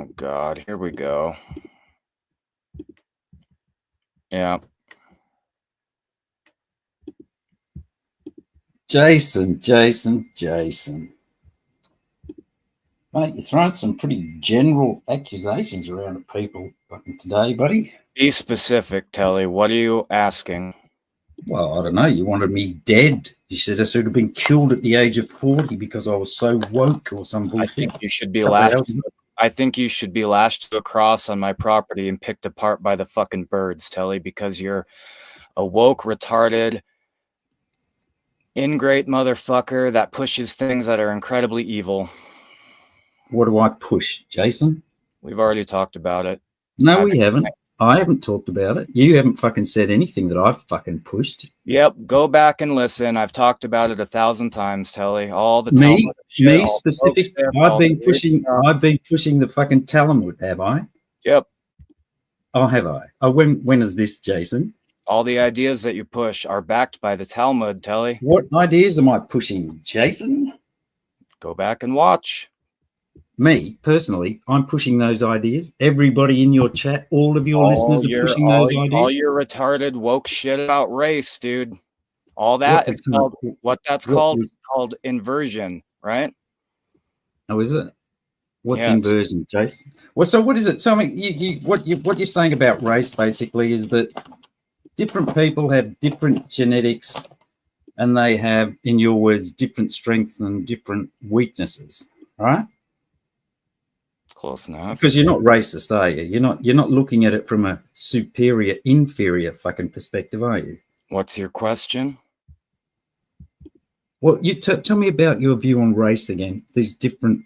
Oh, God. Here we go. Yeah. Jason. Mate, you're throwing some pretty general accusations around at people today, buddy. Be specific, Tele. What are you asking? Well, I don't know. You wanted me dead. You said I should have been killed at the age of 40 because I was so woke or some bullshit. I think you should be lashed to a cross on my property and picked apart by the fucking birds, Tele, because you're a woke, retarded, ingrate motherfucker that pushes things that are incredibly evil. What do I push, Jason? We've already talked about it. No, we haven't. I haven't talked about it. You haven't fucking said anything that I've fucking pushed. Yep, go back and listen. I've talked about it 1,000 times, Telly. All the me specific. I've been pushing the fucking Talmud, have I? Yep. Oh, have I? Oh, when is this, Jason? All the ideas that you push are backed by the Talmud, Telly. What ideas am I pushing, Jason? Go back and watch. Me, personally, I'm pushing those ideas. Everybody in your chat, all of your listeners are pushing those ideas. All your retarded woke shit about race, dude. All that is called it's called inversion, right? Oh, is it? What's inversion, Jason? Well, so what is it? Tell me, what you're saying about race basically is that different people have different genetics and they have, in your words, different strengths and different weaknesses, right? Close enough. Because you're not racist, are you? You're not looking at it from a superior, inferior fucking perspective, are you? What's your question? Well, you tell me about your view on race again. The different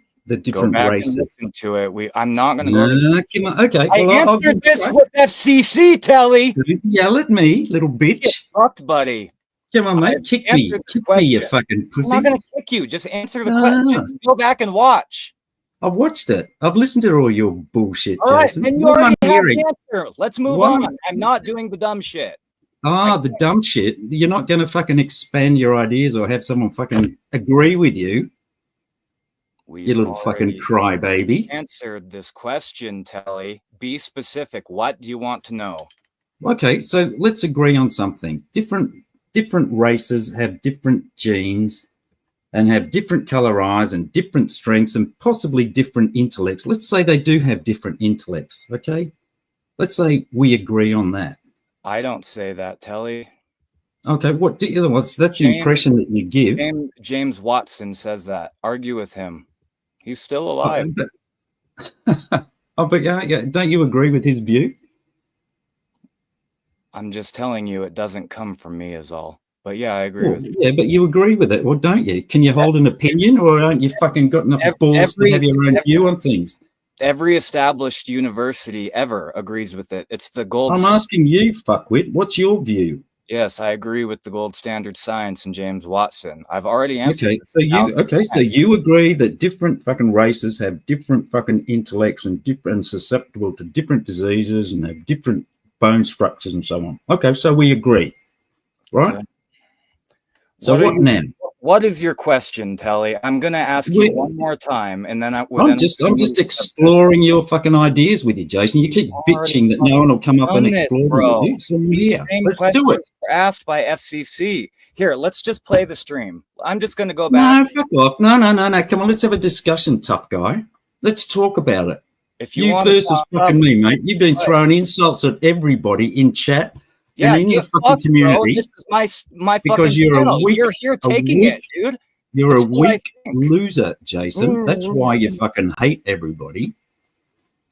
go back races. And listen to it. I'm not going to go. Come on. Okay. I answered this with FCC, Telly. Yell at me, little bitch. Get fucked, buddy. Come on, mate. Kick me, you fucking pussy. I'm not going to kick you. Just answer the question. Just go back and watch. I've watched it. I've listened to all your bullshit, all Jason. Right, then you already have the answer. Let's move on. I'm not doing the dumb shit. The dumb shit. You're not going to fucking expand your ideas or have someone fucking agree with you. You little fucking crybaby. Answered this question, Telly. Be specific. What do you want to know? Okay, so let's agree on something. Different races have different genes and have different color eyes and different strengths and possibly different intellects. Let's say they do have different intellects, okay? Let's say we agree on that. I don't say that, Telly. Okay, that's the impression that you give. James Watson says that. Argue with him. He's still alive. But don't you agree with his view? I'm just telling you it doesn't come from me is all. But yeah, I agree with you. Yeah, but you agree with it, or don't you? Can you hold an opinion, or aren't you fucking got enough balls to have your own view on things? Every established university ever agrees with it. It's the gold. I'm asking you, fuckwit, what's your view? Yes, I agree with the gold standard science and James Watson. I've already answered. Okay, so you agree that different fucking races have different fucking intellects and different susceptible to different diseases and have different bone structures and so on. Okay, so we agree, right? Okay. So what now? What is your question, Telly? I'm going to ask you one more time, and then I'm just exploring your fucking ideas with you, Jason. You keep bitching that no one will come up and explore with you. So let's do it. Were asked by FCC. Here, let's just play the stream. I'm just going to go back. No, fuck off. No. Come on, let's have a discussion, tough guy. Let's talk about it. If you versus fucking me, mate. You've been throwing insults at everybody in chat. Yeah, in the fucking community. This is my because fucking channel. You're here taking it, dude. You're a weak loser, Jason. That's why you fucking hate everybody.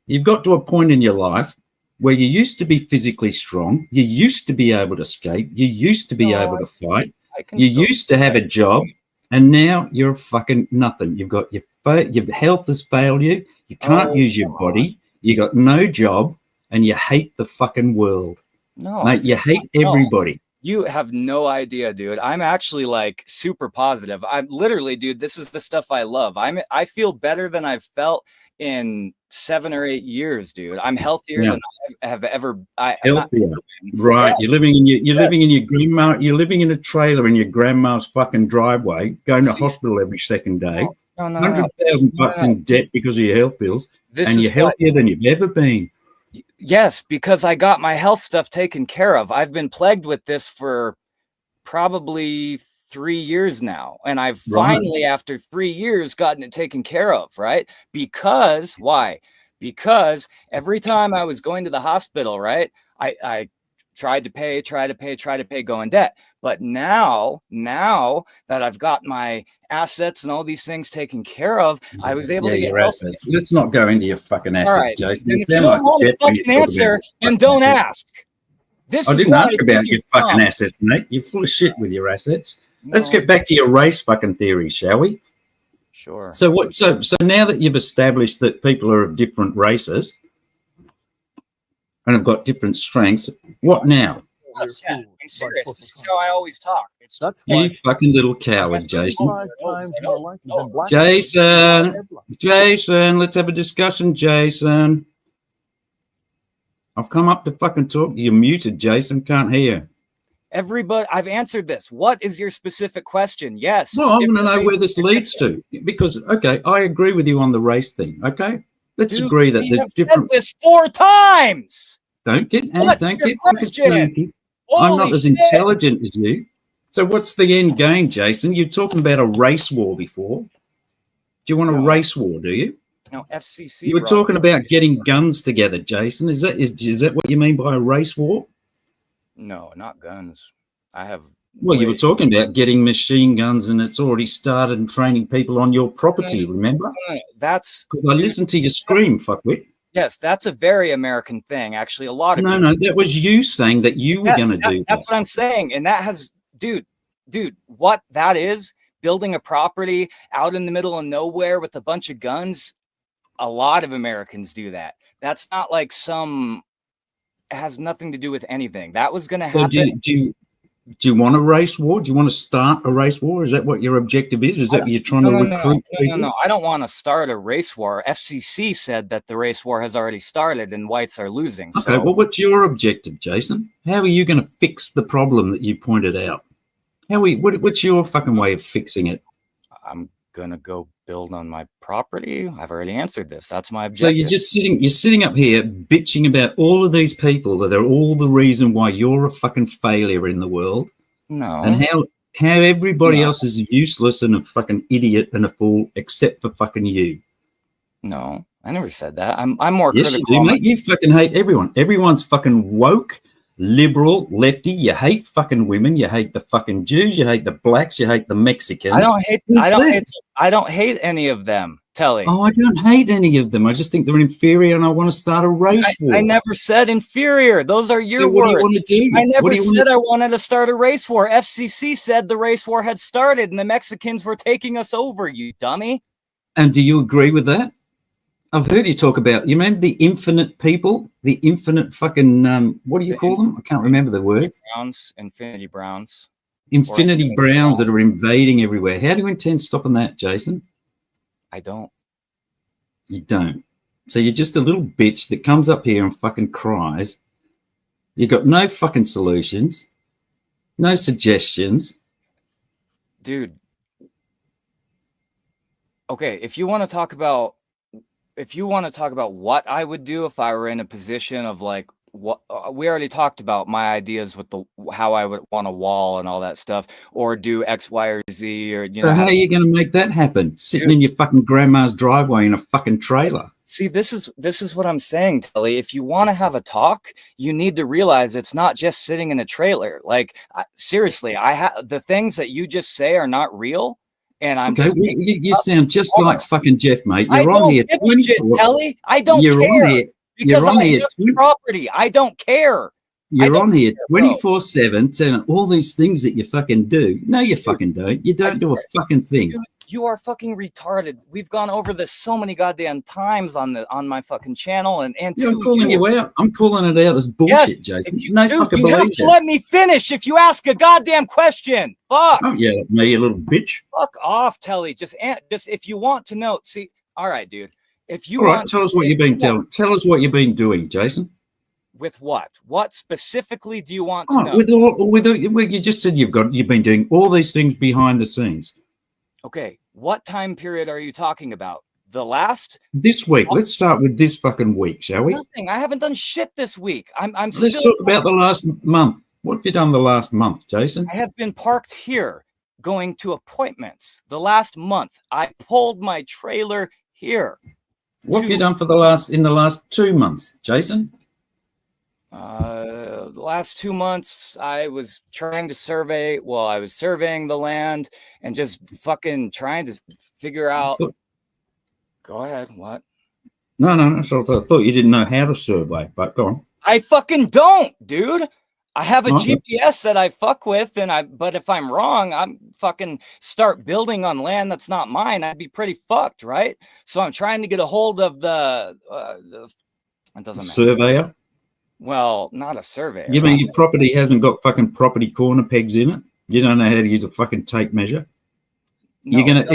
You've got to a point in your life where you used to be physically strong. You used to be able to skate. You used to be able to fight. You used to have a job. And now you're fucking nothing. You've got your health has failed you. You can't use your body. You got no job. And you hate the fucking world. No, mate, you hate everybody. You have no idea, dude. I'm actually like super positive. I'm literally, dude, this is the stuff I love. I feel better than I've felt in 7 or 8 years, dude. I'm healthier than I have ever. Healthier, right? Yes. You're living in your grandma. You're living in a trailer in your grandma's fucking driveway, going to hospital every second day. No, no, no, no. 100,000 No, bucks no. in debt because of your health bills, This and is you're what. healthier than you've ever been. Yes, because I got my health stuff taken care of. I've been plagued with this for probably 3 years now. And I've Right. finally, after 3 years, gotten it taken care of, right? Because why? Because every time I was going to the hospital, right? I tried to pay, go in debt. But now that I've got my assets and all these things taken care of, I was able Yeah, to get your health. assets. Let's not go into your fucking All assets, right. Jason. Then You if you sound don't like want to Jeff when you fucking talk about answer, your then fucking don't assets. ask. This I is didn't why ask I about think your you're fucking dumb. assets, mate. You're full of shit with your assets. Let's No. get back to your race fucking theory, shall we? Sure. So what? So now that you've established that people are of different races and have got different strengths, what now? I'm serious. This is how I always talk. It's You fucking little coward, Jason. Jason, let's have a discussion, Jason. I've come up to fucking talk. You're muted, Jason. Can't hear. everybody. I've answered this. What is your specific question? Yes. No, I want to different know where races this are leads different. to. Because, okay, I agree with you on the race thing, okay? Let's Dude, agree that we there's have different... said this 4 times. Don't get What's your fucking question? snooty. I'm Holy not as shit. intelligent as you. So what's the end game, Jason? You're talking about a race war before. Do you want a race war, do you? No, FCC. You were talking about getting guns together, Jason. Is that what you mean by a race war? No, not guns. I have. Well, you were talking about getting machine guns, and it's already started and training people on your property, remember? That's... Because I listened to you scream, fuckwit. Yes, that's a very American thing. Actually, a lot of No, that was you saying that you were going to do that. That's what I'm saying. And that has... Dude, what that is, building a property out in the middle of nowhere with a bunch of guns, a lot of Americans do that. That's not like some... It has nothing to do with anything. That was going to happen. Do you want a race war? Do you want to start a race war? Is that what your objective is? Is that what you're trying to recruit people? No. I don't want to start a race war. FCC said that the race war has already started and whites are losing. Okay, so. well, what's your objective, Jason? How are you going to fix the problem that you pointed out? What's your fucking way of fixing it? I'm going to go build on my property. I've already answered this. That's my objective. So you're sitting up here bitching about all of these people that are all the reason why you're a fucking failure in the world. No. And how everybody else is useless and a fucking idiot and a fool except for fucking you. No, I never said that. I'm more yes, critical. You do, mate. You fucking hate everyone. Everyone's fucking woke, liberal, lefty. You hate fucking women. You hate the fucking Jews. You hate the blacks. You hate the Mexicans. I don't hate any of them, Tele. Oh, I don't hate any of them. I just think they're inferior and I want to start a race war. I never said inferior. Those are your so what words. Do you want to do? I never said I wanted to start a race war. FCC said the race war had started and the Mexicans were taking us over, you dummy. And do you agree with that? I've heard you talk about, you remember the infinite people? The infinite fucking, what do you call them? I can't remember the word. Infinity Browns. Infinity Browns that are invading everywhere. How do you intend stopping that, Jason? I don't. You don't. So you're just a little bitch that comes up here and fucking cries. You've got no fucking solutions, no suggestions. Dude. Okay, if you want to talk about what I would do if I were in a position of like what we already talked about, my ideas with how I would want a wall and all that stuff, or do X, Y, or Z, or So how are you going to make that happen? Sitting in your fucking grandma's driveway in a fucking trailer. See, this is what I'm saying, Telly. If you want to have a talk, you need to realize it's not just sitting in a trailer. Like seriously, the things that you just say are not real. And I'm okay. You sound just like fucking Jeff, mate. You're on here. I don't shit, Telly. I don't care. On here. Because I have property. I don't care. You're on here 24/7 saying all these things that you fucking do. No, you fucking don't. You don't do a fucking thing. You are fucking retarded. We've gone over this so many goddamn times on my fucking channel and I'm calling you out. I'm calling it out as bullshit, Jason. You have to let me finish if you ask a goddamn question. Fuck. Don't yell at me, you little bitch. Fuck off, Telly. Just if you want to know. See, all right, dude. If you tell us what you've been doing. Tell us what you've been doing, Jason. With what? What specifically do you want to know? You just said you've been doing all these things behind the scenes. Okay, what time period are you talking about? The last? This week. Let's start with this fucking week, shall we? Nothing. I haven't done shit this week. Let's Still. talk about the last month. What have you done the last month, Jason? I have been parked here, going to appointments. The last month, I pulled my trailer here. What have you done in the last 2 months, Jason? The last 2 months, I was trying to survey. Well, I was surveying the land and just fucking trying to figure out. Go ahead. What? No. So I thought you didn't know how to survey, but go on. I fucking don't, dude. I have a Okay. GPS that I fuck with, but if I'm wrong, I'm fucking start building on land that's not mine. I'd be pretty fucked, right? So I'm trying to get a hold of the it doesn't matter. Surveyor? Well, not a surveyor. You mean your property hasn't got fucking property corner pegs in it? You don't know how to use a fucking tape measure? No, you can't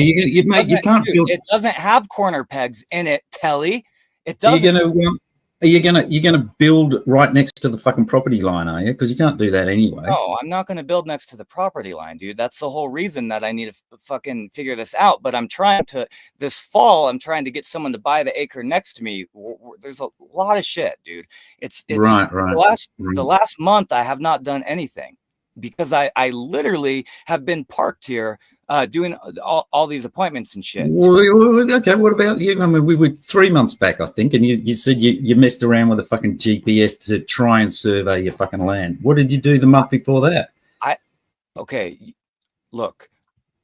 build. It doesn't have corner pegs in it, Tele. It doesn't. Are you gonna build right next to the fucking property line? Are you? Because you can't do that anyway. No, I'm not going to build next to the property line, dude. That's the whole reason that I need to fucking figure this out. But this fall, I'm trying to get someone to buy the acre next to me. There's a lot of shit, dude. It's right. The last month, I have not done anything because I literally have been parked here doing all these appointments and shit. Okay, what about you? I mean, we were 3 months back, I think, and you said you messed around with a fucking GPS to try and survey your fucking land. What did you do the month before that? Okay, look,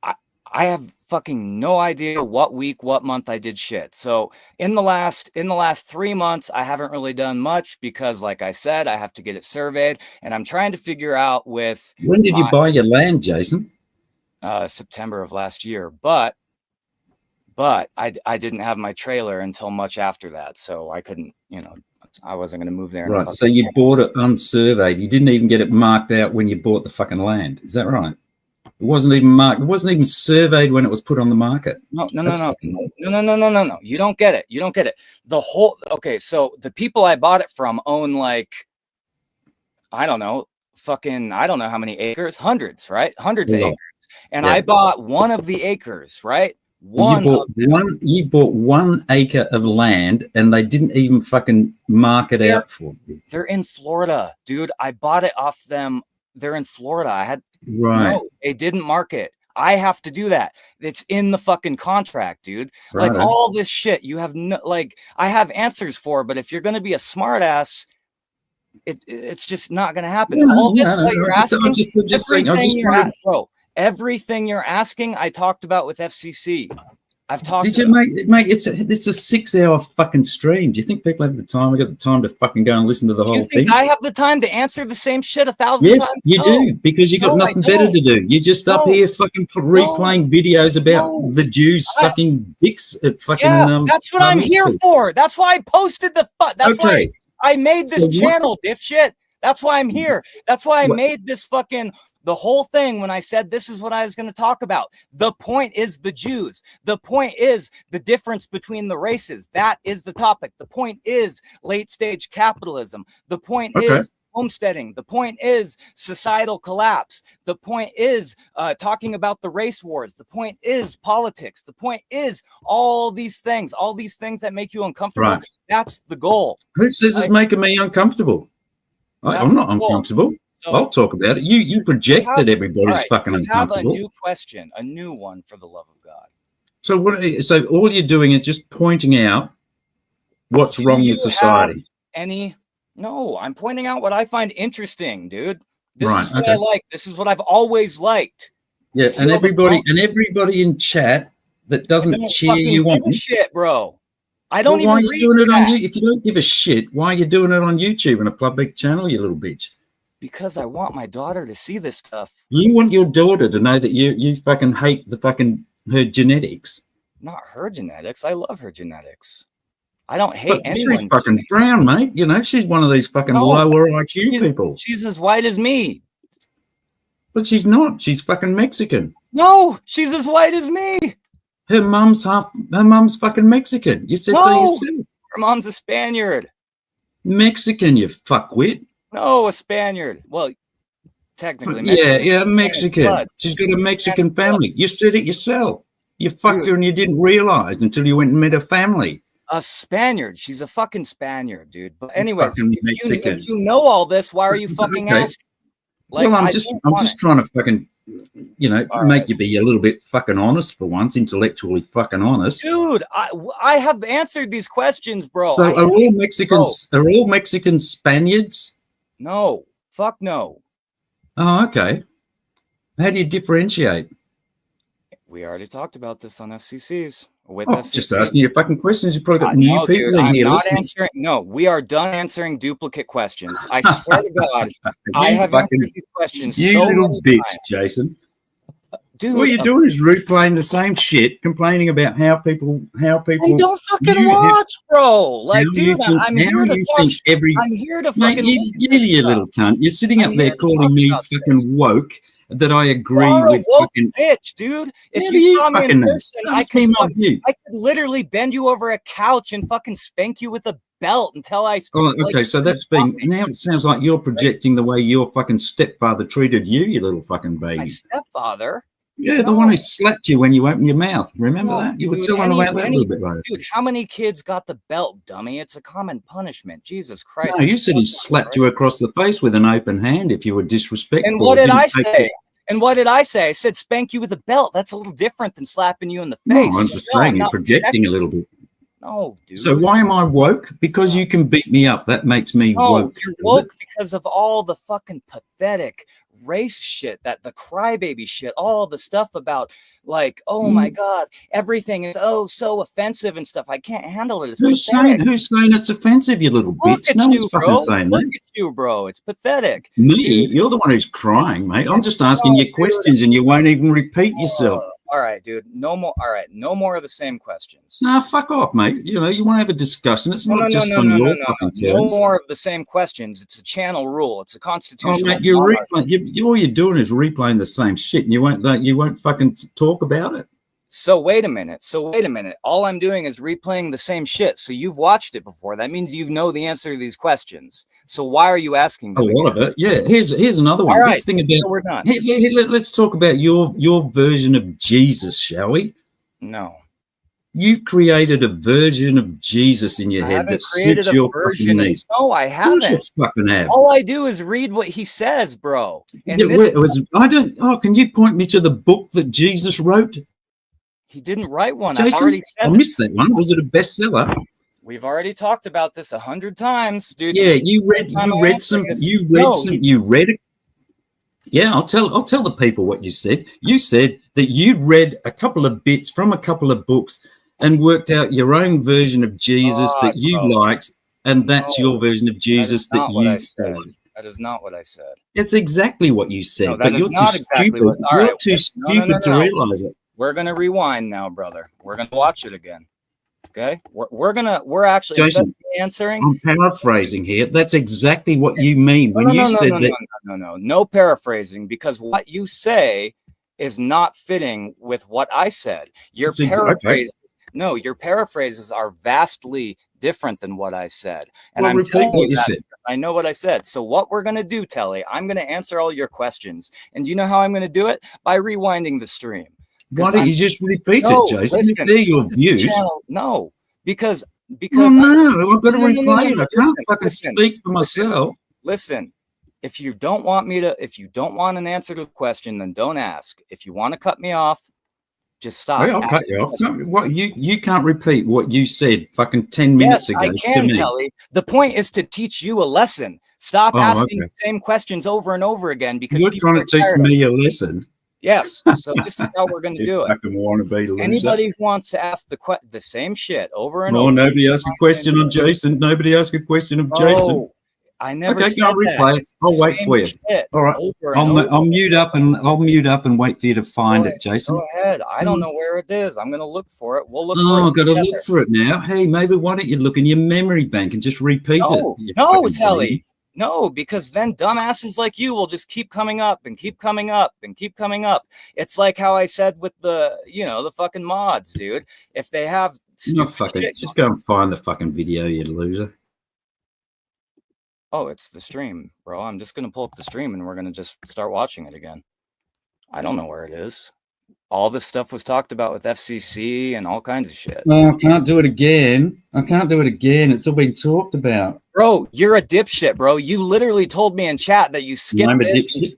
I have fucking no idea what week, what month I did shit. So in the last 3 months, I haven't really done much because, like I said, I have to get it surveyed, and I'm trying to figure out with. When did you buy your land, Jason? September of last year, but I didn't have my trailer until much after that, so I couldn't, I wasn't going to move there. Right, so you bought it unsurveyed. You didn't even get it marked out when you bought the fucking land. Is that right? It wasn't even marked. It wasn't even surveyed when it was put on the market. No. You don't get it. Okay, so the people I bought it from own I don't know how many acres, hundreds, right? Hundreds of acres. And I bought one of the acres, right? You bought 1 acre of land and they didn't even fucking mark it out for you. They're in Florida, dude. I bought it off them. They're in Florida. No, they didn't mark it. I have to do that. It's in the fucking contract, dude. Right. Like all this shit you have I have answers for, but if you're going to be a smart ass, it's just not going to happen. You're asking, everything you're asking, I talked about with FCC. I've talked. Did you, mate? It's a 6-hour fucking stream. Do you think people have the time? We got the time to fucking go and listen to the whole thing? I have the time to answer the same shit 1,000 times? Yes, you do, because you got nothing better to do. You're just up here fucking replaying videos about the Jews sucking dicks at fucking. That's what I'm here for. That's why I posted That's why I made this channel, dipshit. That's why I'm here. That's why I made this fucking. The whole thing when I said this is what I was going to talk about. The point is the Jews. The point is the difference between the races. That is the topic. The point is late stage capitalism. The point is homesteading. The point is societal collapse. The point is talking about the race wars. The point is politics. The point is all these things that make you uncomfortable. Right. That's the goal. Who says it's making me uncomfortable? I'm not uncomfortable. So, I'll talk about it. You project that everybody's fucking uncomfortable. I have a new question, a new one, for the love of God. So So all you're doing is just pointing out what's wrong with society. No, I'm pointing out what I find interesting, dude. This is what I like. This is what I've always liked. Yeah, and everybody in chat that doesn't cheer you on. Shit, bro. I don't even. Why are you doing it on you? If you don't give a shit, why are you doing it on YouTube and a public channel, you little bitch? Because I want my daughter to see this stuff. You want your daughter to know that you fucking hate her genetics. Not her genetics. I love her genetics. I don't hate anyone. She's fucking brown, mate. She's one of these fucking lower IQ people. She's as white as me. But she's not. She's fucking Mexican. No, she's as white as me. Her mum's fucking Mexican. You said so yourself. Her mom's a Spaniard. Mexican, you fuckwit. No, a Spaniard. Well, technically, Mexican. Mexican. She's got a Mexican family. You said it yourself. You fucked her and you didn't realize until you went and met her family. A Spaniard. She's a fucking Spaniard, dude. But anyways, Fucking if you know all this, why are you fucking asking? Like, well, I'm just trying to fucking, make you be a little bit fucking honest for once, intellectually fucking honest. Dude, I have answered these questions, bro. So are all Mexicans Spaniards? No. Fuck no. Oh, okay. How do you differentiate? We already talked about this on FCCs. Just asking you fucking questions. You've probably got new people in here listening. No, we are done answering duplicate questions. I swear to God, I have answered these questions you so little many bitch, times. Jason. Dude, what you're doing is replaying the same shit, complaining about how people. I don't fucking watch, bro. Like, dude, I'm here to talk. I'm here to fucking. You little cunt. You're sitting up there calling me fucking woke. That I agree with. Fucking bitch, dude. If you saw me in person, I could literally bend you over a couch and fucking spank you with a belt until I. Oh, okay. So that's been now. It sounds like you're projecting the way your fucking stepfather treated you, you little fucking baby. My stepfather. Yeah, the one who slapped you when you opened your mouth. Remember that? You were telling about that a little bit later. Dude, how many kids got the belt, dummy? It's a common punishment. Jesus Christ. No, you said he slapped you across the face with an open hand if you were disrespectful. And what did I say? I said spank you with a belt. That's a little different than slapping you in the face. No, I'm just saying you're projecting a little bit. No, dude. So why am I woke? Because you can beat me up. That makes me woke. You're woke because of all the fucking pathetic race shit, that the crybaby shit, all the stuff about like, oh my God, everything is so offensive and stuff. I can't handle it. Who's saying it's offensive, you little bitch? No one's fucking saying that. Look at you, bro. It's pathetic. Me? You're the one who's crying, mate. I'm just asking you questions and you won't even repeat yourself. All right, dude. No more. All right, no more of the same questions. Nah, fuck off, mate. You want to have a discussion. It's not just on your fucking terms. No more of the same questions. It's a channel rule. It's a constitutional. Oh, mate, all you're doing is replaying the same shit, and you won't fucking talk about it. So wait a minute. All I'm doing is replaying the same shit. So you've watched it before. That means you know the answer to these questions. So why are you asking me? A lot of it. Yeah. Here's another one. All right. This thing about, so we're done. Let's talk about your version of Jesus, shall we? No. You've created a version of Jesus in your head that suits your fucking needs. No, I haven't. You fucking have. All I do is read what he says, bro. And can you point me to the book that Jesus wrote? He didn't write one. Jason, I missed that one. Was it a bestseller? We've already talked about this 100 times, dude. Yeah, you read it. Yeah, I'll tell the people what you said. You said that you read a couple of bits from a couple of books and worked out your own version of Jesus that you liked, and that's your version of Jesus that you said. That is not what I said. That's exactly what you said, but you're too stupid. You're too stupid to realize it. We're gonna rewind now, brother. We're gonna watch it again. Okay, we're actually Jason, answering. I'm paraphrasing here. That's exactly what you mean when you said that. No paraphrasing, because what you say is not fitting with what I said. Your paraphrase. No, your paraphrases are vastly different than what I said, and I'm telling you that I know what I said. So what we're gonna do, Tele, I'm gonna answer all your questions, and do you know how I'm gonna do it? By rewinding the stream. Why don't you just repeat it, Jason? They're your view. Because I've got to replay it. I can't fucking speak for myself. Listen, if you don't want an answer to a question, then don't ask. If you want to cut me off, just stop. I'll cut you off. What you can't repeat what you said fucking 10 minutes ago. I can, Telly. The point is to teach you a lesson. Stop asking the same questions over and over again, because you're trying to teach me a lesson. Yes, so this is how we're going to do it. Anybody who wants to ask the same shit over and over. Nobody asked a question on Jason. Nobody asked a question of Jason. I never said that. Replay it. I'll wait for you. All right, I'll mute up and wait for you to find it, Jason. Go ahead. I don't know where it is. I'm going to look for it. We'll look for it. I've got to look for it now. Hey, maybe why don't you look in your memory bank and just repeat it? No, Telly. No, because then dumbasses like you will just keep coming up and keep coming up and keep coming up. It's like how I said with the fucking mods, dude. If they have just go and find the fucking video, you loser. Oh, it's the stream, bro. I'm just gonna pull up the stream and we're gonna just start watching it again. I don't know where it is. All this stuff was talked about with FCC and all kinds of shit. Oh, I can't do it again. I can't do it again. It's all been talked about. Bro, you're a dipshit, bro. You literally told me in chat that you skipped this.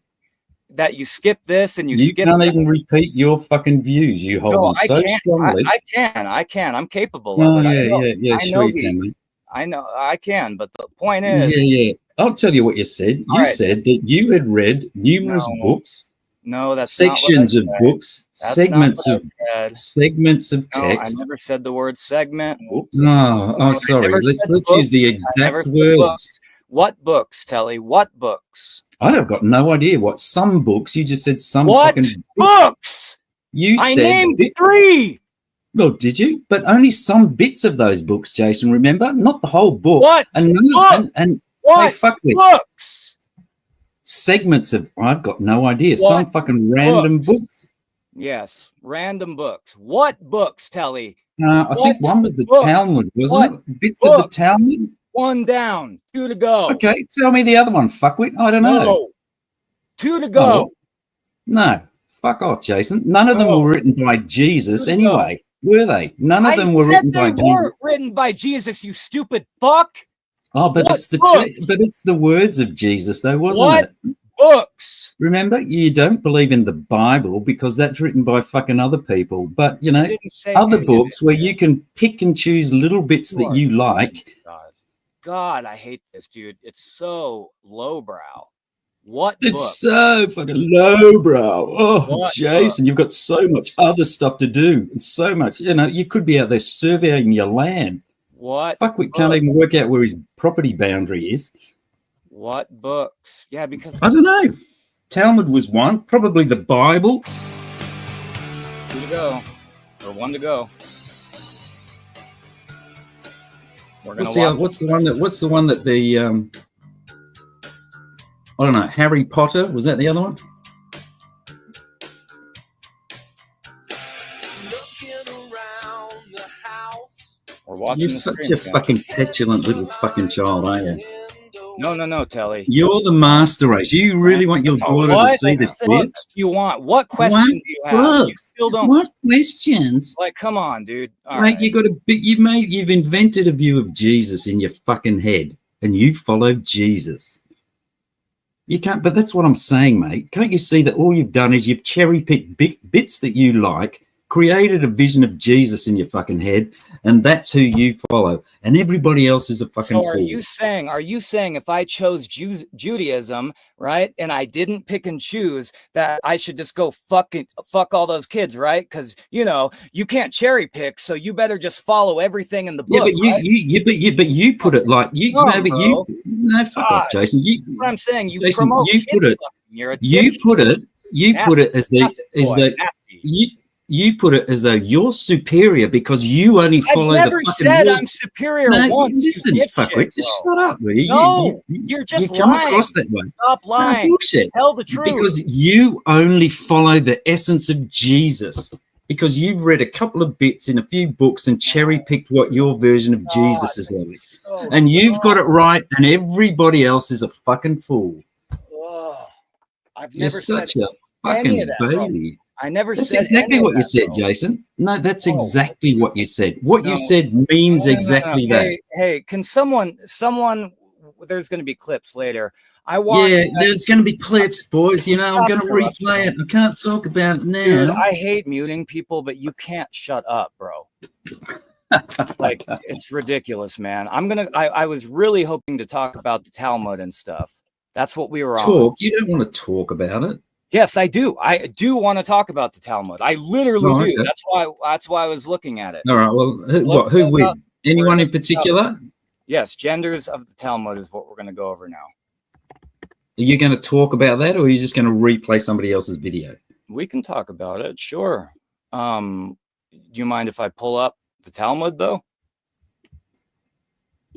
That you skip this and you skip. You can't even repeat your fucking views. You hold them so strongly. I can. I'm capable of it. Yeah. Sure you can, man. I know I can, but the point is, yeah. I'll tell you what you said. You said that you had read numerous books. No, that's sections of books, segments of text. I never said the word segment. Oops. No, sorry. Let's use the exact words. What books, Tele? What books? I have got no idea what some books. You just said some what fucking books. I named 3. Well, did you? But only some bits of those books, Jason. Remember, not the whole book. What? And what? Hey, fuck with books? Segments of. I've got no idea. What some fucking random books. Yes, random books. What books, Tele? I think one was the Talmud, wasn't it? Bits of the Talmud. 1 down, 2 to go. Okay, tell me the other one, fuckwit. I don't know. No. 2 to go. Oh, no, fuck off, Jason. None of them were written by Jesus anyway, were they? None of them were written by Jesus. They weren't written by Jesus, you stupid fuck. Oh, but it's the words of Jesus, though, wasn't it? Books. Remember, you don't believe in the Bible because that's written by fucking other people. But you know, other books where you can pick and choose little bits that you like. God, I hate this, dude. It's so lowbrow. What? It's so fucking lowbrow. Oh, Jason, you've got so much other stuff to do, and so much. You know, you could be out there surveying your land. What? Fuck, we can't even work out where his property boundary is. What books? Yeah, because I don't know. Talmud was one, probably the Bible. 2 to go, or 1 to go. What's the one that the I don't know, Harry Potter, was that the other one? We're watching. You're such a fucking petulant little fucking child, aren't you? No, Tele. You're the master race. You really want your daughter to see this bit? What you want? What questions do you have? You still don't. What questions? Like, come on, dude. All right. You got a bit. You've invented a view of Jesus in your fucking head, and you follow Jesus. You can't. But that's what I'm saying, mate. Can't you see that all you've done is you've cherry picked bits that you like, created a vision of Jesus in your fucking head, and that's who you follow, and everybody else is a fucking fool. Are you saying if I chose Judaism, right, and I didn't pick and choose, that I should just go fuck all those kids, right? Because you can't cherry pick, so you better just follow everything in the book. Yeah, but you put it like you. No, fuck off, Jason. What I'm saying, you Jason, promote. You put it. You put it as though you're superior because you only follow the fucking rules. I've never said I'm superior once. Listen, fuckwit, just shut up, will you? No, you're just lying. You come across that way. Stop lying. No, bullshit. Tell the truth. Because you only follow the essence of Jesus. Because you've read a couple of bits in a few books and cherry-picked what your version of Jesus is like. So and you've got it right, and everybody else is a fucking fool. I've You're never such said a fucking bro. baby. I never that's said exactly what you said, bro. Jason. No, that's exactly what you said. What you said means exactly that. Hey, can someone? There's going to be clips later. There's going to be clips, boys. I'm going to replay it. I can't talk about it now. Dude, I hate muting people, but you can't shut up, bro. Like, it's ridiculous, man. I was really hoping to talk about the Talmud and stuff. That's what we were on. You don't want to talk about it. Yes, I do. I do want to talk about the Talmud. I literally do. Okay. That's why I was looking at it. All right. Well, who win? Anyone in particular? Yes, genders of the Talmud is what we're going to go over now. Are you going to talk about that, or are you just going to replay somebody else's video? We can talk about it, sure. Do you mind if I pull up the Talmud, though?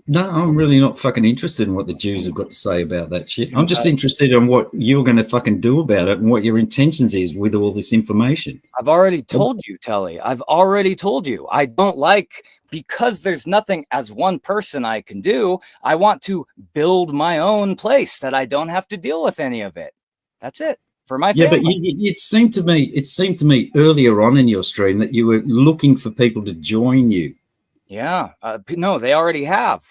No, I'm really not fucking interested in what the Jews have got to say about that shit. I'm just interested in what you're going to fucking do about it and what your intentions is with all this information. I've already told you, Tele. I've already told you. I don't like, because there's nothing as one person I can do, I want to build my own place that I don't have to deal with any of it. That's it. for my Yeah, but family. it seemed to me earlier on in your stream that you were looking for people to join you. Yeah, no, they already have.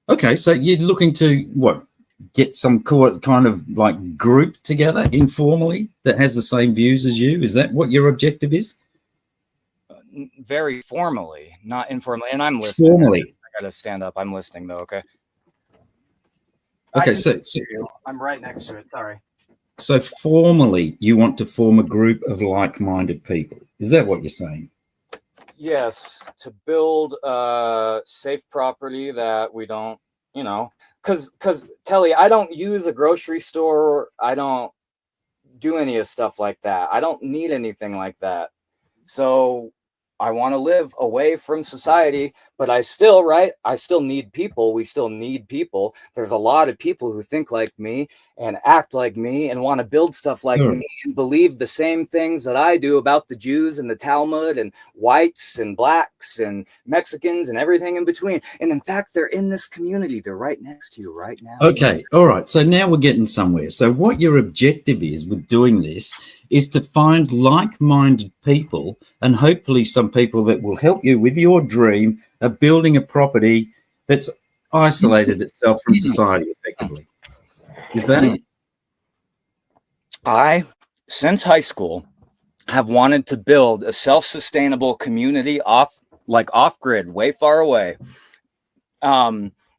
Okay, so you're looking to what? Get some kind of like group together informally that has the same views as you? Is that what your objective is? Very formally, not informally. And I'm listening. Formally. I gotta stand up. I'm listening though. Okay. I Okay, can hear you. I'm right next to it. Sorry. so formally, you want to form a group of like-minded people. Is that what you're saying? Yes, to build a safe property that we don't, because Telly, I don't use a grocery store. I don't do any of stuff like that. I don't need anything like that. So I want to live away from society, but I still, right? I still need people. We still need people. There's a lot of people who think like me and act like me and want to build stuff like Sure. me and believe the same things that I do about the Jews and the Talmud and whites and blacks and Mexicans and everything in between. And in fact, they're in this community. They're right next to you right now. Okay, all right. So now we're getting somewhere. So what your objective is with doing this is to find like-minded people and hopefully some people that will help you with your dream of building a property that's isolated itself from society effectively. Is that it? I, since high school, have wanted to build a self-sustainable community off-grid, way far away.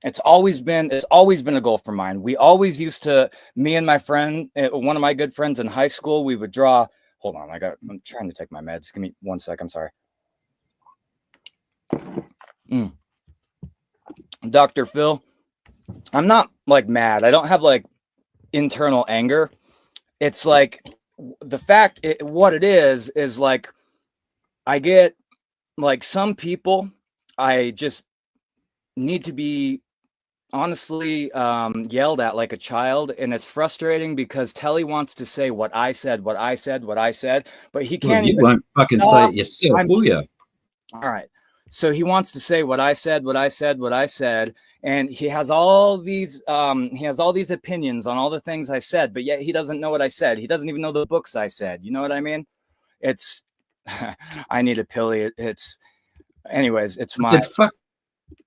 It's always been a goal for mine. We always used to, me and my friend, one of my good friends in high school, we would draw. Hold on, I'm trying to take my meds. Give me 1 sec. I'm sorry. Dr. Phil, I'm not like mad. I don't have like internal anger. It's like the fact, what it is like, I get like some people, I just need to be honestly yelled at like a child, and it's frustrating because Telly wants to say what I said, but he Well, can't you even won't fucking say stop. it yourself, will you? All right. So he wants to say what I said, and he has all these opinions on all the things I said, but yet he doesn't know what I said. He doesn't even know the books I said. You know what I mean? It's I need a pill. It's anyways, it's I my said, fuck,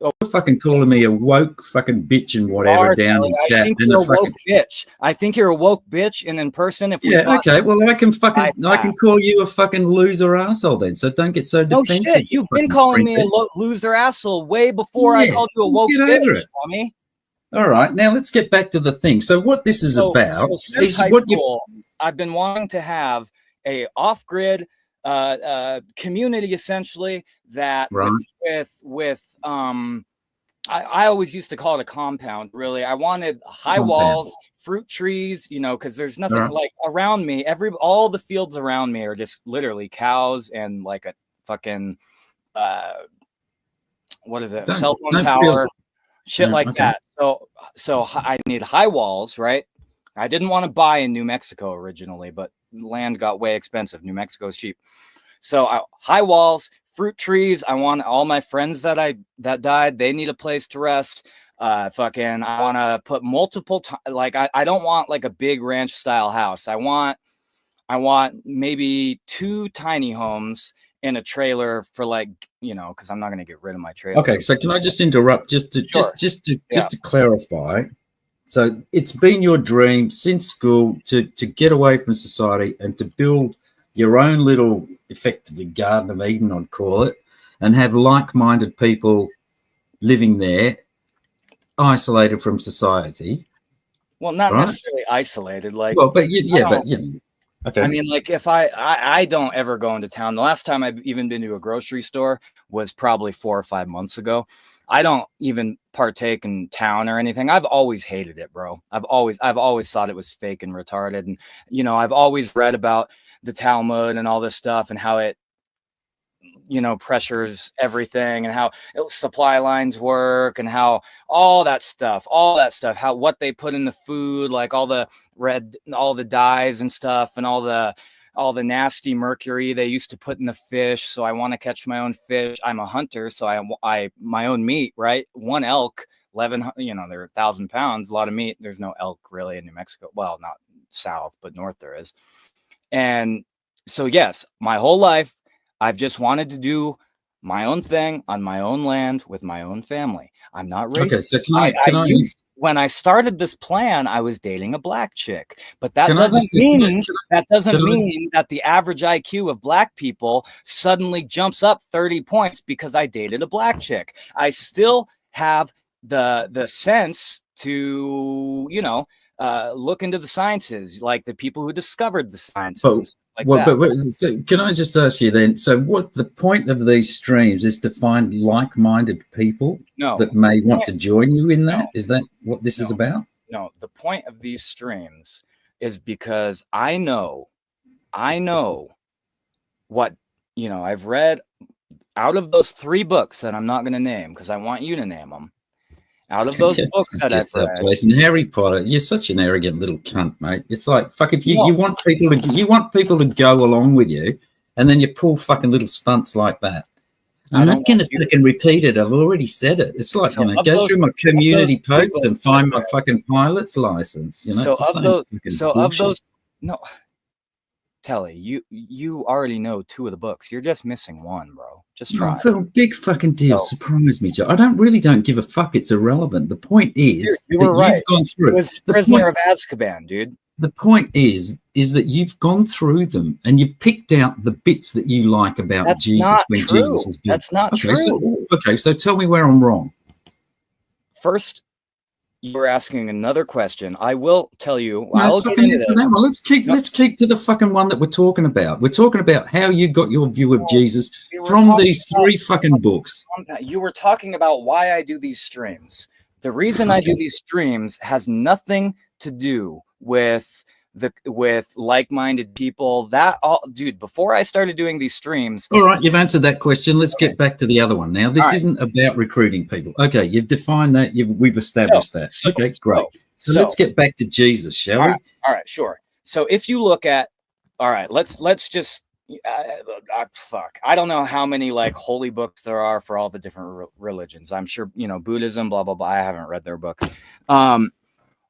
you're fucking calling me a woke fucking bitch and whatever are, down Telly. in I chat. think And you're the a woke fucking bitch. I think you're a woke bitch, and in person, if we yeah, fought, okay. Well, I can fast. call you a fucking loser asshole then. So don't get so No defensive, shit. you You've been fucking calling me a princess. loser asshole way before I Yeah, called you a well, woke get over bitch, it. dummy. All right, now let's get back to the thing. So what this is So about since is high what you school, I've been wanting to have a off-grid community, essentially, that right with I always used to call it a compound. Really, I wanted high compound. walls, fruit trees, because there's All nothing right, like around me. All the fields around me are just literally cows and like a fucking uh, what is it? Cell phone don't feel tower, shit like okay. that. So I need high walls, right? I didn't want to buy in New Mexico originally, but land got way expensive. New Mexico is cheap. So high walls, fruit trees. I want all my friends that died. They need a place to rest. Fucking, I want to put multiple. Like I don't want like a big ranch style house. I want maybe 2 tiny homes in a trailer for like because I'm not gonna get rid of my trailer. Okay, so can I just interrupt Sure. Yeah. just to clarify? So it's been your dream since school to get away from society and to build your own little, effectively, Garden of Eden, I'd call it, and have like-minded people living there, isolated from society. Well, not Right. necessarily isolated. Like, Well, but yeah, but okay. I mean, like if I don't ever go into town. The last time I've even been to a grocery store was probably 4 or 5 months ago. I don't even partake in town or anything. I've always hated it, bro. I've always thought it was fake and retarded. And I've always read about the Talmud and all this stuff and how it pressures everything and how supply lines work and how all that stuff, how what they put in the food, like all the dyes and stuff and all the nasty mercury they used to put in the fish. So I want to catch my own fish. I'm a hunter, so I my own meat, right? One elk, 11, they're 1,000 pounds, a lot of meat. There's no elk really in New Mexico. Well, not south, but north there is. And so, yes, my whole life, I've just wanted to do my own thing on my own land with my own family. I'm not racist. Okay, so when I started this plan, I was dating a black chick, but that can doesn't mean I- that the average IQ of black people suddenly jumps up 30 points because I dated a black chick. I still have the sense to, look into the sciences, like the people who discovered the sciences and stuff like that. But so can I just ask you then? So, what the point of these streams is to find like-minded people that may want to join you in that? Is that what this is about? No, the point of these streams is because I know what, I've read out of those 3 books that I'm not going to name because I want you to name them. Out of those books that I've read, Jason, Harry Potter, you're such an arrogant little cunt, mate. It's like, fuck, if you want people to go along with you, and then you pull fucking little stunts like that. I'm not going to fucking repeat it. I've already said it. It's like, go through my community post and find my fucking pilot's license. Tele, you already know 2 of the books. You're just missing 1, bro. Just try. Oh, big fucking deal. Surprise me, Joe. I really don't give a fuck. It's irrelevant. The point is you were right. You've gone through. It was the Prisoner of Azkaban, dude. The point is that you've gone through them and you've picked out the bits that you like about Jesus when Jesus is good. That's not true. So tell me where I'm wrong. First, you were asking another question. I will tell you. Let's keep to the fucking one that we're talking about. We're talking about how you got your view of Jesus from these 3 fucking books. You were talking about why I do these streams. The reason I do these streams has nothing to do with like-minded people. Dude, before I started doing these streams. All right, you've answered that question. Let's get back to the other one. Now, this isn't about recruiting people. Okay, you've defined that. We've established that. Okay, great. So let's get back to Jesus, shall we? All right, sure. So if you look at, let's just, fuck. I don't know how many like holy books there are for all the different religions. I'm sure, Buddhism, blah, blah, blah. I haven't read their book.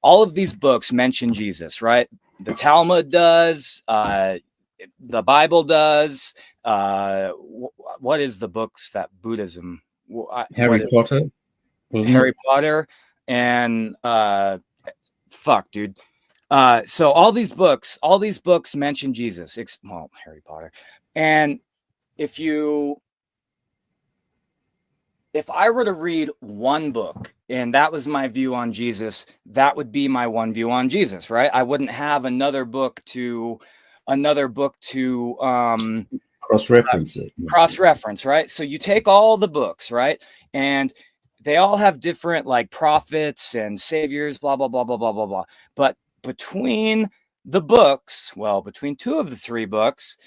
All of these books mention Jesus, right? The Talmud does, the Bible does. What is the books that Buddhism? Harry Potter. Harry Potter and fuck, dude. So all these books mention Jesus. Harry Potter, and if I were to read one book and that was my view on Jesus, that would be my one view on Jesus, right? I wouldn't have another book to cross-reference it. Cross-reference, right? So you take all the books, right? And they all have different like prophets and saviors, blah, blah, blah, blah, blah, blah, blah. But between the books, between 2 of the 3 books,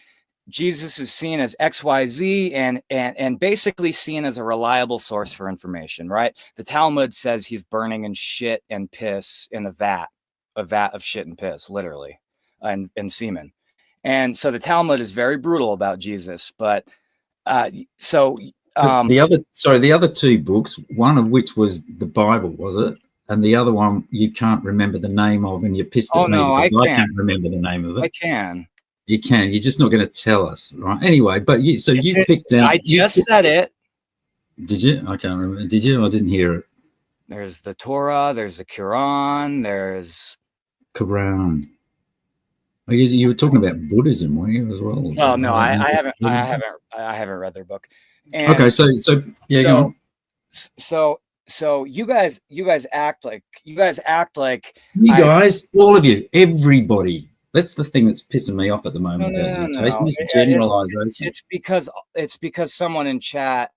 Jesus is seen as XYZ and basically seen as a reliable source for information, right? The Talmud says he's burning in shit and piss in a vat of shit and piss, literally, and semen. And so the Talmud is very brutal about Jesus, but the other 2 books, one of which was the Bible, was it? And the other one you can't remember the name of, and you're pissed at me because I can't remember the name of it. I can. You can. You're just not going to tell us, right? Anyway, but you picked out. I just said it. Did you? I can't remember. Did you? I didn't hear it. There's the Torah. There's the Quran. There's Quran. You were talking about Buddhism, weren't you, as well? Well, no, I haven't. I haven't read their book. And okay, so go on. So you guys act like all of you, everybody. That's the thing that's pissing me off at the moment. Jason, this generalization. It's because someone in chat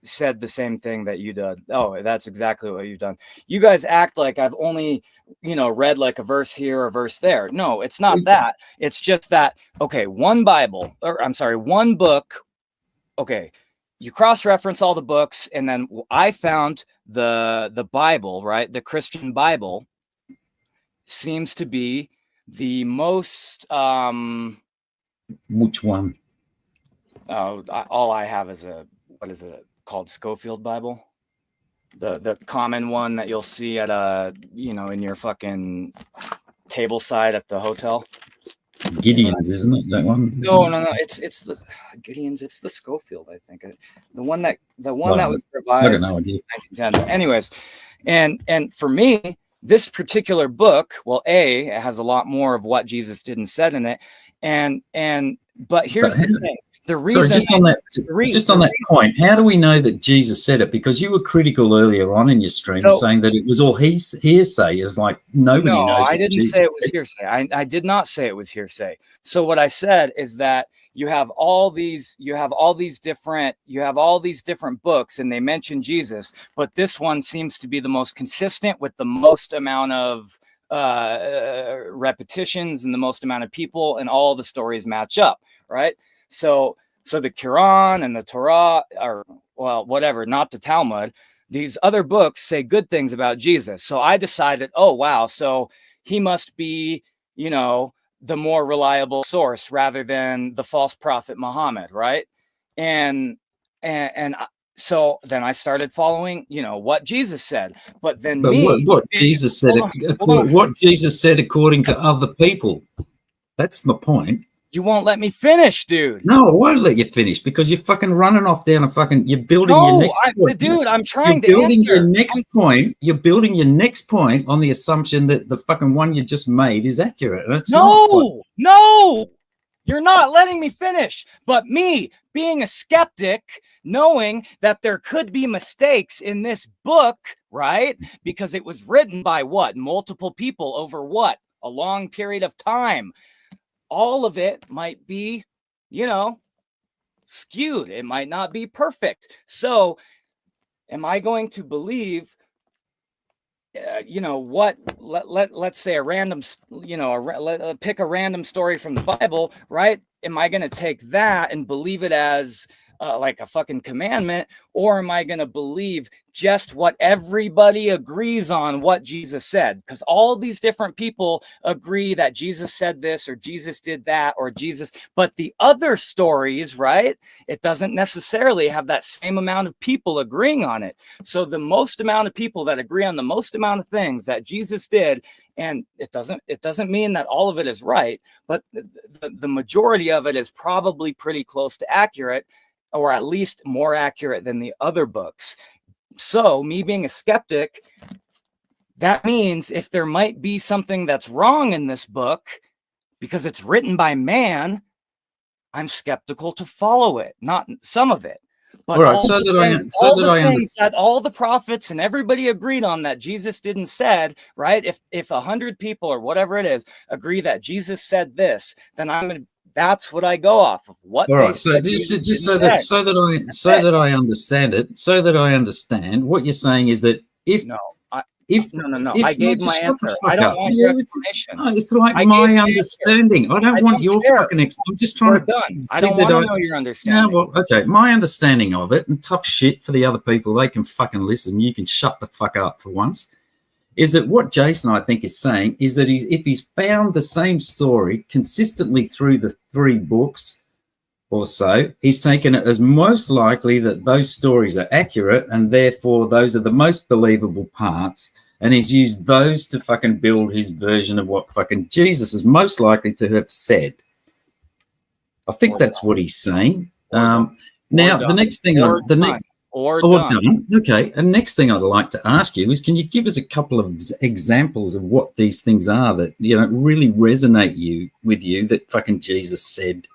said the same thing that you did. Oh, that's exactly what you've done. You guys act like I've only, read like a verse here, a verse there. No, it's not that. It's just that, okay, one book. Okay, you cross-reference all the books, and then I found the Bible, right? The Christian Bible seems to be the most which one? All I have is what is it called? Schofield Bible, the common one that you'll see at in your fucking table side at the hotel. Gideon's, isn't it? That one? No. It's the Gideon's. It's the Schofield, I think. The one that was revised in 1910. Anyways, and for me, this particular book, well, it has a lot more of what Jesus did and said in it, but here's the thing. The reason. Sorry, just on that point, how do we know that Jesus said it? Because you were critical earlier on in your stream, saying that it was all hearsay. Is like nobody knows. No, I didn't say it was hearsay. I did not say it was hearsay. So what I said is that you have all these different books, and they mention Jesus, but this one seems to be the most consistent with the most amount of repetitions and the most amount of people, and all the stories match up, right? So the Quran and the Torah, or well, whatever, not the Talmud, these other books say good things about Jesus. So I decided, oh wow, so he must be, the more reliable source rather than the false prophet Muhammad, right? And so then I started following, what Jesus said. But then what Jesus said, what Jesus said according to other people. That's my point. You won't let me finish, dude. No, I won't let you finish because you're fucking running off down a fucking. You're building your next point. Dude, I'm trying to answer. Your next point. You're building your next point on the assumption that the fucking one you just made is accurate. And it's no, you're not letting me finish. But me being a skeptic, knowing that there could be mistakes in this book, right? Because it was written by multiple people over a long period of time. All of it might be, skewed. It might not be perfect. So am I going to believe, let's say a random, pick a random story from the Bible, right? Am I going to take that and believe it as like a fucking commandment, or am I going to believe just what everybody agrees on what Jesus said? Because all these different people agree that Jesus said this, or Jesus did that, or Jesus, but the other stories, right? It doesn't necessarily have that same amount of people agreeing on it. So the most amount of people that agree on the most amount of things that Jesus did, and it doesn't mean that all of it is right, but the majority of it is probably pretty close to accurate, or at least more accurate than the other books. So me being a skeptic, that means if there might be something that's wrong in this book because it's written by man, I'm skeptical to follow it, not some of it. But all the prophets and everybody agreed on that Jesus didn't said, right? If 100 people or whatever it is agree that Jesus said this, then that's what I go off of. What all right, so just so that I understand it, so that I understand what you're saying is that if I gave my answer. I don't want your explanation. It's like my understanding. I don't want your fucking explanation. I'm just trying to. I don't want to know your understanding. No, well, okay. My understanding of it, and tough shit for the other people. They can fucking listen. You can shut the fuck up for once. Is that what Jason, I think, is saying? Is that if he's found the same story consistently through the 3 books or so, he's taken it as most likely that those stories are accurate, and therefore those are the most believable parts, and he's used those to fucking build his version of what fucking Jesus is most likely to have said. I think that's what he's saying. Now, the next thing, done. Okay. And next thing I'd like to ask you is, can you give us a couple of examples of what these things are that, really resonate with you that fucking Jesus said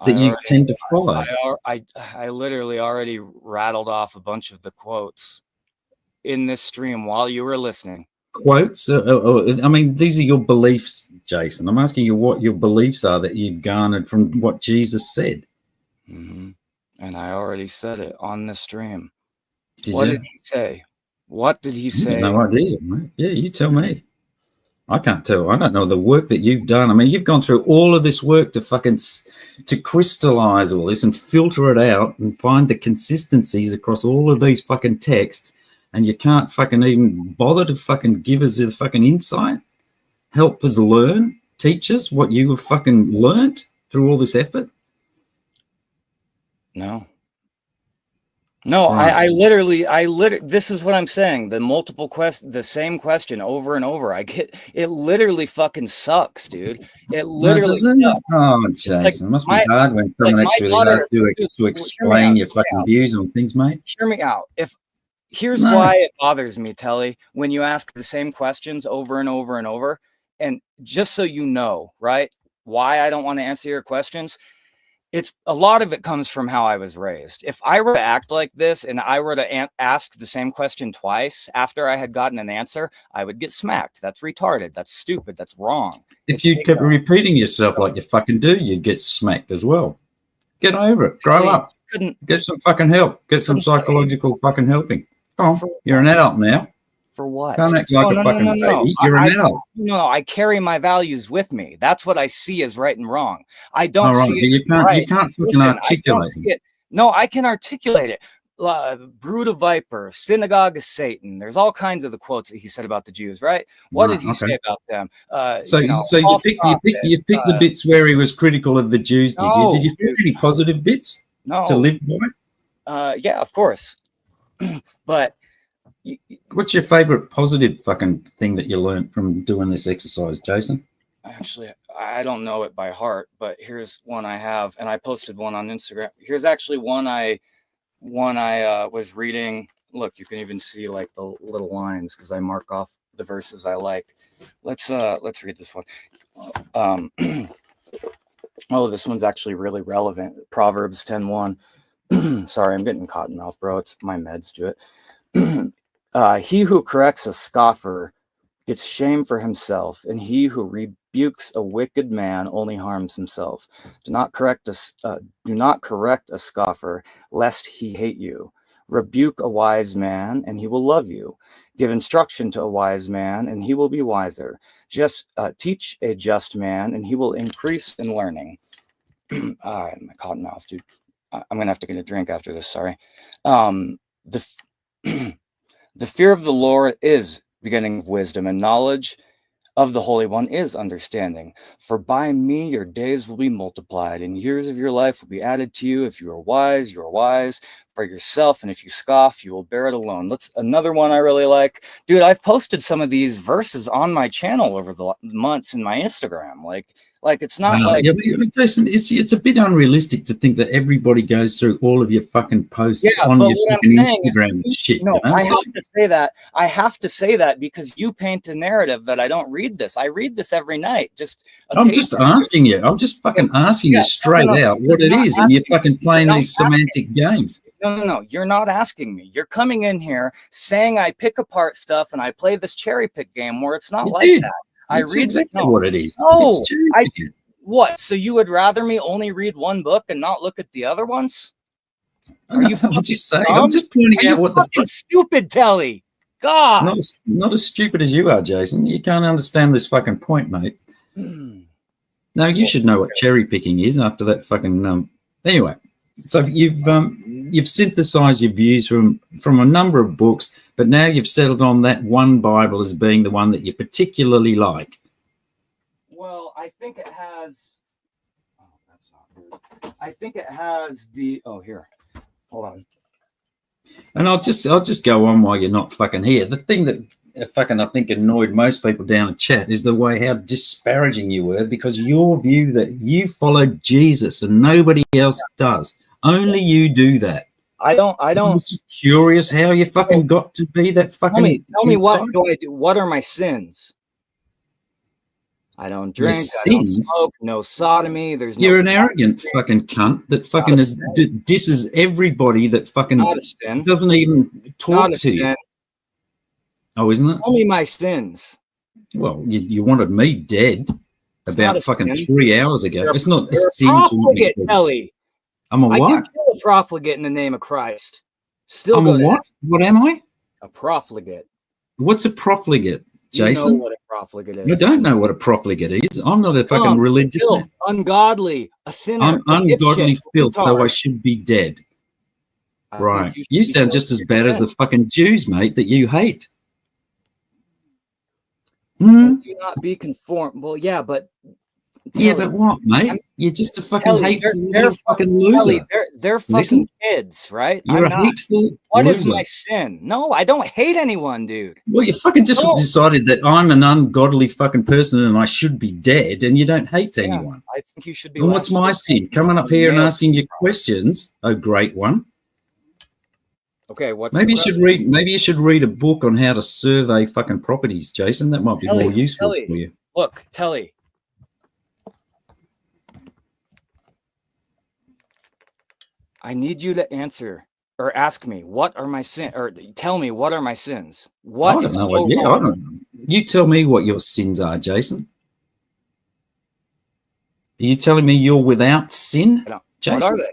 that you tend to follow? I literally already rattled off a bunch of the quotes in this stream while you were listening. Quotes? I mean, these are your beliefs, Jason. I'm asking you what your beliefs are that you've garnered from what Jesus said. Mm-hmm. And I already said it on the stream. What did he say? What did he say? No idea, mate. Yeah, you tell me. I can't tell. I don't know the work that you've done. I mean, you've gone through all of this work to crystallize all this and filter it out and find the consistencies across all of these fucking texts, and you can't fucking even bother to fucking give us the fucking insight, help us learn, teach us what you have fucking learnt through all this effort. No. No, Right. I literally, this is what I'm saying. The same question over and over. I get it. Literally fucking sucks, dude. It No, literally doesn't it? sucks. Oh, It's like Jason, it must be my, hard when like someone my actually daughter. asks you Dude, to hear me out. explain your fucking views on things, mate. Hear me out. Here's No. why it bothers me, Telly, when you ask the same questions over and over and over, and just so you know, right? Why I don't want to answer your questions. It's a lot of it comes from how I was raised. If I were to act like this and I were to ask the same question twice after I had gotten an answer, I would get smacked. That's retarded. That's stupid. That's wrong. If It's you kept ignorant. repeating yourself like you fucking do, you'd get smacked as well. Get over it. Grow Telly, up. Get some fucking help. Get some psychological fucking helping. Come on. You're an adult now. For what? Can't act like a fucking baby. You're an adult. No, I carry my values with me. That's what I see as right and wrong. I don't All right, see it but right. you can't fucking Listen, I don't articulate see it. No, I can articulate it. Brood of vipers, synagogue of Satan. There's all kinds of the quotes that he said about the Jews, right? What did he say about them? So you false picked prophet, the bits where he was critical of the Jews, did you? Did you find any positive bits to live by? Yeah, of course. But what's your favorite positive fucking thing that you learned from doing this exercise, Jason? actually, I don't know it by heart, but here's one I have, and I posted one on Instagram. Here's actually one I was reading. Look, you can even see like the little lines because I mark off the verses I like. Let's read this one. Oh, this one's actually really relevant. Proverbs 10:1. Sorry, I'm getting cotton mouth, bro. It's my meds do it. He who corrects a scoffer gets shame for himself, and he who rebukes a wicked man only harms himself. Do not correct a scoffer, lest he hate you. Rebuke a wise man, and he will love you. Give instruction to a wise man, and he will be wiser. Just teach a just man, and he will increase in learning. My cotton mouth, dude. I'm gonna have to get a drink after this. Sorry. The the fear of the Lord is beginning of wisdom, and knowledge of the Holy One is understanding. For by me your days will be multiplied, and years of your life will be added to you. If you are wise for yourself, and if you scoff, you will bear it alone. That's another one I really like. Dude, I've posted some of these verses on my channel over the months in my Instagram. Like it's not like Jason, it's a bit unrealistic to think that everybody goes through all of your fucking posts on your fucking Instagram and shit. No, I have to say that because you paint a narrative that I don't read this. I read this every night. I'm just asking you. I'm just fucking asking you straight out what it is, and you're fucking playing these semantic games. No. You're not asking me. You're coming in here saying I pick apart stuff and I play this cherry pick game where it's not like that. I read exactly what it is. No, what? So you would rather me only read one book and not look at the other ones? Are you I'm just saying. I'm just pointing out what the stupid Telly. God, not as stupid as you are, Jason. You can't understand this fucking point, mate. Now you should know what cherry picking is after that fucking. Anyway, so you've synthesized your views from a number of books, but now you've settled on that one Bible as being the one that you particularly like. Well, I think it has. Oh, that's not good. I think it has the. Oh, here. Hold on. And I'll just go on while you're not fucking here. The thing that fucking I think annoyed most people down in chat is the way how disparaging you were, because your view that you followed Jesus and nobody else does. Only you do that. I don't. I'm just curious how you fucking got to be that fucking. Tell me what do I do? What are my sins? I don't drink. I don't smoke. No sodomy. You're an arrogant fucking cunt that fucking disses everybody that fucking doesn't even talk to you. Oh, isn't it? Tell me my sins. Well, you wanted me dead about fucking 3 hours ago. It's not a sin to me. Telly. I'm a what? I can kill a profligate in the name of Christ. Still, I'm a what? What am I? A profligate. What's a profligate, Jason? You know what a profligate is. I don't know what a profligate is. I'm not a fucking religious man. Ungodly, a sinner. I'm ungodly filth, so I should be dead. Right. You sound just as bad as the fucking Jews, mate, that you hate. Do not be conformed. Well, yeah, but Yeah, Telly, but what, I'm mate? You're just a fucking Telly, hateful they're little fuck, fucking Telly, loser. they're fucking Listen, kids, right? you're I'm a not. hateful What is loser. my sin? No, I don't hate anyone, dude. Well, you fucking just No. decided that I'm an ungodly fucking person and I should be dead, and you don't hate Yeah, anyone. I think you should be And what's last my year sin? Coming up here and nailed. asking you questions, oh great one. Okay, what's the Maybe you question? should read. Maybe you should read a book on how to survey fucking properties, Jason. That might be more useful for you. Look, Telly. I need you to answer or ask me what are my sins, or tell me what are my sins. I What don't is know. so Yeah, I wrong? don't know. You tell me what your sins are, Jason. Are you telling me you're without sin, Jason? What are they?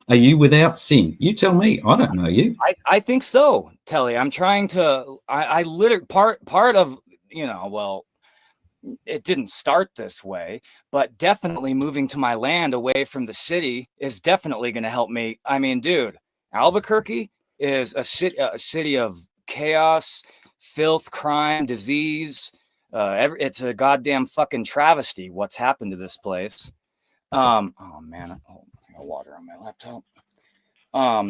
Are you without sin? You tell me. I don't know you. I think so, Telly. I'm trying to. I literally part of well, it didn't start this way, but definitely moving to my land away from the city is definitely going to help me. I mean, dude, Albuquerque is a city of chaos, filth, crime, disease. It's a goddamn fucking travesty what's happened to this place. Oh man, I got water on my laptop.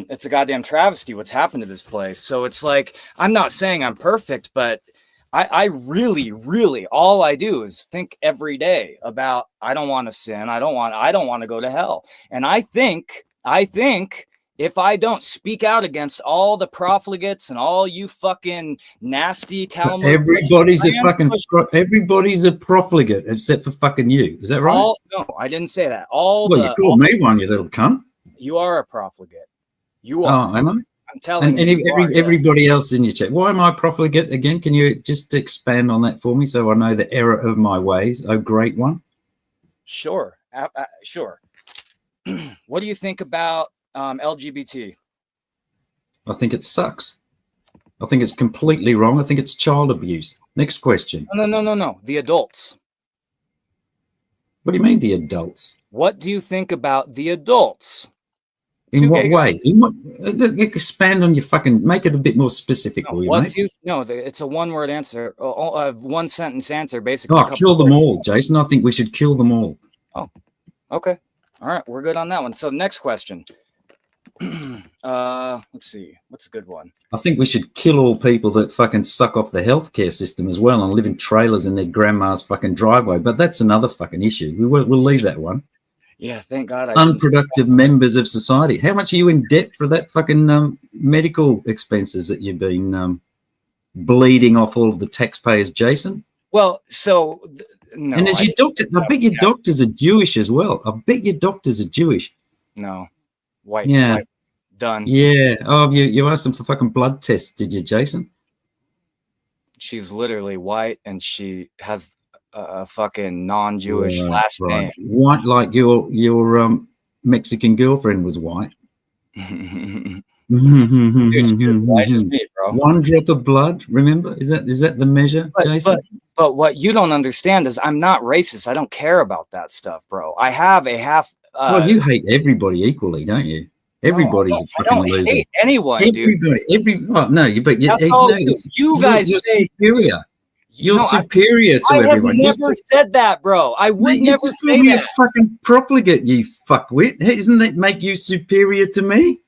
It's a goddamn travesty what's happened to this place. So it's like, I'm not saying I'm perfect, but I really, really, all I do is think every day about, I don't want to sin. I don't want to go to hell. And I think if I don't speak out against all the profligates and all you fucking nasty Talmud, Everybody's a profligate except for fucking you. Is that right? No, I didn't say that. Well, you called me one, you little cunt. You are a profligate. You are. Oh, am I? I'm telling you. Everybody else in your chat. Why am I profligate again? Can you just expand on that for me so I know the error of my ways? Oh, great one. Sure. Sure. What do you think about LGBT? I think it sucks. I think it's completely wrong. I think it's child abuse. Next question. No. The adults. What do you mean, the adults? What do you think about the adults? In what way? In what? Expand on your fucking. Make it a bit more specific, will you, what mate? do you? No, it's a one-word answer, one sentence answer, basically. Oh, kill them all, Jason. I think we should kill them all. Oh, okay. All right, we're good on that one. So next question. Let's see. What's a good one? I think we should kill all people that fucking suck off the healthcare system as well and live in trailers in their grandma's fucking driveway. But that's another fucking issue. We'll leave that one. Yeah, thank God. Unproductive members of society. How much are you in debt for that fucking medical expenses that you've been bleeding off all of the taxpayers, Jason? Well, so no. And as your doctor, I bet your doctors are Jewish as well. I bet your doctors are Jewish. No, white. Yeah, white. Done. Yeah. Oh, you asked them for fucking blood tests, did you, Jason? She's literally white, and she has a fucking non-Jewish last name. White, like your Mexican girlfriend was white. Dude, white as me, bro. One drop of blood. Remember, is that the measure, Jason? But what you don't understand is I'm not racist. I don't care about that stuff, bro. I have a half. Well, you hate everybody equally, don't you? Everybody's a fucking loser. I don't hate anyone, dude. No, but you guys you're say superior. You're superior to everyone. I have never said that, bro. I would never say that. You're a fucking profligate, you fuckwit. Doesn't that make you superior to me?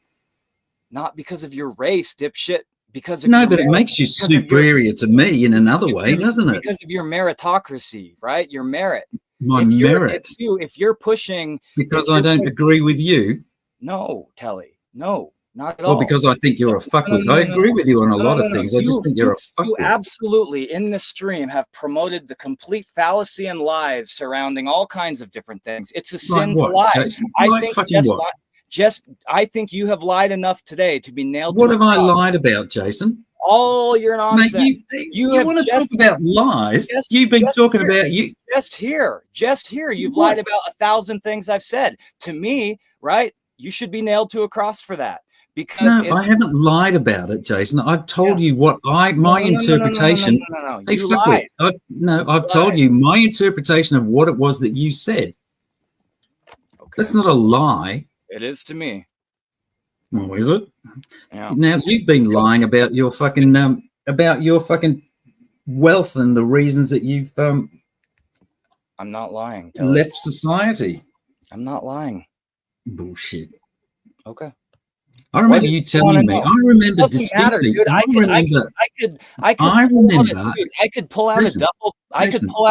Not because of your race, dipshit. Because but it makes you superior to me in another way, doesn't it? Because of your meritocracy, right? Your merit. Merit. If you're pushing, because I don't agree with you. No, Telly. No, not at all. Well, because I think you're a fuckwit. I agree with you on a lot of things. I just think you're a fuckwit. You absolutely, in this stream, have promoted the complete fallacy and lies surrounding all kinds of different things. It's a sin to lie. I think you have lied enough today to be nailed. What have I lied about, Jason? All your nonsense. Mate, you want to talk about lies? You've been talking about you. Just here. You've lied about 1,000 things I've said to me, right? You should be nailed to a cross for that. Because I haven't lied about it, Jason. I've told you what my interpretation. No. Hey, you lied. I've told you my interpretation of what it was that you said. Okay. That's not a lie. It is to me. Oh, is it? Yeah. Now you've been lying about your fucking wealth and the reasons that you've I'm not lying. Tele. Left society. I'm not lying. Bullshit. Okay. I remember you telling me. I remember distinctly. Dude. I could pull out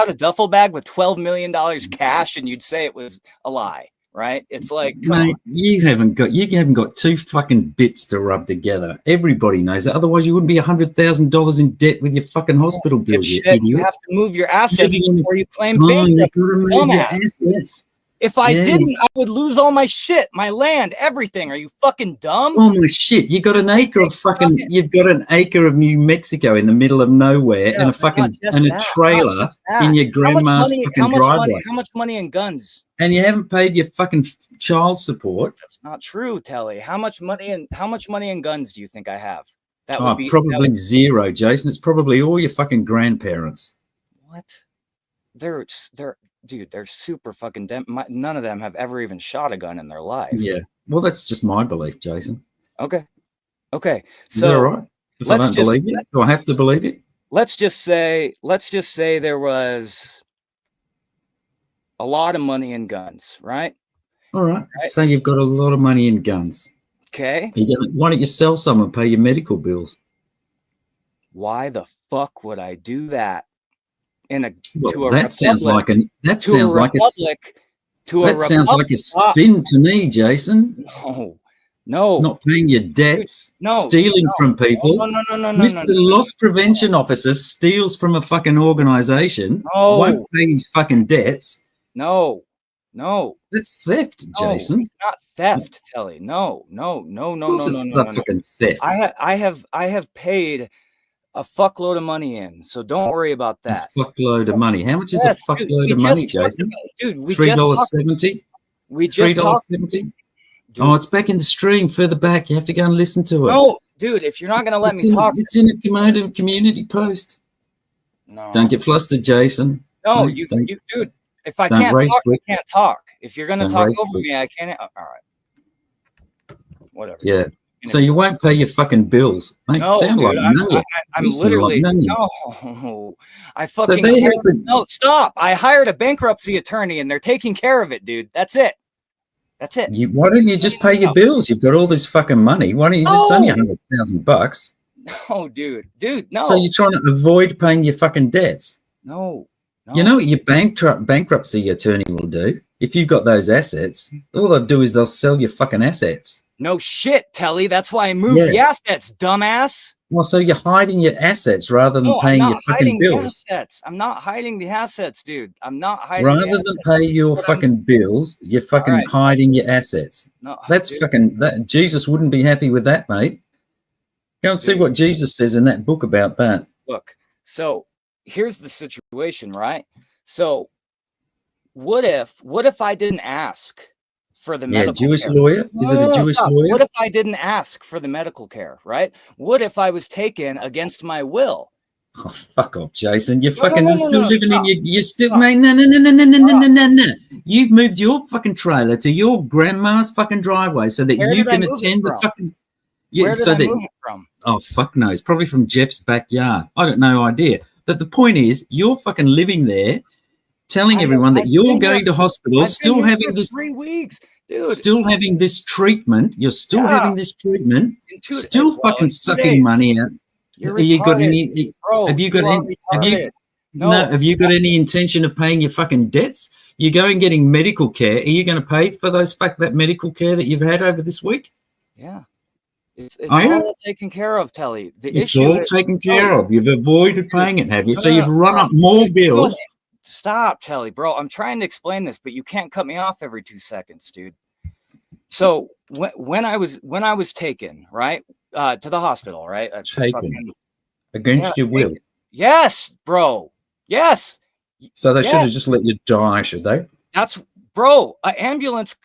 a duffel bag with $12 million cash, and you'd say it was a lie, right? It's like, mate, you haven't got two fucking bits to rub together. Everybody knows that. Otherwise, you wouldn't be $100,000 in debt with your fucking hospital bills. You idiot. You have to move your assets before you claim bankruptcy. If I didn't, I would lose all my shit, my land, everything. Are you fucking dumb? Oh my shit! You got an acre of fucking. You've got an acre of New Mexico in the middle of nowhere, and a fucking a trailer in your grandma's fucking driveway. How much money in guns? And you haven't paid your fucking child support. That's not true, Tele. How much money in guns do you think I have? That would be probably zero, Jason. It's probably all your fucking grandparents. What? They're super fucking none of them have ever even shot a gun in their life. Yeah. Well, that's just my belief, Jason. Okay. So is that all right? If I don't believe it, do I have to believe it? Let's just say there was a lot of money in guns, right? All right. So you've got a lot of money in guns. Okay. Why don't you sell some and pay your medical bills? Why the fuck would I do that? That sounds like a sin to me, Jason. No, not paying your debts, stealing from people. No. Mr. Loss Prevention Officer steals from a fucking organization. Won't pay his fucking debts. No, that's theft, Jason. It's not theft, Tele. No. Fucking theft. I have paid a fuckload of money in, so don't worry about that. A fuckload of money. How much is a fuckload of money, Jason? Dude, $3.70. We just $3.70. Oh, it's back in the stream further back. You have to go and listen to it. No, dude, if you're not going to let me talk, it's in a community post. No, don't get flustered, Jason. No, you dude. If I can't talk, I can't talk. If you're going to talk over me, I can't. All right, whatever. Yeah. So you won't pay your fucking bills. Mate, no, sound dude, like I'm literally no. I fucking no. Stop! I hired a bankruptcy attorney, and they're taking care of it, dude. That's it. Why don't you just pay your bills? You've got all this fucking money. Why don't you just send you $100,000? No, dude, no. So you're trying to avoid paying your fucking debts? No. You know what your bankruptcy attorney will do? If you've got those assets, all they'll do is they'll sell your fucking assets. No shit, Tele. That's why I moved the assets, dumbass. Well, so you're hiding your assets rather than paying your fucking bills. I'm not hiding the assets, dude. I'm not hiding. Rather than pay your fucking bills, you're fucking hiding your assets. No, that's fucking. Jesus wouldn't be happy with that, mate. Go and see what Jesus says in that book about that. Look, so here's the situation, right? So, what if I didn't ask for the medical Jewish care? Lawyer? Is it a Jewish lawyer? What if I didn't ask for the medical care, right? What if I was taken against my will? Oh, fuck off, Jason. You're still living in your... You're still... Mate, no. You've moved your fucking trailer to your grandma's fucking driveway so that you can attend the fucking... Where did I move it from? Oh, fuck knows. Probably from Jeff's backyard. I got no idea. But the point is, you're fucking living there, telling everyone that you're going to hospital, still having this... 3 weeks. Dude. Still having this treatment. You're still having this treatment. Still fucking sucking money out. Have you got any intention of paying your fucking debts? You go and getting medical care. Are you going to pay for that medical care that you've had over this week? Yeah. It's all taken care of, Tele. It's all taken care of. You've avoided paying it, have you? So you've run up more bills. Stop, Tele, bro. I'm trying to explain this, but you can't cut me off every 2 seconds, dude. So when I was taken, right, to the hospital, right? Taken against your will. Yes, bro. Yes. So they should have just let you die, should they? That's bro. An ambulance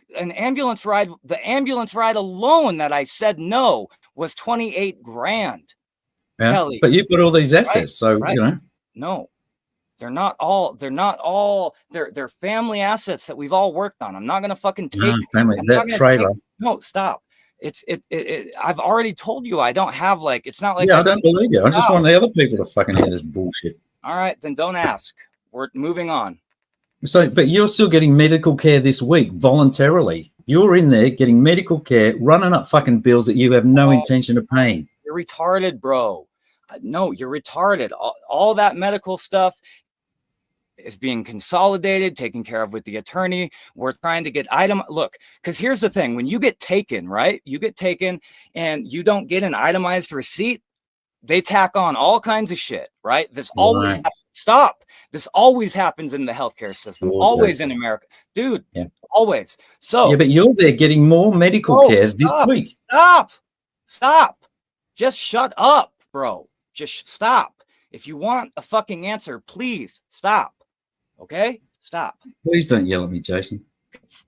ride. The ambulance ride alone that I said no was $28,000. Yeah, Tele, but you've got all these assets, right, so right. You know. No. They're not all they're family assets that we've all worked on. I'm not going to fucking take that trailer. No, stop. I've already told you I don't have it's not like I don't believe you. I just want the other people to fucking hear this bullshit. All right, then don't ask. We're moving on. So, but you're still getting medical care this week voluntarily. You're in there getting medical care, running up fucking bills that you have no intention of paying. You're retarded, bro. No, you're retarded. All that medical stuff is being consolidated, taken care of with the attorney. We're trying to get look, because here's the thing. When you get taken, right? You get taken and you don't get an itemized receipt, they tack on all kinds of shit, right? This always happens. Stop. This always happens in the healthcare system, always in America. Dude, always. So yeah, but you're there getting more medical care this week. Stop. Just shut up, bro. Just stop. If you want a fucking answer, please stop. Okay? Stop. Please don't yell at me, Jason.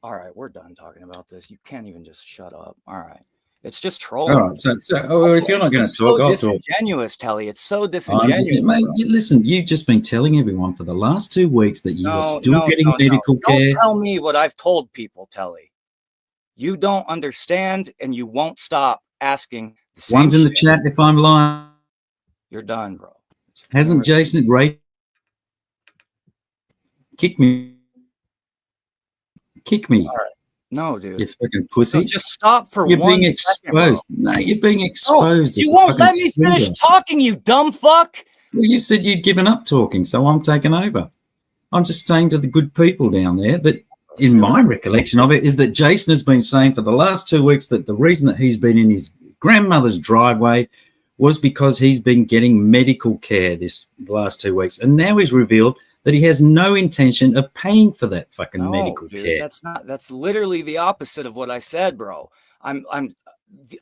All right, we're done talking about this. You can't even just shut up. All right. It's just trolling. All right. So if you're not going to talk, I'll talk. Disingenuous, Telly. It's so disingenuous. Mate, listen, you've just been telling everyone for the last 2 weeks that you are still getting medical care. Don't tell me what I've told people, Telly. You don't understand, and you won't stop asking the same One's in the chat if I'm lying. You're done, bro. Hasn't Jason Ray kick me? All right. No, dude. You fucking pussy. So just stop for you're 1 being exposed. Second, no, you're being exposed. You won't let me finish talking, you dumb fuck. Well, you said you'd given up talking, so I'm taking over. I'm just saying to the good people down there that in my recollection of it is that Jason has been saying for the last 2 weeks that the reason that he's been in his grandmother's driveway was because he's been getting medical care the last 2 weeks. And now he's revealed that he has no intention of paying for that fucking medical care. That's literally the opposite of what I said, bro.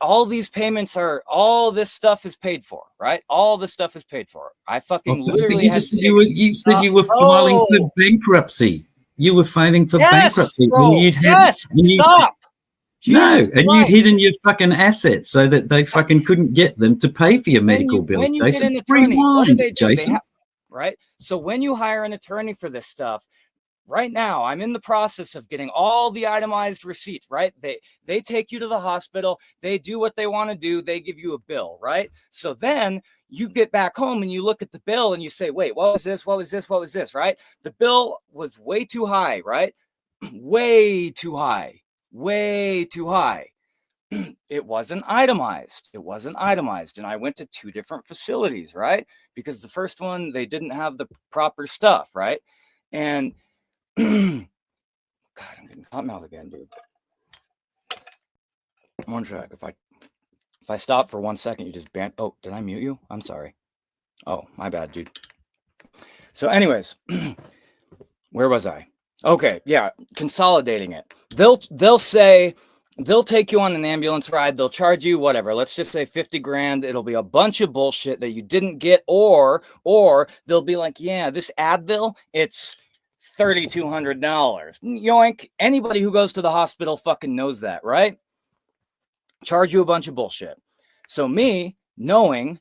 All these payments all this stuff is paid for, right? All this stuff is paid for. I fucking literally you said you were filing for bankruptcy. You were filing for bankruptcy. Bro. Stop. Jesus Christ. And you'd hidden your fucking assets so that they fucking couldn't get them to pay for your medical bills, when you Jason. Get an attorney, what do they do? Jason. Right? So when you hire an attorney for this stuff, right now, I'm in the process of getting all the itemized receipts, right? They take you to the hospital. They do what they want to do. They give you a bill, right? So then you get back home and you look at the bill and you say, wait, what was this? What was this? What was this? Right? The bill was way too high, right? Way too high. Way too high. It wasn't itemized. And I went to 2 different facilities, right? Because the first one, they didn't have the proper stuff, right? And God, I'm getting cotton mouth again, dude. 1 sec. If I stop for 1 second, you just ban. Oh, did I mute you? I'm sorry. Oh, my bad, dude. So anyways, where was I? Okay, yeah, consolidating it. They'll say, they'll take you on an ambulance ride. They'll charge you whatever. Let's just say 50 grand. It'll be a bunch of bullshit that you didn't get, or they'll be like, yeah, this Advil, it's $3,200. Yoink. Anybody who goes to the hospital fucking knows that, right? Charge you a bunch of bullshit. So me knowing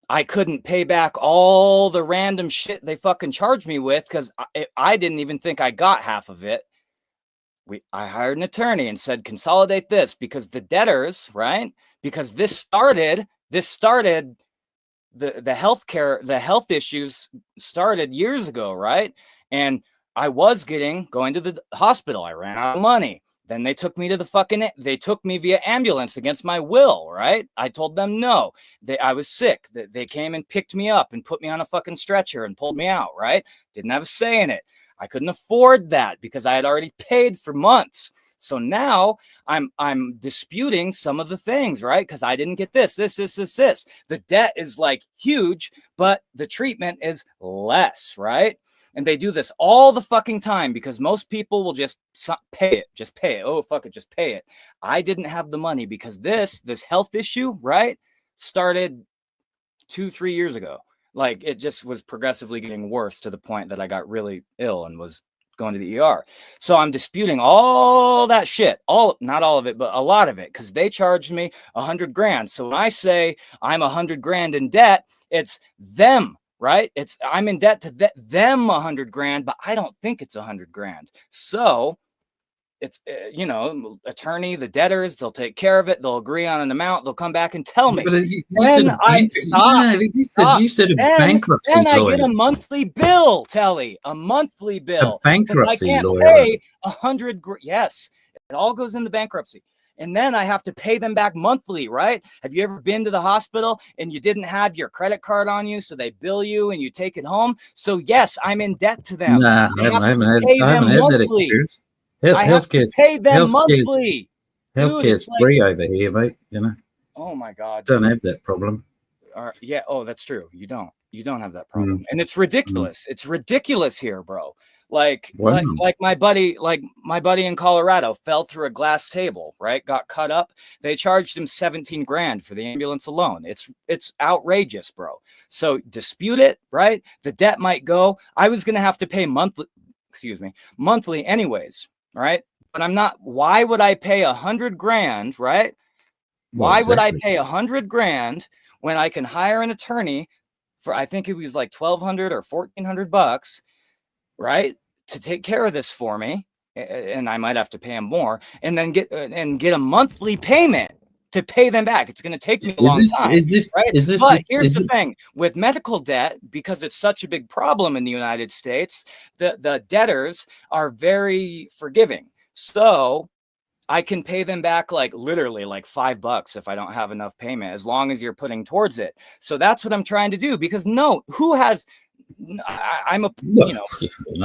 I couldn't pay back all the random shit they fucking charged me with, because I didn't even think I got half of it. I hired an attorney and said, consolidate this, because the debtors, right? Because this started the healthcare, the health issues started years ago, right? And I was going to the hospital. I ran out of money. Then they took me to they took me via ambulance against my will, right? I told them no. I was sick. They came and picked me up and put me on a fucking stretcher and pulled me out, right? Didn't have a say in it. I couldn't afford that because I had already paid for months. So now I'm disputing some of the things, right? Because I didn't get this. The debt is like huge, but the treatment is less, right? And they do this all the fucking time because most people will just pay it. Oh, fuck it, just pay it. I didn't have the money because this health issue, right, started 2-3 years ago. Like, it just was progressively getting worse to the point that I got really ill and was going to the ER. So I'm disputing all that shit, not all of it, but a lot of it, because they charged me 100 grand. So when I say I'm 100 grand in debt, it's them, right? I'm in debt to them 100 grand, but I don't think it's 100 grand. So it's you know, attorney, the debtors, they'll take care of it, they'll agree on an amount, they'll come back and tell me. But you said Then a I bank. stop. No, you said a bankruptcy Then I lawyer. get a monthly bill, Telly, a monthly A bill, because I bankruptcy can't lawyer. pay 100. Yes, it all goes into bankruptcy. And then I have to pay them back monthly, right? Have you ever been to the hospital and you didn't have your credit card on you, so they bill you and you take it home? So yes, I'm in debt to them. Nah, I haven't had that experience. I have to pay them monthly. Dude, Healthcare's it's like, free over here, mate. You know, oh my God. don't have that problem. Yeah. Oh, that's true. You don't have that problem. And it's ridiculous. It's ridiculous here, bro. Like my buddy in Colorado fell through a glass table, right? Got cut up. They charged him 17 grand for the ambulance alone. It's outrageous, bro. So dispute it, right? The debt might go. I was going to have to pay monthly anyways, right? But I'm not. Why would I pay 100 grand, right? Why would I pay 100 grand when I can hire an attorney for, I think it was like 1,200 or 1,400 bucks, right, to take care of this for me, and I might have to pay him more, and then get a monthly payment to pay them back. It's going to take me a long time. But here's the thing with medical debt, because it's such a big problem in the United States, the debtors are very forgiving. So I can pay them back like literally like $5 if I don't have enough payment, as long as you're putting towards it. So that's what I'm trying to do, because I'm a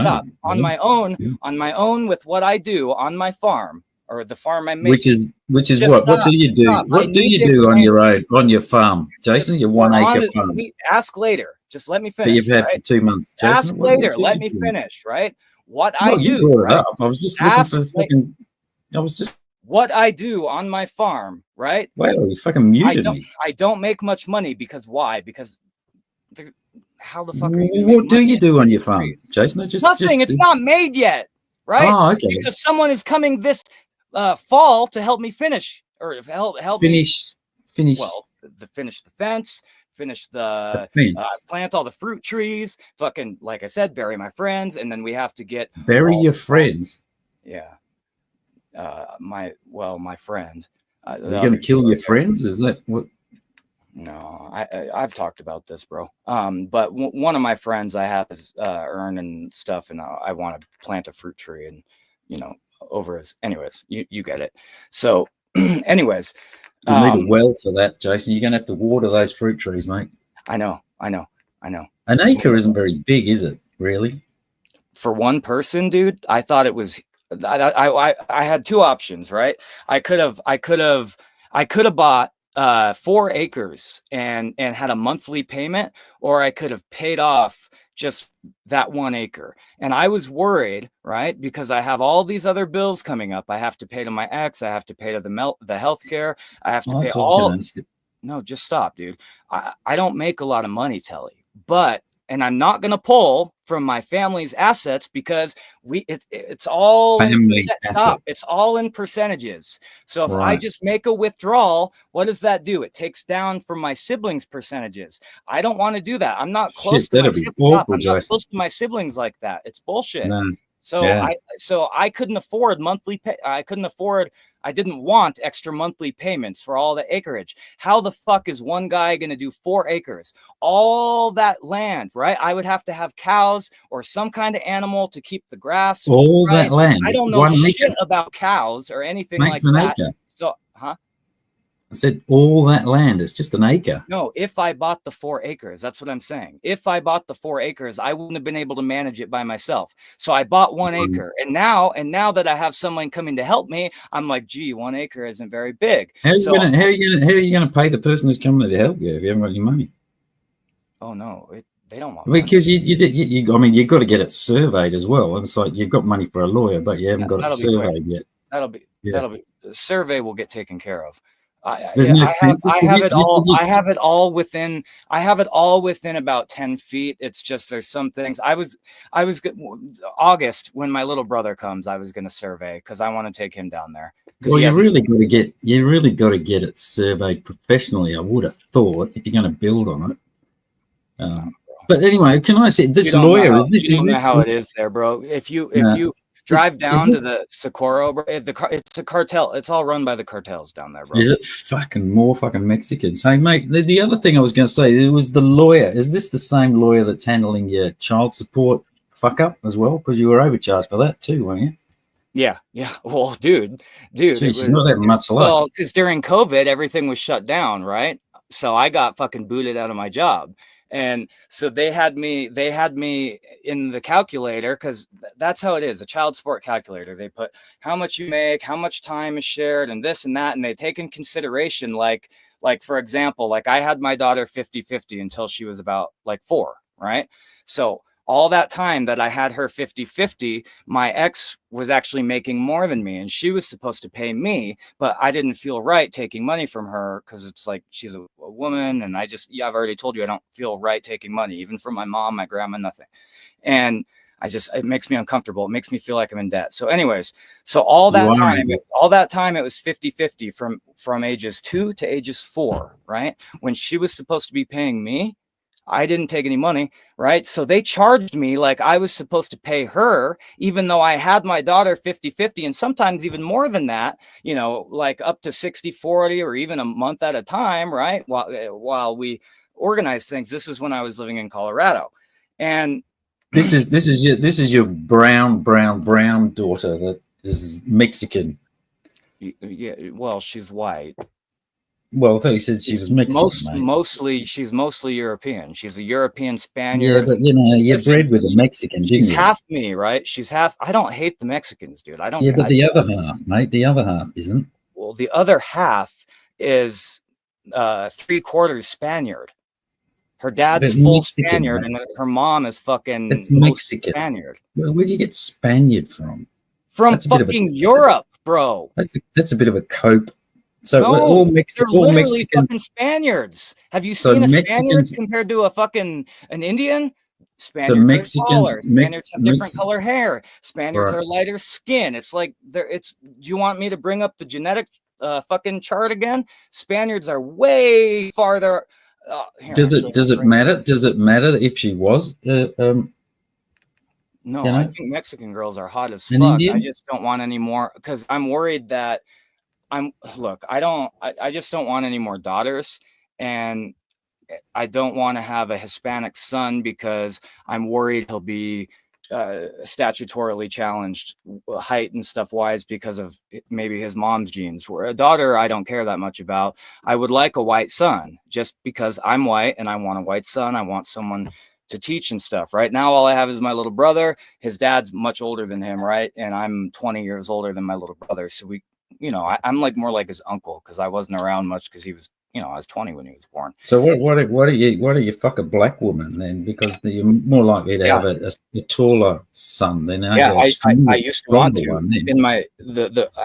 shop on my own with what I do on my farm, or the farm I make. Which is what do you do? What do you do on your farm, Jason? Your 1 acre farm. Ask later. Just let me finish. But you've had for 2 months. Jason. Ask later. Let me finish. Right. What I do. You brought it up. I was just looking for a second. What I do on my farm, right? Well, you fucking muted me. I don't make much money because why? Because how the fuck are you? What do you do on your farm, Jason? Nothing. It's not made yet, right? Oh, okay. Because someone is coming this fall to help me finish, or help finish. Well, finish the fence. Finish the plant all the fruit trees. Fucking, like I said, bury my friends, and then we have to get your friends. Yeah. My friend. You're gonna kill your friends? Is that what? No, I've talked about this, bro. But one of my friends I have is earning stuff, and I want to plant a fruit tree, and anyways, you get it. So, anyways, you need a well for that, Jason. You're gonna have to water those fruit trees, mate. I know. An acre isn't very big, is it? Really? For one person, dude, I thought it was. I had two options, right? I could have bought 4 acres and had a monthly payment, or I could have paid off just that 1 acre. And I was worried, right? Because I have all these other bills coming up. I have to pay to my ex. I have to pay to the healthcare. I have to pay all. No, just stop, dude. I don't make a lot of money, Telly, and I'm not going to pull from my family's assets, because it's all it's all in percentages. So if I just make a withdrawal, what does that do? It takes down from my siblings' percentages. I don't want to do that. I'm not close to my siblings like that. It's bullshit. No. So I couldn't afford monthly pay. I didn't want extra monthly payments for all the acreage. How the fuck is one guy going to do 4 acres? All that land, right? I would have to have cows or some kind of animal to keep the grass. All that land. I don't know shit about cows or anything like that. Acre. So, I said all that land is just an acre. No, if I bought the 4 acres, that's what I'm saying. If I bought the 4 acres, I wouldn't have been able to manage it by myself. So I bought 1 acre, and now that I have someone coming to help me, I'm like, gee, 1 acre isn't very big. How are you gonna pay the person who's coming to help you if you haven't got any money? Oh no, they don't want. Because you've got to get it surveyed as well. It's like you've got money for a lawyer, but you haven't got it surveyed yet. That'll be the survey will get taken care of. I have it all within about 10 feet. It's just there's some things August, when my little brother comes, I was going to survey, because I want to take him down there. Well, you really got to get it surveyed professionally, I would have thought, if you're going to build on it. But anyway, can I say this lawyer is this? You don't know how it is there, bro. If you Drive Is down to this, the Socorro. It's a cartel. It's all run by the cartels down there, bro. is it fucking more fucking Mexicans? Hey, mate, the other thing I was going to say, it was the lawyer. Is this the same lawyer that's handling your child support fuck up as well? Because you were overcharged for that too, weren't you? Yeah. Well, dude, it Jeez, you're was, not having much luck. well, because during COVID, everything was shut down, right? So I got fucking booted out of my job. And so they had me in the calculator, because that's how it is, a child support calculator. They put how much you make, how much time is shared, and this and that. And they take in consideration, like for example, like I had my daughter 50-50 until she was about like 4, right? So all that time that I had her 50-50, my ex was actually making more than me, and she was supposed to pay me, but I didn't feel right taking money from her because it's like she's a woman, and I've already told you I don't feel right taking money, even from my mom, my grandma, nothing. And it makes me uncomfortable. It makes me feel like I'm in debt. So anyways, so all that time it was 50-50 from ages 2 to ages 4, right? When she was supposed to be paying me, I didn't take any money, right? So they charged me like I was supposed to pay her, even though I had my daughter 50-50, and sometimes even more than that, like up to 60-40 or even a month at a time, right? While we organized things. This is when I was living in Colorado. And This is your brown daughter that is Mexican. yeah, well, she's white. Well, I thought you said she was Mexican. She's mostly European. She's a European Spaniard. Yeah, but you're bred with a Mexican, didn't you? She's half me, right? She's half. I don't hate the Mexicans, dude. I don't. Yeah, but the other half, mate. The other half isn't. Well, the other half is 3/4 Spaniard. Her dad's full Mexican, Spaniard, mate. And her mom is fucking. It's Mexican. Spaniard. Where do you get Spaniard from? From fucking Europe, bro. That's a bit of a cope. So no, all Mexicans, fucking Spaniards. Have you seen a Spaniard compared to an Indian? Spaniards are taller. Spaniards have different color hair. Spaniards are lighter skin. It's like do you want me to bring up the genetic fucking chart again? Spaniards are way farther. Does it matter? Does it matter if she was? No, I think Mexican girls are hot as fuck. I just don't want any more because I'm worried that I just don't want any more daughters, and I don't want to have a Hispanic son because I'm worried he'll be statutorily challenged height and stuff wise because of maybe his mom's genes. Where a daughter I don't care that much about. I would like a white son just because I'm white and I want a white son. I want someone to teach and stuff. Right now all I have is my little brother. His dad's much older than him, right? And I'm 20 years older than my little brother, so I'm like more like his uncle because I wasn't around much because he was, I was 20 when he was born. So why do you fuck a black woman then? Because you're more likely to have a taller son than I used to want to.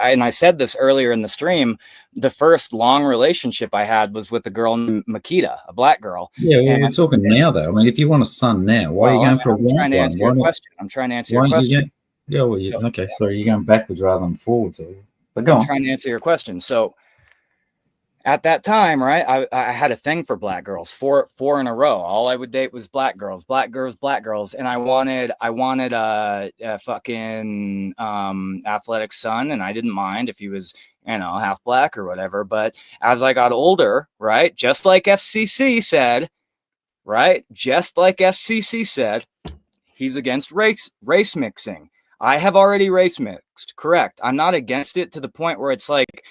And I said this earlier in the stream. The first long relationship I had was with a girl named Makita, a black girl. Yeah, we're talking now though. I mean, if you want a son now, why are you going for a white one? I'm trying to answer your question. Okay. So you're going backwards rather than forwards. But go on. I'm trying to answer your question. So at that time, right, I had a thing for black girls, four in a row. All I would date was black girls, and I wanted a fucking athletic son, and I didn't mind if he was half black or whatever. But as I got older, right, just like FCC said, he's against race mixing. I have already race mixed, correct. I'm not against it to the point where it's like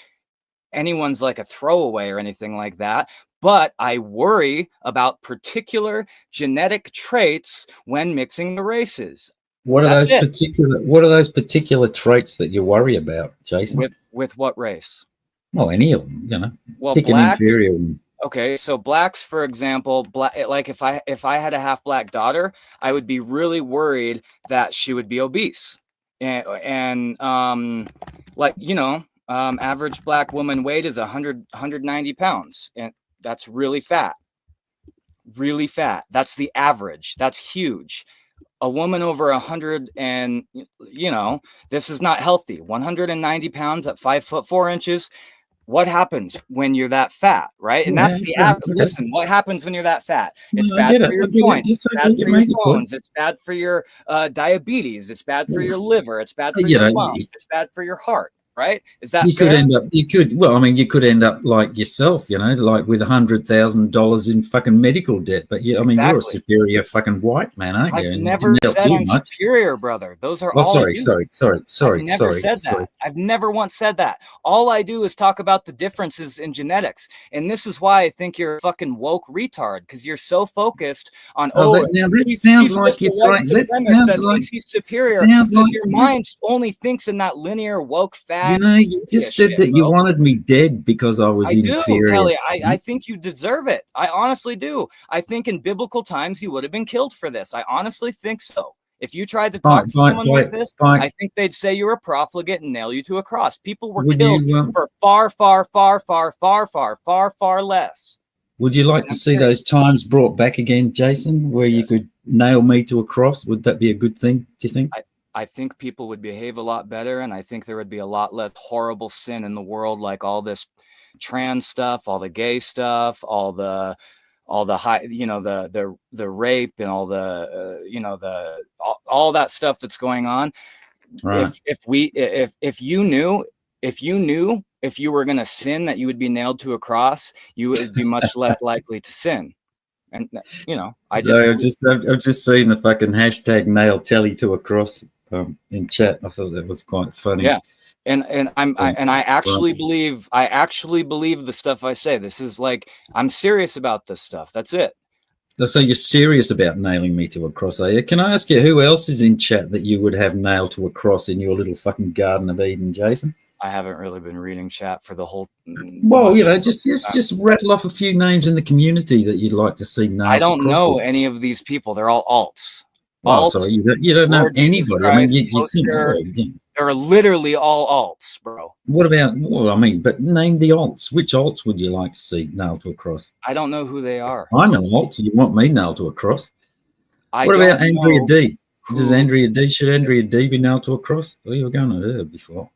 anyone's like a throwaway or anything like that, but I worry about particular genetic traits when mixing the races. What are those particular traits that you worry about, Jason? With what race? Well, any of them, Well, pick blacks, an inferior one. Okay, so blacks, for example, like if I had a half black daughter, I would be really worried that she would be obese, and average black woman weight is 190 pounds, and that's really fat. That's the average. That's huge. A woman over 100 and this is not healthy. 190 pounds at 5'4" what happens when you're that fat, right? And that's the average. Listen, what happens when you're that fat? It's bad for your joints, it's bad for your bones, it's bad for your diabetes, it's bad for your liver, it's bad for your lungs, it's bad for your heart. Right? Is that you fair? could end up? You could. Well, I mean, you could end up like yourself, like with $100,000 in fucking medical debt. But I mean, you're a superior fucking white man, aren't you? I've never said I'm superior, brother. Those are all. Sorry. I've never said that. I've never once said that. All I do is talk about the differences in genetics, and this is why I think you're a fucking woke retard, because you're so focused on now that sounds like you're trying. That like he's superior because your mind only thinks in that linear woke fat. You just said that you wanted me dead because I was inferior. Kelly. I think you deserve it. I honestly do. I think in biblical times you would have been killed for this. I honestly think so. If you tried to talk to someone like this, I think they'd say you're a profligate and nail you to a cross. People were killed for far, far, far, far, far, far, far, far less. Would you like to see those times brought back again, Jason, where you could nail me to a cross? Would that be a good thing, do you think? I think people would behave a lot better, and I think there would be a lot less horrible sin in the world, like all this trans stuff, all the gay stuff, all the high, the rape and all the all that stuff that's going on. Right. If you knew if you were going to sin that you would be nailed to a cross, you would be much less likely to sin. And I'm just seeing the fucking hashtag nail Tele to a cross in chat. I thought that was quite funny. Yeah. And I actually believe the stuff I say. This is like, I'm serious about this stuff. That's it. So you're serious about nailing me to a cross, are you? Can I ask you who else is in chat that you would have nailed to a cross in your little fucking Garden of Eden, Jason? I haven't really been reading chat for the whole. Well, just rattle off a few names in the community that you'd like to see nailed. I don't know any of these people. They're all alts. Oh, sorry, you don't know anybody. I mean, they're literally all alts, bro. What about? Well, I mean, but name the alts. Which alts would you like to see nailed to a cross? I don't know who they are. I know alts. You want me nailed to a cross? What about Andrea D? Should Andrea D be nailed to a cross? Well, you were going to her before.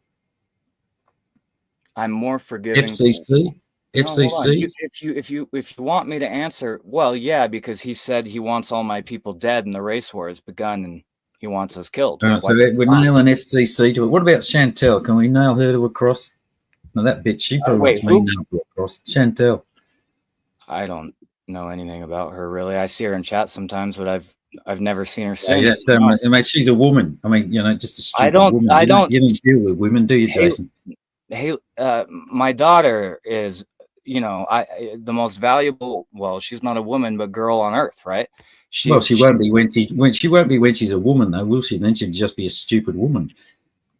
I'm more forgiving. FCC. If you want me to answer, well, yeah, because he said he wants all my people dead and the race war has begun and he wants us killed. Right, so we're nailing FCC to it. What about Chantel? Can we nail her to a cross? No, that bitch, she probably wants me nailed to a cross. Chantel. I don't know anything about her really. I see her in chat sometimes, but I've never seen her sing. I mean, she's a woman. I mean, just a stupid woman. You don't deal with women, do you, Jason? Hey, my daughter is, the most valuable. Well, she's not a woman, but girl on earth, right? She won't be when she's a woman, though, will she? Then she'd just be a stupid woman.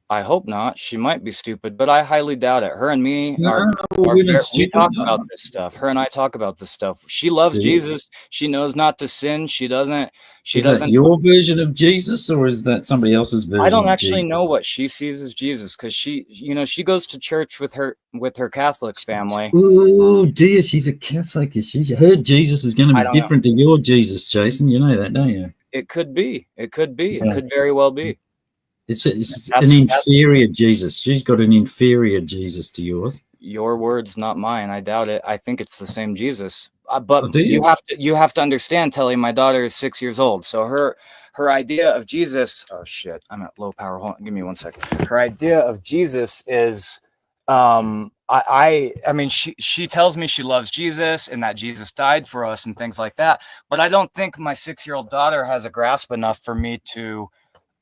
I hope not. She might be stupid, but I highly doubt it. Her and me we talk about this stuff. Her and I talk about this stuff. She loves Jesus. She knows not to sin. She doesn't. Is that your version of Jesus, or is that somebody else's version? I don't actually know what she sees as Jesus, because she goes to church with her Catholic family. Oh dear, she's a Catholic. Her Jesus is going to be different to your Jesus, Jason. You know that, don't you? It could be. It could be. It could very well be. It's an inferior Jesus. She's got an inferior Jesus to yours. Your words, not mine. I doubt it. I think it's the same Jesus. But you have to understand, Telly, my daughter is 6 years old. So her idea of Jesus. Oh shit! I'm at low power. Hold on, give me 1 second. Her idea of Jesus is, I mean, she tells me she loves Jesus and that Jesus died for us and things like that. But I don't think my 6-year-old daughter has a grasp enough for me to.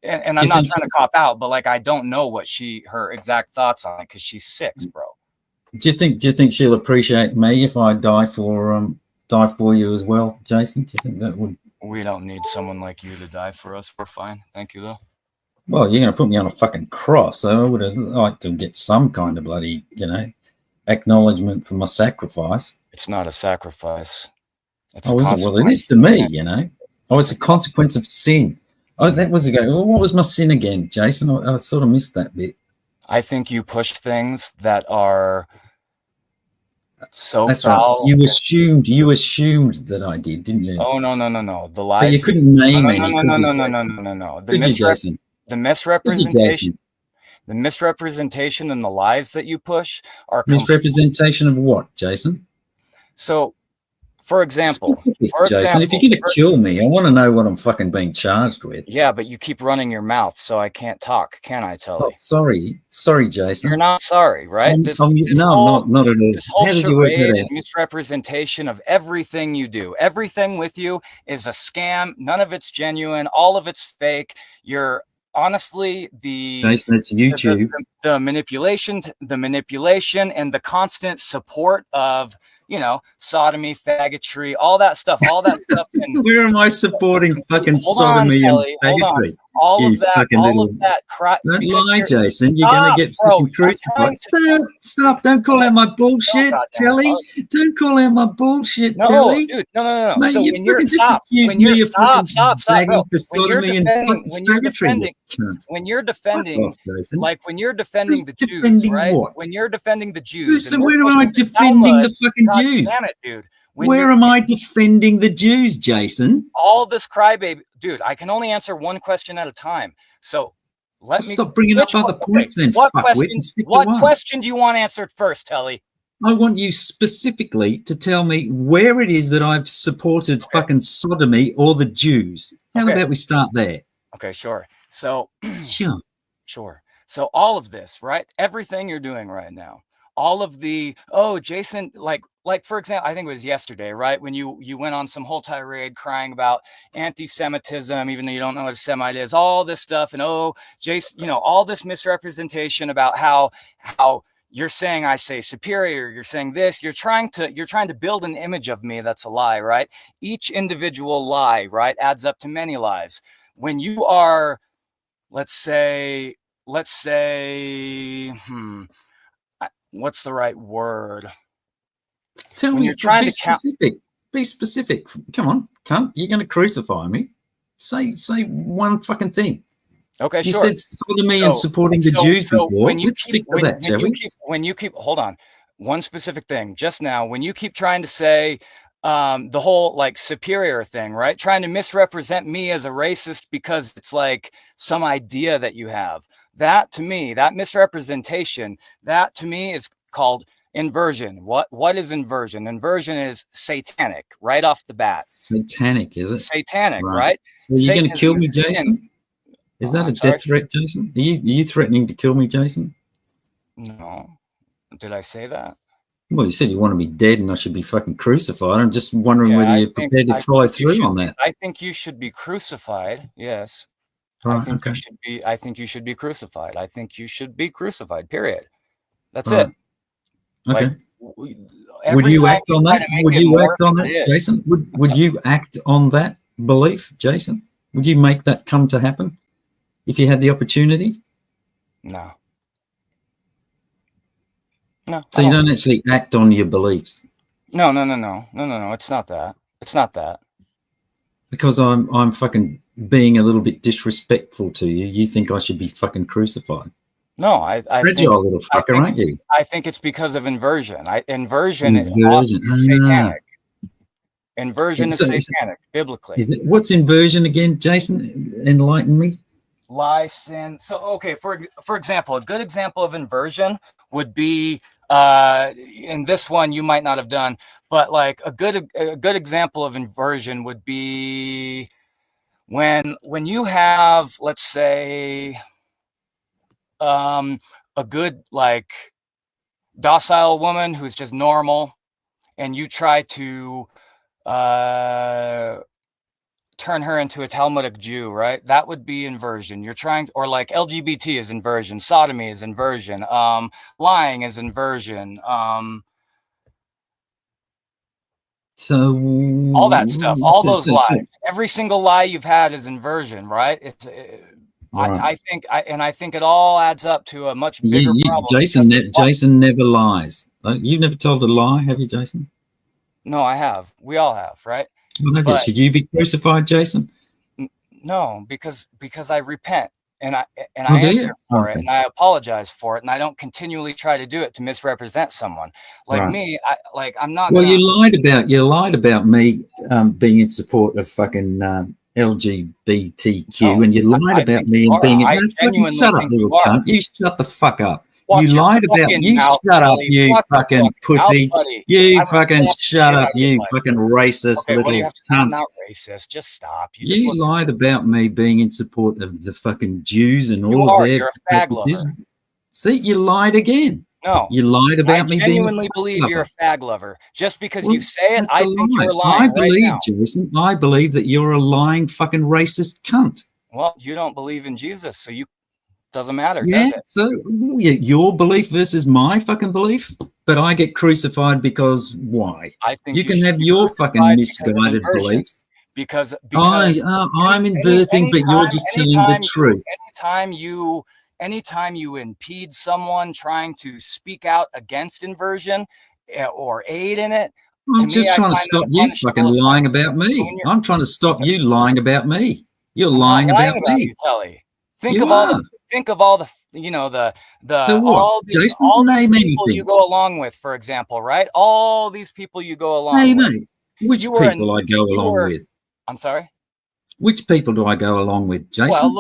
And I'm not trying to cop out, but like I don't know what her exact thoughts on it because she's 6, bro. Do you think she'll appreciate me if I die for you as well, Jason? Do you think that would? We don't need someone like you to die for us. We're fine, thank you though. Well, you're going to put me on a fucking cross, so I would have liked to get some kind of bloody, acknowledgement for my sacrifice. It's not a sacrifice. Well, it is to me, Oh, it's a consequence of sin. Oh, that was ago. Well, what was my sin again, Jason? I sort of missed that bit. I think you pushed things that are so foul. Right. You assumed that I did, didn't you? Oh no. The lies. But you couldn't name any. No. The misrepresentation. The misrepresentation and the lies that you push are misrepresentation of what, Jason? So, for example, Jason, if you're going to kill me, I want to know what I'm fucking being charged with. Yeah, but you keep running your mouth, so I can't talk, can I, Tele? Oh, sorry, Jason. You're not sorry, right? I'm not at all. This whole How did you work charade that and misrepresentation of everything you do, everything with you is a scam. None of it's genuine. All of it's fake. You're honestly Jason, it's YouTube. The manipulation and the constant support of, you know, sodomy, faggotry, all that stuff. And where am I supporting fucking sodomy and faggotry? All of that crap. Don't lie, Jason. You're going to get fucking crucified. Stop. Don't call out my bullshit, Tele. Don't call out my bullshit, Tele. Dude, no. Mate, so you when you're just accused me of stop, bro. When you're defending the Jews, right? What? When you're defending the Jews. So where am I defending the fucking Jews? Damn it, dude. Where am I defending the Jews, Jason? All this crybaby, dude. I can only answer one question at a time. So let me stop bringing up other points. Then what question do you want answered first, Tele? I want you specifically to tell me where it is that I've supported fucking sodomy or the Jews. How about we start there? Okay, sure. So sure. So all of this, right? Everything you're doing right now. All of the Jason, like for example, I think it was yesterday, right? When you went on some whole tirade crying about anti-Semitism, even though you don't know what a Semite is, all this stuff, and Jason, all this misrepresentation about how you're saying I say superior, you're saying this, you're trying to build an image of me that's a lie, right? Each individual lie, right, adds up to many lies. When you are, let's say, what's the right word? Tell me, you're trying to specific. Be specific. Come on, cunt. You're going to crucify me. Say one fucking thing. Okay, you sure. You said sodomy and supporting the Jews before. Let's stick to that, shall we? Hold on. One specific thing. Just now, when you keep trying to say the whole like superior thing, right? Trying to misrepresent me as a racist because it's like some idea that you have. That to me, that misrepresentation, that to me is called inversion. What is inversion? Inversion is satanic right off the bat. Satanic, is it? Satanic, right? So you're going to kill me, Jason? Is that a death threat, Jason? Are you threatening to kill me, Jason? No. Did I say that? Well, you said you want to be dead and I should be fucking crucified. I'm just wondering whether you're prepared to follow through on that. I think you should be crucified. Yes. Right, I think you should be crucified. I think you should be crucified. Period. That's it. Okay. Like, would you act on that? Would you act on that, Jason? Would you act on that belief, Jason? Would you make that come to happen if you had the opportunity? No. So you don't actually act on your beliefs? No. It's not that. It's not that. Because I'm fucking being a little bit disrespectful to you. You think I should be fucking crucified? No, I fragile little fucker, aren't you? I think it's because of inversion. Inversion is satanic. Inversion is satanic, biblically. Is it? What's inversion again, Jason? Enlighten me. Lie, sin. So, okay, for example, a good example of inversion would be, in this one you might not have done, but like a good example of inversion would be when you have, let's say, a good like docile woman who's just normal, and you try to turn her into a Talmudic Jew, right? That would be inversion. You're trying, or like LGBT is inversion, sodomy is inversion, lying is inversion, so all that stuff, all those lies. Every single lie you've had is inversion, right? It's right. I think it all adds up to a much bigger problem. Jason never lies. You've never told a lie, have you, Jason? No, I have. We all have, right? Well, should you be crucified, Jason? No, because I repent and I answer for it, and I apologize for it, and I don't continually try to do it to misrepresent someone. Like me, I'm not. Well, you lied about me being in support of fucking LGBTQ, and you lied about me and being I fucking shut up, little cunt. You shut the fuck up. Watch you lied about you mouth, shut up, Tele. you Watch fucking pussy. Mouth, you fucking shut up, you fucking racist little cunt. I'm not racist. Just stop. You lied about me being in support of the fucking Jews and all of their. You're a fag lover. See, you lied again. No, you lied about me being. I genuinely believe you're a fag lover. Just because you say it, I think you're lying. I believe, Jason. I believe that you're a lying fucking racist cunt. Well, you don't believe in Jesus, so you doesn't matter, yeah, does it? So your belief versus my fucking belief, but I get crucified because why? I think you can have your fucking misguided beliefs. Because I'm inverting, but you're just telling the truth. Anytime you impede someone trying to speak out against inversion or aid in it, I'm just trying to stop you fucking lying about me. I'm trying to stop you lying about me. You're lying about me. Telly. Think of all the all these people you go along with, for example, right? All these people you go along with. Mate, which people I go along with? I'm sorry? Which people do I go along with, Jason?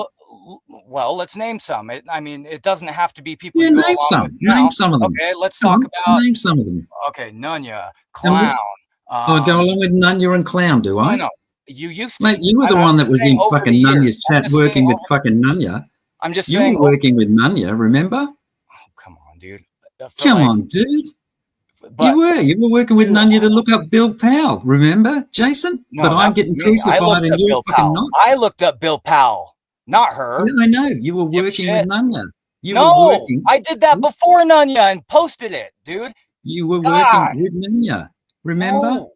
Well, let's name some. It doesn't have to be people. Yeah, name some. Name some of them. Okay, let's talk about. Name some of them. Okay, Nunya, Clown. I go along with Nunya and Clown, do I? No. You used to. Mate, you were the one that was in fucking Nunya's chat working with fucking Nunya. I'm just saying. You were working with Nunya, remember? Oh, come on, dude. Come on, dude. But you were working with Nunya to look up Bill Powell, remember, Jason? No, but I'm getting crucified and you're fucking not. I looked up Bill Powell, not her. Yeah, I know. You were working with Nunya. I did that before Nunya and posted it, dude. You were working with Nunya, remember? No.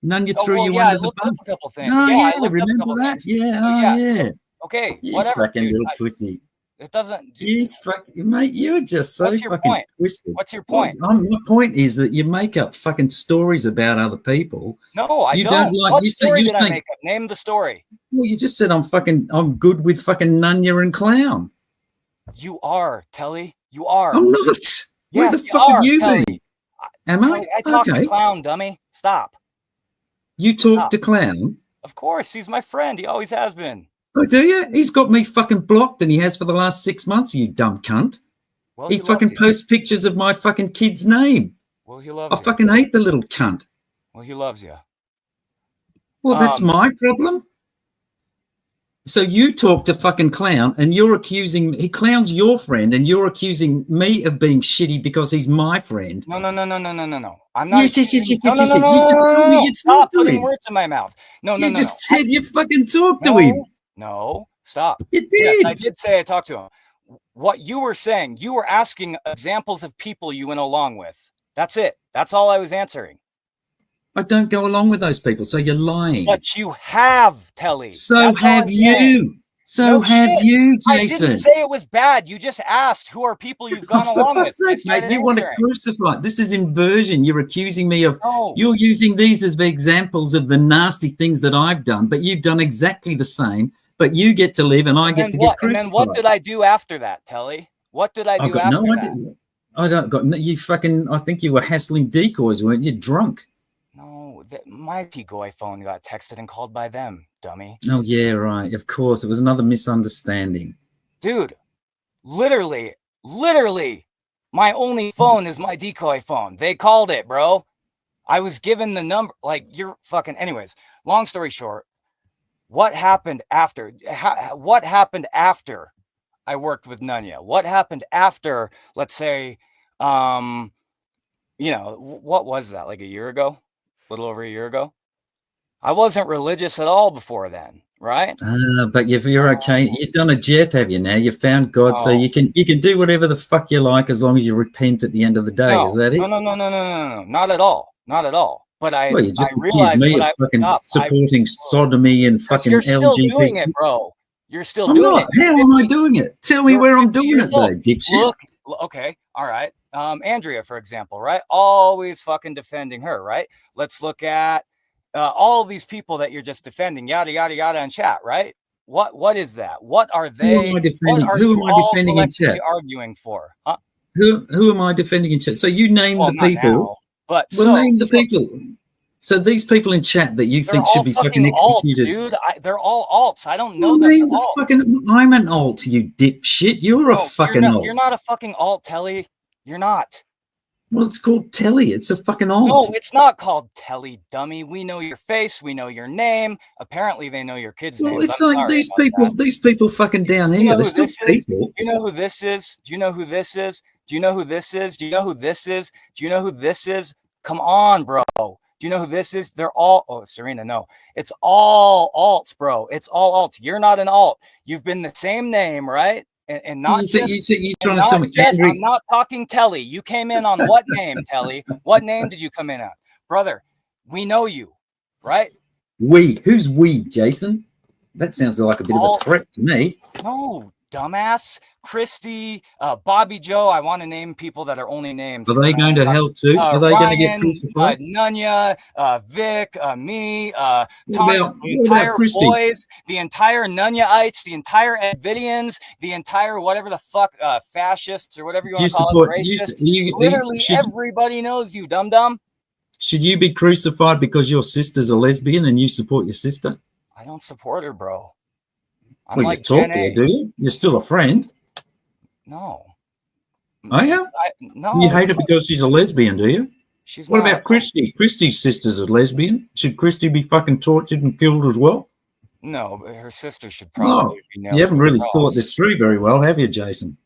Nunya threw you under the bus. Oh, yeah, remember that? Yeah, okay, you whatever. Fucking little pussy. It doesn't. Mate, you're just so fucking twisted. What's your point? My point is that you make up fucking stories about other people. No, I don't. What story did I make up? Name the story. Well, you just said I'm good with fucking Nunya and Clown. You are, Telly. You are. I'm not. Where the fuck have you been? Am I? I talked to Clown, dummy. Stop. You talk to Clown? Of course, he's my friend. He always has been. Oh, do you? He's got me fucking blocked, and he has for the last 6 months, you dumb cunt. Well, he fucking posts pictures of my fucking kid's name. Well, he loves you. I fucking hate the little cunt. Well, he loves you. Well, that's my problem. So you talk to fucking Clown, and you're accusing me. Clown's your friend, and you're accusing me of being shitty because he's my friend. No. I'm not. Yes. No. Stop putting words in my mouth. No. You just said you fucking talked to him. No, stop. You did. Yes, I did say I talked to him. What you were saying, you were asking examples of people you went along with. That's it. That's all I was answering. I don't go along with those people, so you're lying. But you have, Telly. So have you. So have you, Jason. I didn't say it was bad. You just asked who are people you've gone along with. Mate, you want to crucify. This is inversion. You're accusing me of. No. You're using these as examples of the nasty things that I've done, but you've done exactly the same. But you get to live, and I get to get crucified. And then what did I do after that, Telly? What did I do after that? I don't got you fucking. I think you were hassling decoys, weren't you? Drunk. No, my decoy phone got texted and called by them, dummy. Oh yeah, right. Of course, it was another misunderstanding. Dude, literally, my only phone is my decoy phone. They called it, bro. I was given the number. Like you're fucking. Anyways, long story short. What happened after? What happened after I worked with Nunya? What happened after, let's say, what was that? Like a year ago? A little over a year ago? I wasn't religious at all before then, right? But if you're okay, you've done a Jeff, have you now? You found God, so you can do whatever the fuck you like as long as you repent at the end of the day. Is that it? No. Not at all. Not at all. But I realized me of fucking supporting sodomy and fucking LGBT. You're still doing it, bro. You're still doing it. How am I doing it? Tell me where I'm doing it, though, dipshit. Okay, all right. Andrea, for example, right? Always fucking defending her, right? Let's look at all of these people that you're just defending, yada yada yada, in chat, right? What is that? What are they? Who am I defending? Who am I defending in chat? Arguing for? Huh? Who am I defending in chat? So you name the people. But name the people. So these people in chat that you They're think all should be fucking alts, executed. dude. They're all alts. I don't know I them. mean, the fucking, I'm an alt, you dipshit. You're a fucking alt. You're not a fucking alt, Tele. You're not. Well, it's called Tele. It's a fucking alt. No, it's not called Tele, dummy. We know your face. We know your name. Apparently, they know your kids' names. It's like these people fucking down here. They're still people. Do you know who this is? Do you know who this is? Do you know who this is? Do you know who this is? Do you know who this is? Come on, bro. Do you know who this is? They're all, oh, Serena, no. It's all alts, bro. It's all alts. You're not an alt. You've been the same name, right? And not I'm not talking Tele. You came in on what name, Tele? What name did you come in on? Brother, we know you, right? Who's we, Jason? That sounds like a bit of a threat to me. No, dumbass. Christy, Bobby Joe. I want to name people that are only named. Are they going to hell too? Are they going to get crucified? Nunya, Vic, me, Tom, the entire boys, the entire Nunyaites, the entire Edvidians, the entire whatever the fuck, fascists or whatever you want to call it, racists. Literally everybody knows you, dum-dum. Should you be crucified because your sister's a lesbian and you support your sister? I don't support her, bro. I'm like, you talk to her, do you? You're still a friend. No. Oh, yeah? No. You hate her because she's a lesbian, do you? What about Christy? Christy's sister's a lesbian. Should Christy be fucking tortured and killed as well? No, but her sister should probably be nailed. You haven't really thought this through very well, have you, Jason?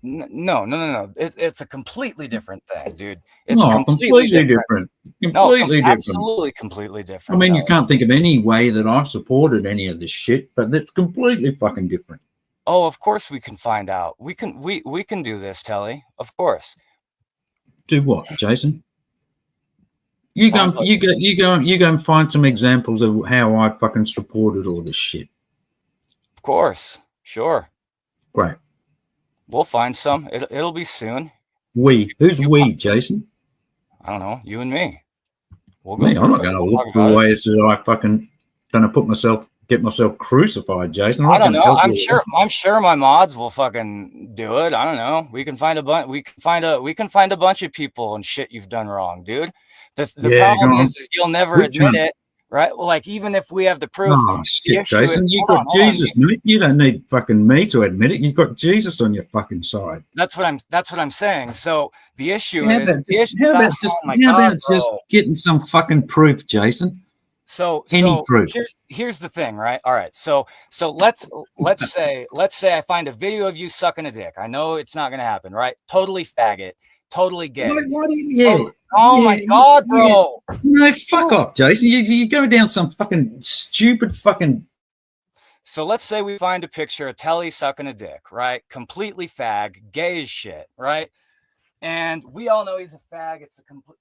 No. It's a completely different thing, dude. It's completely different. Absolutely completely different. I mean, you can't think of any way that I've supported any of this shit, but it's completely fucking different. Oh, of course we can find out. We can do this, Tele. Of course. Do what, Jason? You go and find some examples of how I fucking supported all this shit. Of course, sure. Great. We'll find some. It'll be soon. Who's we, Jason? I don't know. You and me. We'll go. I'm not going to look for ways that I fucking going to get myself crucified, Jason. I don't know. I'm sure my mods will fucking do it. I don't know. We can find a bunch. We can find a bunch of people and shit you've done wrong, dude. The problem is you'll never admit it, right? Well, like even if we have the proof. Oh shit, Jason! You got Jesus, mate. You don't need fucking me to admit it. You've got Jesus on your fucking side. That's what I'm saying. So the issue how is. About just getting some fucking proof, Jason? So here's the thing, right? All right. So let's say I find a video of you sucking a dick. I know it's not gonna happen, right? Totally faggot, totally gay. My God, bro. No, fuck off, Jason. You go down some fucking stupid fucking. So let's say we find a picture of Tele sucking a dick, right? Completely fag, gay as shit, right? And we all know he's a fag. It's a complete.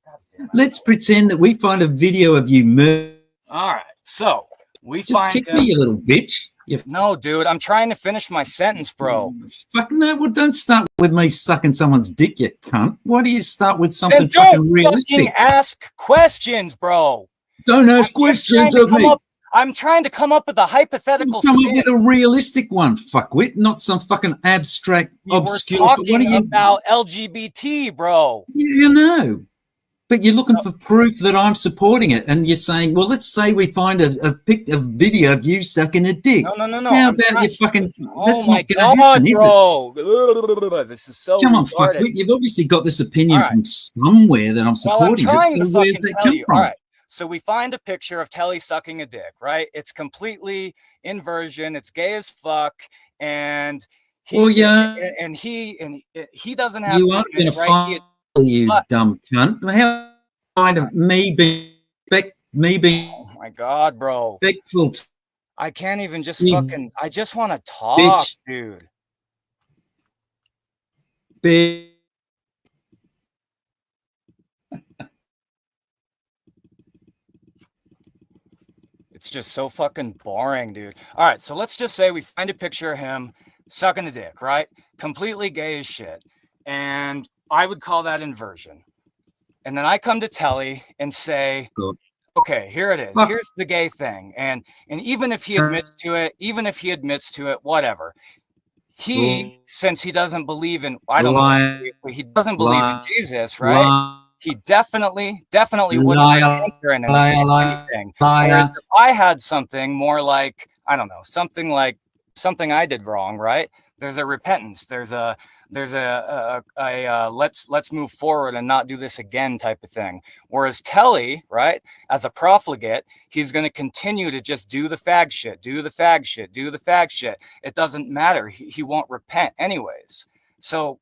Let's pretend that we find a video of you murder. All right, so we just find kick me, you little bitch. No, dude, I'm trying to finish my sentence, bro. Fuck no! Well, don't start with me sucking someone's dick, you cunt. Why do you start with something fucking realistic? Fucking ask questions, bro. Don't ask questions of me. I'm trying to come up with a hypothetical. Come up with a realistic one, fuckwit, not some fucking abstract, obscure. We're talking about LGBT, bro. You know. But you're looking for proof that I'm supporting it, and you're saying, "Well, let's say we find a video of you sucking a dick." No. How about you fucking? Oh my God, bro! This is so. Come on, fuckwit! You've obviously got this opinion from somewhere that I'm supporting it. So where's that come from? All right. So we find a picture of Tele sucking a dick, right? It's completely inversion. It's gay as fuck, and he doesn't have. You aren't going to find. You dumb cunt. How kind of me being oh my God, bro. Respectful. I can't even just fucking. I just want to talk, dude. Bitch. It's just so fucking boring, dude. All right, so let's just say we find a picture of him sucking a dick, right? Completely gay as shit. And I would call that inversion. And then I come to Tele and say, okay, here it is. Here's the gay thing. And even if he admits to it, whatever. Since he doesn't believe in, he doesn't believe in Jesus, right? He definitely wouldn't Liar, enter into liar, liar, anything. liar. Whereas if I had something more like, I don't know, something I did wrong, right? There's a repentance. There's a let's move forward and not do this again type of thing. Whereas Tele, right, as a profligate, he's going to continue to just do the fag shit, do the fag shit, do the fag shit. It doesn't matter. He won't repent anyways. So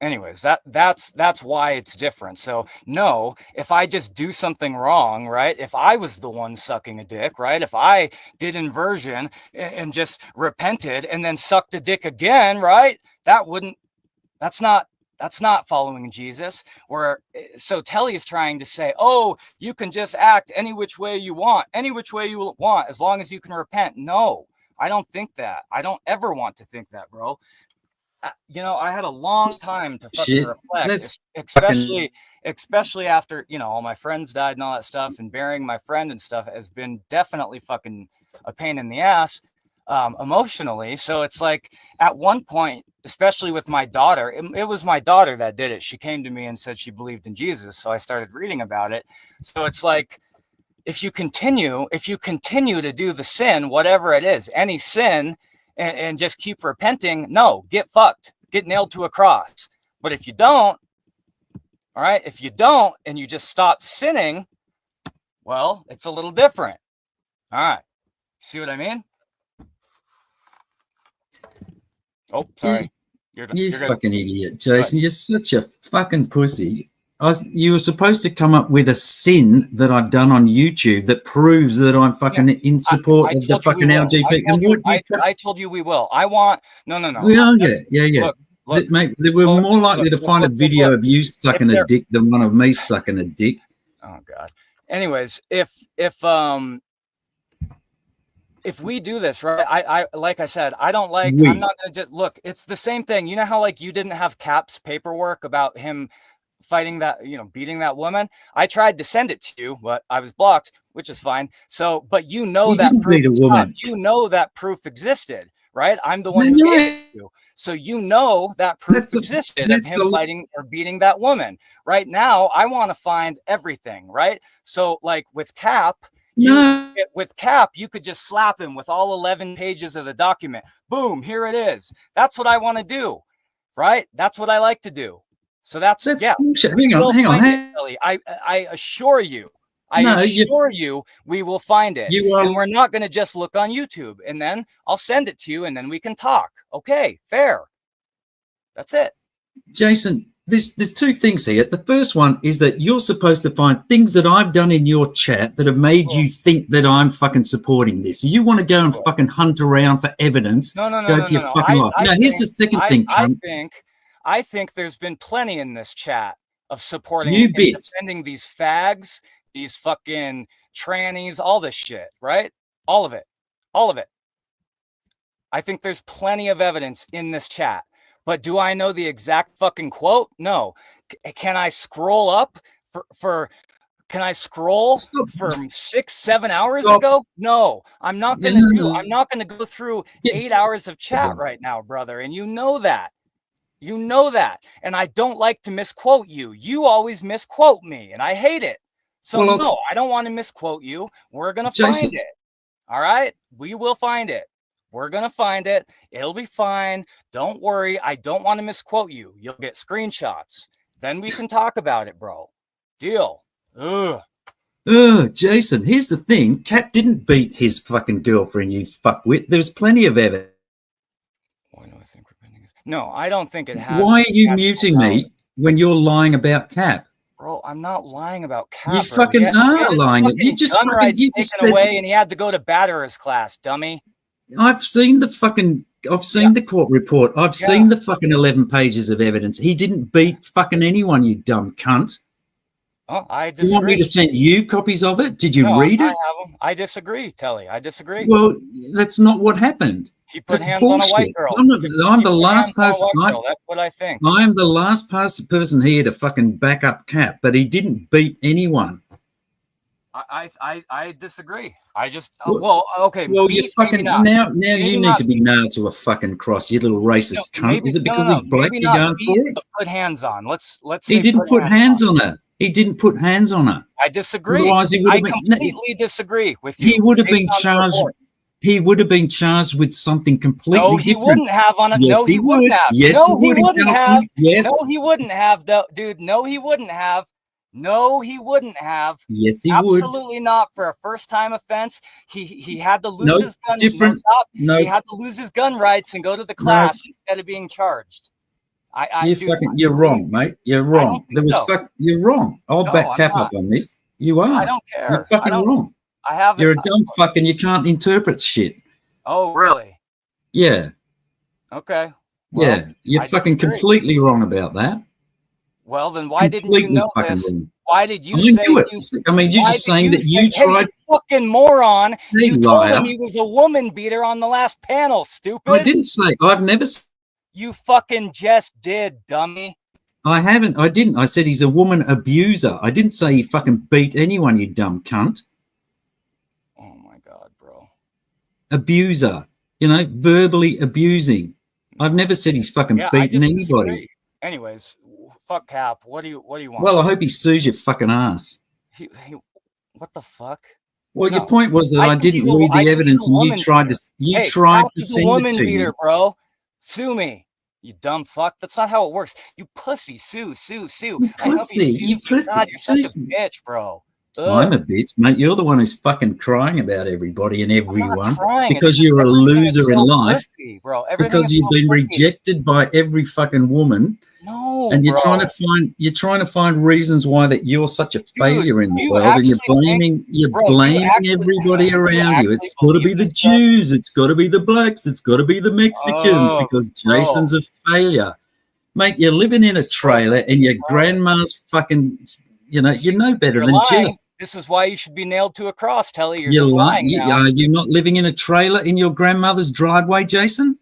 anyways, that's why it's different. So no, if I just do something wrong, right, if I was the one sucking a dick, right, if I did inversion and just repented and then sucked a dick again, right, that's not following Jesus. Where so Telly is trying to say, oh, you can just act any which way you want as long as you can repent. No, I don't think that. I don't ever want to think that, bro. I had a long time to fucking reflect, especially after, all my friends died and all that stuff, and burying my friend and stuff has been definitely fucking a pain in the ass, emotionally. So it's like at one point, especially with my daughter, it was my daughter that did it. She came to me and said she believed in Jesus. So I started reading about it. So it's like, if you continue to do the sin, whatever it is, any sin, and just keep repenting, no, get fucked, get nailed to a cross. But if you don't, all right, and you just stop sinning, well, it's a little different. All right, see what I mean? Oh, sorry. You're fucking idiot, Jason. You're such a fucking pussy. You were supposed to come up with a sin that I've done on YouTube that proves that I'm fucking in support of the fucking LGBT. I told you we will. I want no. Well, yeah. Look, mate, we're more likely to find a video of you sucking a dick than one of me sucking a dick. Oh God. Anyways, if we do this, right, I like I said, I don't like. I'm not gonna just look. It's the same thing. You know how like you didn't have Cap's paperwork about him fighting that, beating that woman. I tried to send it to you, but I was blocked, which is fine. So, but that proof, that proof existed, right? I'm the one who gave it to you. So that proof existed of him fighting or beating that woman. Right now, I want to find everything, right? So like with Cap, you could just slap him with all 11 pages of the document. Boom, here it is. That's what I want to do, right? That's what I like to do. So that's bullshit. Hang on. I assure you, we will find it. And we're not going to just look on YouTube, and then I'll send it to you, and then we can talk. Okay, fair. That's it. Jason, there's two things here. The first one is that you're supposed to find things that I've done in your chat that have made you think that I'm fucking supporting this. You want to go and fucking hunt around for evidence. No. Go for your fucking life. Now, here's the second thing, cunt. I think there's been plenty in this chat of supporting and defending these fags, these fucking trannies, all this shit, right? All of it. I think there's plenty of evidence in this chat. But do I know the exact fucking quote? No. Can I scroll up can I scroll from 6-7 hours ago? No, I'm not going to I'm not going to go through 8 hours of chat right now, brother. And you know that. And I don't like to misquote you. You always misquote me, and I hate it. So no, I don't want to misquote you. We're going to find it. All right? We will find it. We're going to find it. It'll be fine. Don't worry. I don't want to misquote you. You'll get screenshots. Then we can talk about it, bro. Deal. Jason, here's the thing. Cat didn't beat his fucking girlfriend, you fuckwit. There's plenty of evidence. No, I don't think it has. Why are you muting me when you're lying about Cap? Bro, I'm not lying about Cap. You fucking are lying. You just taken away, and he had to go to batterer's class, dummy. I've seen the court report. I've seen the fucking 11 pages of evidence. He didn't beat fucking anyone, you dumb cunt. Oh, I disagree. You want me to send you copies of it? Did you read it? I have them. I disagree, Telly. I disagree. Well, that's not what happened. He put hands on a white girl. I'm the last person. That's what I think. I'm the last person here to fucking back up Cap, but he didn't beat anyone. I disagree. I just Well, okay. well, you Maybe fucking not. now Maybe you need not to be nailed to a fucking cross, you little no, racist cunt. maybe Is it no, no, because no. he's black Maybe you're not going beat, for it? but put hands on. Let's He say put didn't put hands on. hands on her. He didn't put hands on her. I disagree. Otherwise, he would I have been. completely disagree with He you would have based been on the charged. report. He would have been charged with something No, completely he different. wouldn't have on it. Yes, No, he he wouldn't would. have. Yes, he No, he would in wouldn't have. California. Yes, No, he wouldn't have, dude. No, he wouldn't have. No, he wouldn't have. yes, he would. Absolutely not for a first time offense. He had to lose No, his gun. No, different. stop. No, He had to lose his gun rights and go to the no. class instead of being charged. Dude, You're please. wrong, mate. You're I don't wrong. think so. You're wrong. I'll No, back I'm Cap not. up on this. You I are. don't You're care. fucking wrong. I haven't. You're a dumb fuck and you can't interpret shit. Oh, really? Yeah. Okay. Well, Yeah. You're I fucking disagree. completely wrong about that. Well, then why didn't you Completely know fucking this? wrong. Why did you I say knew it. you? I mean, you're Why just did saying you that say, you hey, tried. you fucking moron? Hey, You told him liar. he was a woman beater on the last panel, I stupid. didn't say. I've never. You fucking just did, dummy. I haven't. I didn't. I said he's a woman abuser. I didn't say he fucking beat anyone, you dumb cunt. Oh my God, bro. Abuser. You know, verbally abusing. I've never said he's fucking Yeah, I beaten just anybody. disagree. Anyways, fuck Cap. What do you want? Well, I hope he sues your fucking ass. What the fuck? Well, No. your point was that I didn't read I the think he's evidence a and you woman tried beater. to you Hey, tried Cap to is a send it woman to beater, me. bro. Sue me, you dumb fuck. That's not how it works. You pussy. Sue. You I hope he pussy. sues You you. pussy. God, you're such a Jason. bitch, bro. I'm Ugh. a bitch, mate. You're the one who's fucking crying about everybody and I'm not everyone crying. It's because just you're a everything is loser in so life, pussy, bro. Everything because is you've so been pussy. rejected by every fucking woman. No, And you're bro. trying to find reasons why that you're such a failure in the you world, and you're actually blaming everybody around you. It's got to be the Jews, it's got to be the blacks, it's got to be the Mexicans Oh, because bro. Jason's a failure. Mate, you're living in a trailer and your grandma's fucking, you know better than lying. Jeff. This is why you should be nailed to a cross, Tele. You're You're just lying. lying now. Are you not living in a trailer in your grandmother's driveway, Jason?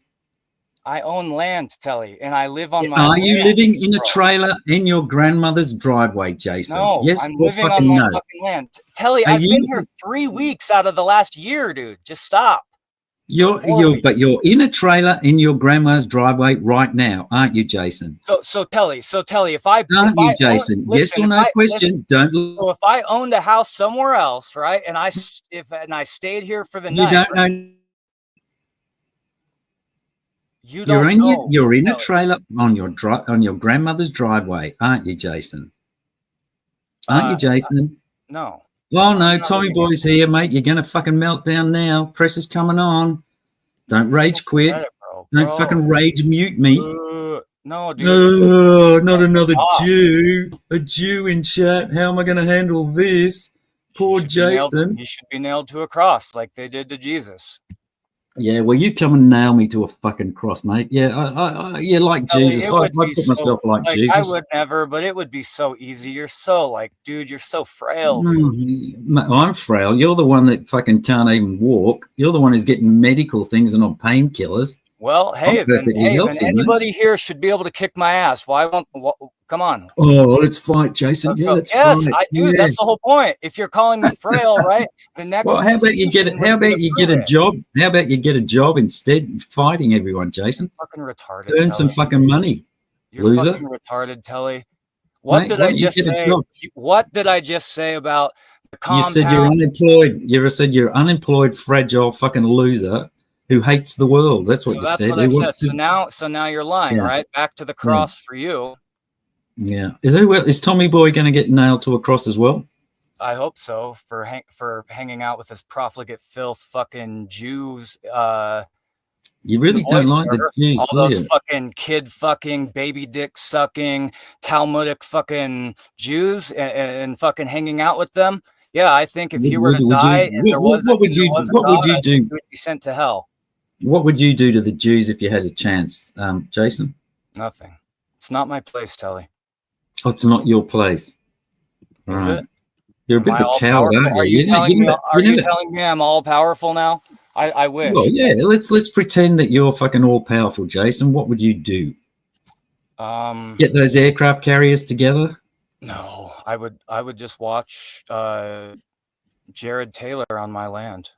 I own land, Telly, and I live on my Are land. you living in a bro. trailer in your grandmother's driveway, Jason? No, yes I'm or living on fucking my no? fucking land. Telly, Are I've been you- here 3 weeks out of the last year, dude. Just stop. You're in a trailer in your grandma's driveway right now, aren't you, Jason? So Telly, if I Aren't you, Jason? Listen, yes or no question. Don't. So if I owned a house somewhere else, right, and I stayed here for the You night, don't know. You're in a trailer on your grandmother's driveway, aren't you, Jason? Aren't you, Jason? No. Oh no, Tommy Boy's here, mate. You're gonna fucking melt down now. Pressure's coming on. Don't rage quit. Don't fucking rage mute me. No, dude. Oh, not another Jew. A Jew in chat. How am I gonna handle this? Poor Jason. He should be nailed to a cross like they did to Jesus. Yeah, well, you come and nail me to a fucking cross, mate. Yeah, I like Jesus. I put myself like Jesus. I would never, but it would be so easy. You're so dude, you're so frail. I'm frail. You're the one that fucking can't even walk. You're the one who's getting medical things and on painkillers. Well, hey, then anybody here should be able to kick my ass. Why won't? Come on. Oh, let's fight, Jason. Let's fight. I do. Yeah. That's the whole point. If you're calling me frail, right? The next. Well, how about you get it? How about you get a job? How about you get a job instead of fighting everyone, Jason? You're fucking retarded. Earn some fucking money. You're loser. Fucking retarded, Telly. What did I just say? What did I just say about the compound? You said you're unemployed. You said you're unemployed, fragile fucking loser who hates the world. That's what you said. That's what I said. So now you're lying, right? Back to the cross for you. Yeah. Is Tommy Boy going to get nailed to a cross as well? I hope so, for hanging out with this profligate filth fucking Jews. You really don't like the Jews, all those fucking kid fucking, baby dick sucking, Talmudic fucking Jews and fucking hanging out with them. Yeah, I think if you were to die, what would you do? You would be sent to hell. What would you do to the Jews if you had a chance, Jason? Nothing. It's not my place, Telly. Oh, it's not your place. Is it? You're a bit of a coward, aren't you? Are you telling me I'm all powerful now? I wish. Well, yeah. Let's pretend that you're fucking all powerful, Jason. What would you do? Get those aircraft carriers together? No, I would just watch Jared Taylor on my land.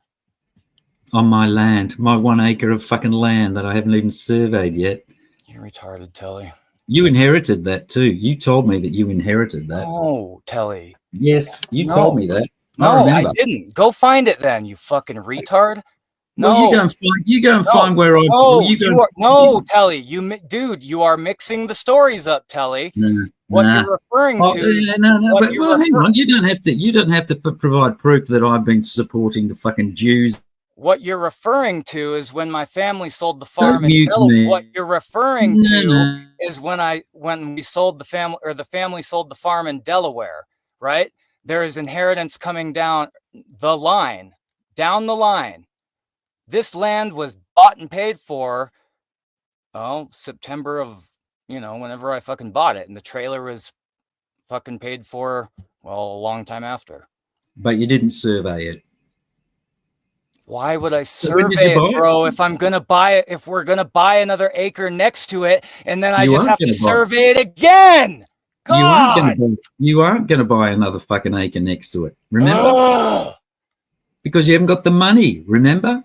On my land, my 1 acre of fucking land that I haven't even surveyed yet. You retarded, Tele. You inherited that too. You told me that you inherited that. No, Tele. Yes, you told me that. No, I remember. didn't. Go find it then, you fucking retard. Well, No. you go and find where I. No, Telly. Dude, you are mixing the stories up, Telly. What you're referring to? Hang on. You don't have to provide proof that I've been supporting the fucking Jews. What you're referring to is when my family sold the farm in Delaware. What you're referring to is when we sold the family, or the family sold the farm in Delaware, right? There is inheritance coming down the line. This land was bought and paid for, September of, whenever I fucking bought it. And the trailer was fucking paid for, a long time after. But you didn't survey it. Why would I survey it, bro? If I'm going to buy it, if we're going to buy another acre next to it, and then I just have to survey it again. God! You aren't going to buy another fucking acre next to it. Remember? Because you haven't got the money. Remember?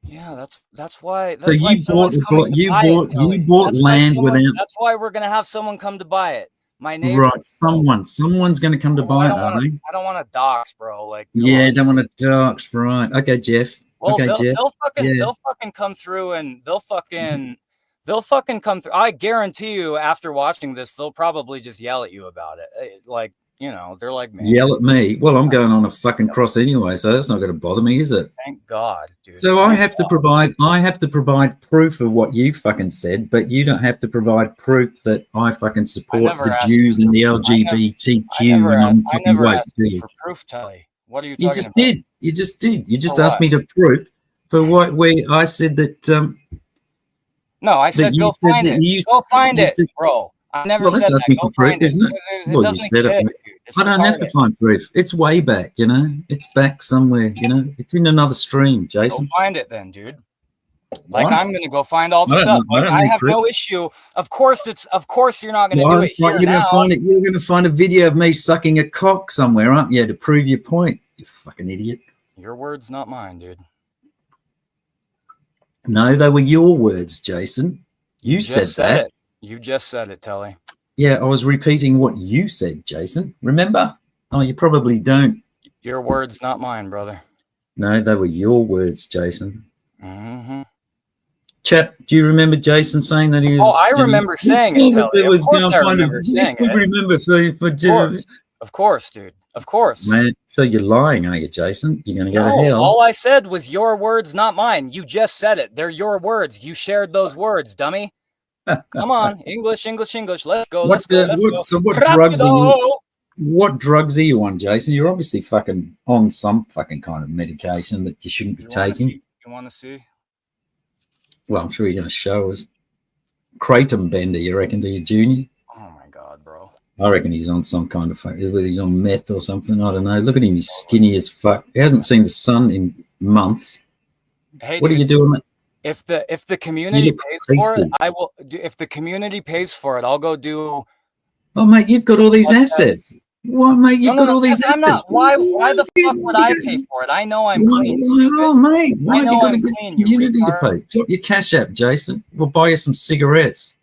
Yeah, that's why. So you bought land without. That's why we're gonna have someone come to buy it. My neighbor. Right, someone's gonna come to buy it, aren't they? I don't want to dox, bro. Like, don't want to dox, right? Okay, Jeff. Well, okay, Jeff. They'll fucking come through, and they'll fucking come through. I guarantee you, after watching this, they'll probably just yell at you about it. Like, they're like, man. Yell at me. Well, I'm going on a fucking cross anyway, so that's not going to bother me, is it? Thank God, dude. So I have to provide proof of what you fucking said, but you don't have to provide proof that I fucking support the Jews and the LGBTQ and I'm fucking white. For proof, Telly. What are you talking about? You just did. You just asked me to proof for what I said that. No, I said go find it. Go find it, bro. I never said that. Go find it. Isn't it? Well, you said it. I don't have to find proof. It's way back, It's back somewhere, It's in another stream, Jason. Go find it then, dude. Like, I'm going to go find all the stuff. I have no issue. Of course you're not going to do it here now. You're going to find a video of me sucking a cock somewhere, aren't you, to prove your point, you fucking idiot. Your words, not mine, dude. No, they were your words, Jason. You said that. You just said it, Telly. Yeah, I was repeating what you said, Jason. Remember? Oh, you probably don't. Your words, not mine, brother. No, they were your words, Jason. Mm-hmm. Chat, do you remember Jason saying that he was... Oh, I remember saying it, Telly. Of course I remember saying it. Of course, dude. Of course. Man, so you're lying, are you, Jason? You're going to go to hell. All I said was your words, not mine. You just said it. They're your words. You shared those words, dummy. Come on, English. Let's go. So what drugs are you on, Jason? You're obviously fucking on some fucking kind of medication that you shouldn't be taking. You want to see? Well, I'm sure you're going to show us. Kratom Bender, you reckon, to your junior? Oh my God, bro. I reckon he's on some kind of whether he's on meth or something. I don't know. Look at him. He's skinny as fuck. He hasn't seen the sun in months. Hey, what are you doing? If the community pays for it, I will. If the community pays for it, I'll go do. Oh, mate, you've got all these assets. What, mate? You've got all these assets. I'm not. Why the fuck would I pay for it? I know I'm clean. Oh, mate, why are you going to get the community to pay? Drop your cash app, Jason. We'll buy you some cigarettes.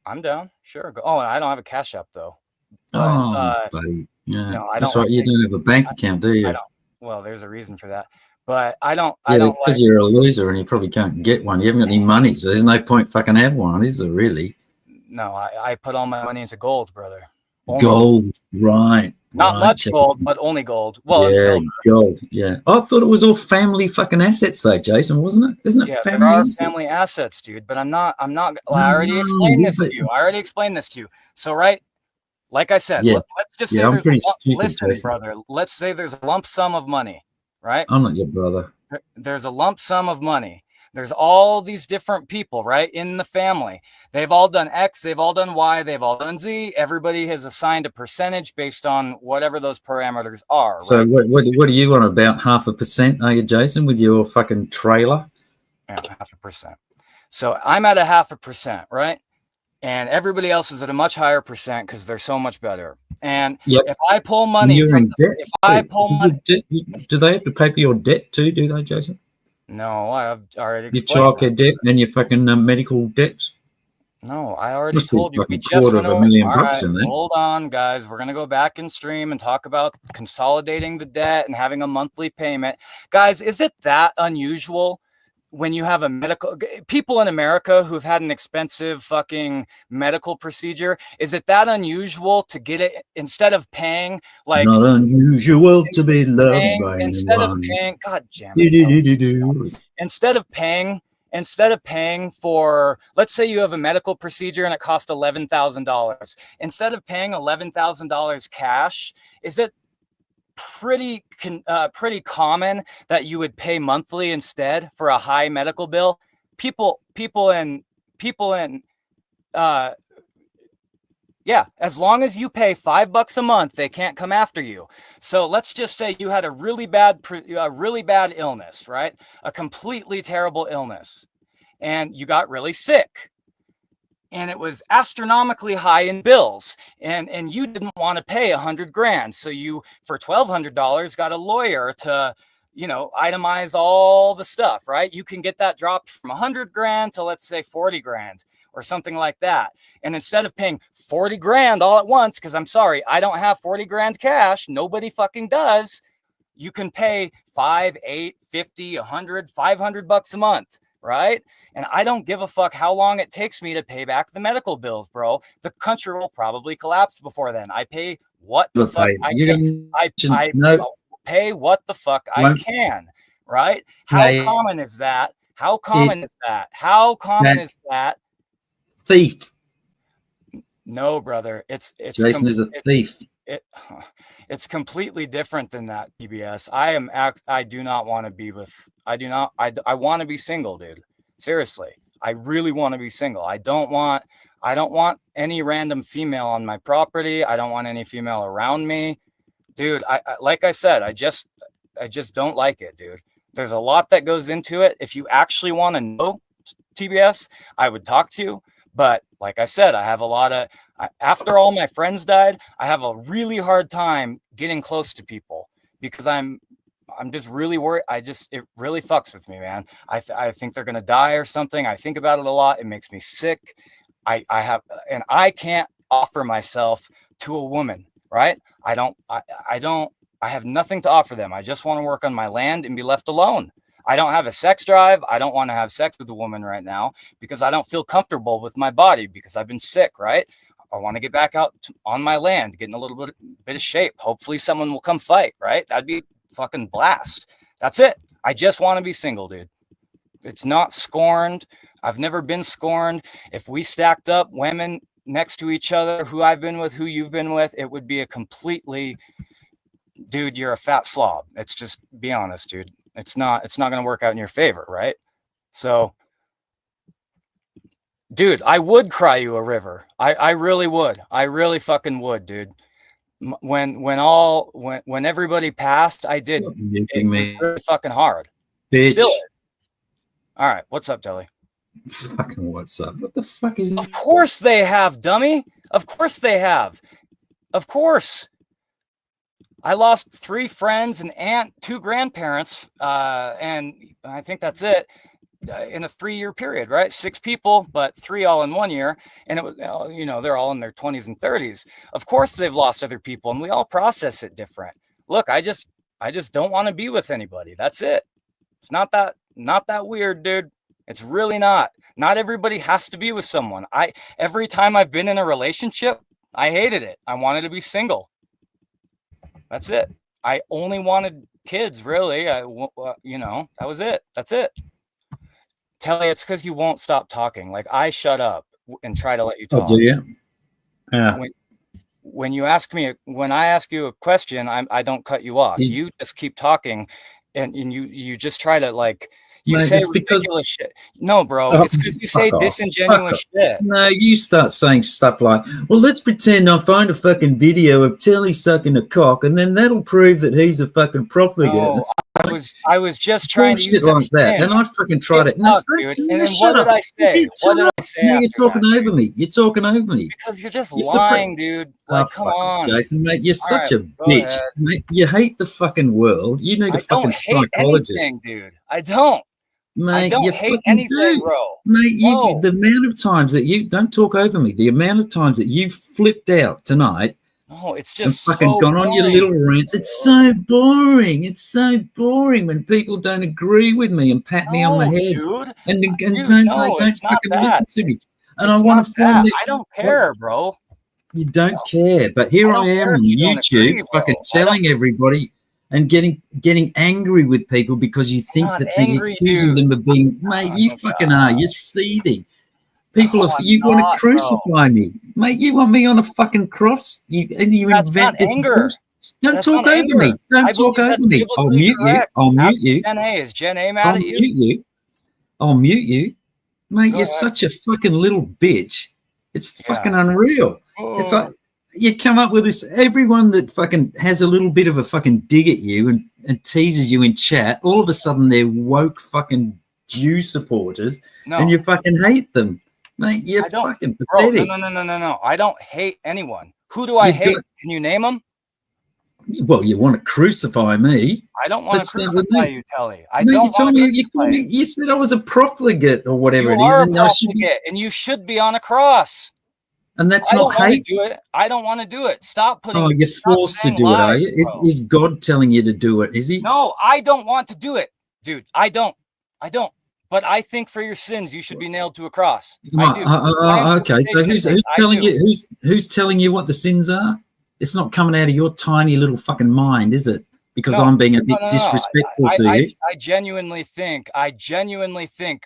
I'm down. Sure. Go. Oh, I don't have a cash app though. But, buddy. Yeah. No, I That's right. You don't have a bank account, do you? I don't. Well, there's a reason for that. But I don't. Yeah, it's because you're a loser and you probably can't get one. You haven't got any money, so there's no point fucking have one, is there really? No, I put all my money into gold, brother. Gold, right. Not much gold, but only gold. Well, yeah, gold. Yeah, I thought it was all family fucking assets, though, Jason, wasn't it? Isn't it? Yeah, there are family assets, dude. But I'm not. I already explained this to you. I already explained this to you. So, right, like I said, let's just say listen, brother. Let's say there's a lump sum of money. Right? I'm not your brother. There's a lump sum of money. There's all these different people, right, in the family. They've all done X, they've all done Y, they've all done Z. Everybody has assigned a percentage based on whatever those parameters are. So right? what are you on, about 0.5%, are you, Jason, with your fucking trailer? Yeah, 0.5%. So I'm at 0.5%, right? and everybody else is at a much higher percent because they're so much better. And Yep. if I pull And money you're from, in debt if I too. pull money, Do they have to pay for your debt too? Do they, Jason? no, I've already Your explained that. childcare debt and your fucking medical debts? No, I already Must be told you. We fucking just quarter went of a over. million All bucks right, in there. hold on, guys. We're gonna go back in stream and talk about consolidating the debt and having a monthly payment. Guys, is it that unusual when you have a medical people in America who've had an expensive fucking medical procedure? Is it that unusual to get it instead of paying like Not unusual to be loved by instead of anyone. paying? God damn it, Tele. instead of paying for, let's say you have a medical procedure and it cost $11,000, instead of paying $11,000 cash, is it pretty common that you would pay monthly instead for a high medical bill? People in uh yeah, as long as you pay $5 a month, they can't come after you. So let's just say you had a really bad illness, right? A completely terrible illness, and you got really sick, and it was astronomically high in bills, and you didn't want to pay 100 grand, so you, for $1,200, got a lawyer to itemize all the stuff, right? You can get that dropped from 100 grand to, let's say, 40 grand or something like that. And instead of paying 40 grand all at once, because I'm sorry, I don't have 40 grand cash, nobody fucking does, you can pay 5, 8, 50, 100, $500 a month, right? And I don't give a fuck how long it takes me to pay back the medical bills, bro. The country will probably collapse before then. I pay what the fuck I can. I pay what the fuck I can, right? How common is that? How common is that? How common is that? Thief. No, brother. Jason is a thief. It's completely different than that, PBS. I do not want to be with, I want to be single, dude. Seriously. I really want to be single. I don't want any random female on my property. I don't want any female around me. Dude, I like I said, I just don't like it, dude. There's a lot that goes into it. If you actually want to know, TBS, I would talk to you. But like I said, I have a lot of, after all my friends died, I have a really hard time getting close to people because I'm just really worried. It really fucks with me, man. I think they're going to die or something. I think about it a lot. It makes me sick. I can't offer myself to a woman, right? I have nothing to offer them. I just want to work on my land and be left alone. I don't have a sex drive. I don't want to have sex with a woman right now because I don't feel comfortable with my body because I've been sick, right? I want to get back out on my land, get in a little bit of shape. Hopefully someone will come fight, right? That'd be fucking blast. That's it. I just want to be single, dude. It's not scorned. I've never been scorned. If we stacked up women next to each other, who I've been with, who you've been with, it would be a completely, dude, you're a fat slob. It's just, be honest, dude. It's not going to work out in your favor, right? So, dude, I would cry you a river. I really would. I really fucking would, dude. When everybody passed, I did. It was really fucking hard. Bitch. It still is. All right, what's up, Telly? Fucking what's up? What the fuck is? Of course they have, dummy. Of course they have. Of course. I lost 3 friends, an aunt, 2 grandparents, and I think that's it in a 3-year period, right? 6 people, but 3 all in 1 year. And it was, they're all in their 20s and 30s. Of course they've lost other people, and we all process it different. Look, I just don't want to be with anybody. That's it. It's not that weird, dude. It's really not. Not everybody has to be with someone. Every time I've been in a relationship, I hated it. I wanted to be single. That's it. I only wanted kids, really. That was it. That's it. Telly, it's because you won't stop talking. Like, I shut up and try to let you talk. Oh, do you? Yeah. When I ask you a question, I don't cut you off. You just keep talking, and you just try to, like, You Mate, say it's because ridiculous shit. No, bro, oh, it's because you fuck say off. disingenuous shit. No, you start saying stuff like, well, let's pretend I find a fucking video of Tele sucking a cock, and then that'll prove that he's a fucking profligate. No, I was just trying to Bullshit use a like that. spin. And I fucking tried Get it. No, fucked, dude. And then shut what did up. I say? What did I say Now you're after talking that? over me. You're talking over me. Because you're just You're lying, dude. oh, Like, come fuck it, on. Jason, mate. You're All such right, a go bitch. ahead. Mate, you hate the fucking world. You need a I don't fucking hate psychologist. anything, dude. I don't. I Mate, don't you hate fucking anything, do. bro. Mate, No. the amount of times that you don't talk over me, the amount of times that you flipped out tonight No, it's and just fucking so gone on your boring. little rants. It's so boring. It's so boring when people don't agree with me and pat me on the No, head dude. and Dude, no, don't it's not fucking that. listen to me. And I It's want not to form that. this. I don't What, care, bro. you don't No. care, but here I I don't am care on if you don't YouTube, agree, fucking bro. telling everybody and getting angry with people because you think Not that they're angry, accusing dude. them of being, mate. Oh You my fucking are. God. You're seething. People No, are. I'm You want to not, bro. crucify me, mate. You want me on a fucking cross? You That's not invent this anger. bullshit. Don't That's talk not over me. anger. Don't I talk believe over that's me. I'll biblically mute you. correct. I'll mute Ask you. Jen A. Is Jen A mad I'll at you? mute you. I'll mute you, mate. Go You're ahead. such a fucking little bitch. It's fucking Yeah. unreal. It's like you come up with this. Everyone that fucking has a little bit of a fucking dig at you and teases you in chat, all of a sudden they're woke fucking Jew supporters, and No, you fucking hate them, mate. You're I don't. fucking Bro, pathetic. no. I don't hate anyone. Who do I You've hate? got Can you name them? well, you want to crucify me. I don't want to Let's start with crucify me. you, Telly. I Mate, you don't want told to me you called crucify me. You said I was a profligate or you. whatever You it is, are a and I should be. profligate, and you should be on a cross. And that's I not don't want to hate. do it. I don't want to do it. Stop Oh, you're stop forced to saying do it, are lies, you? bro. Is God telling you to do it? Is he? No, I don't want to do it, dude. I don't. But I think for your sins, you should be nailed to a cross. I do. Okay, so who's telling you what the sins are? It's not coming out of your tiny little fucking mind, is it? Because No, I'm being a bit no. disrespectful to you. I genuinely think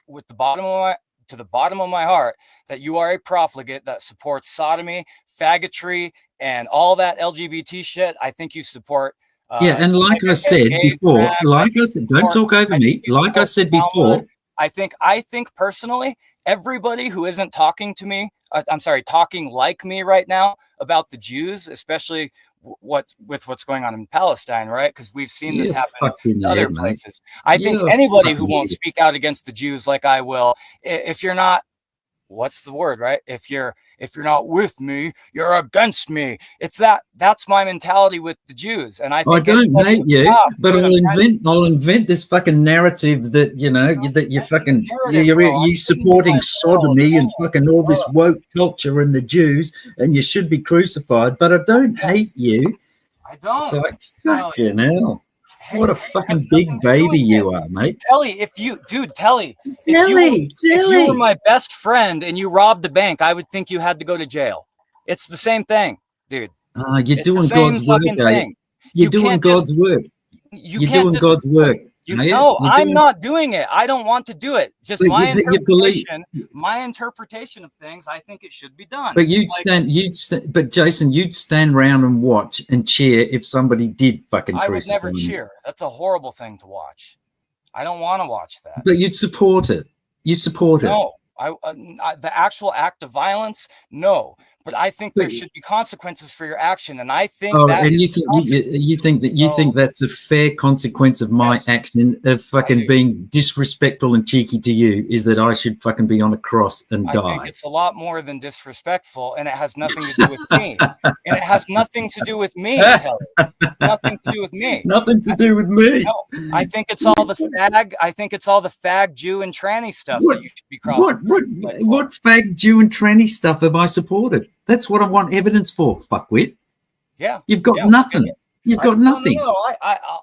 with the bottom of my heart that you are a profligate that supports sodomy, faggotry, and all that LGBT shit. I think you support. Yeah, and like I said before, don't talk over me. Like I said before, I think personally, everybody who isn't talking to me, talking like me right now about the Jews, especially what's going on in Palestine, right? Because we've seen this happen in other places. I think anybody who won't speak out against the Jews like I will, if you're not, what's the word, right? If you're not with me, you're against me. That's my mentality with the Jews. And I think I don't hate you, but I'll invent this fucking narrative that that you're supporting sodomy and fucking all this woke culture and the Jews, and you should be crucified. But I don't hate you. I don't. It's like fucking hell. What a fucking big baby you are, mate. Telly, if you were my best friend and you robbed a bank, I would think you had to go to jail. It's the same thing, dude. You're doing God's work, are you? You're doing God's work. You're doing God's work. No, I'm not doing it. I don't want to do it. Just my interpretation of things. I think it should be done. But but Jason, you'd stand around and watch and cheer if somebody did fucking crucify. I would never cheer. That's a horrible thing to watch. I don't want to watch that. But you'd support it. You support it. No, the actual act of violence, no. But I think there should be consequences for your action, and I think you think that's a fair consequence of my action of fucking being disrespectful and cheeky to you is that I should fucking be on a cross and die. I think it's a lot more than disrespectful, and it has nothing to do with me. And it has nothing to do with me. Nothing to do with me. Nothing to do with me. No, I think it's all the fag. I think it's all the fag, Jew, and tranny stuff that you should be crossing. What fag, Jew, and tranny stuff have I supported? That's what I want evidence for, fuckwit. Yeah. You've got nothing. You've got nothing. No,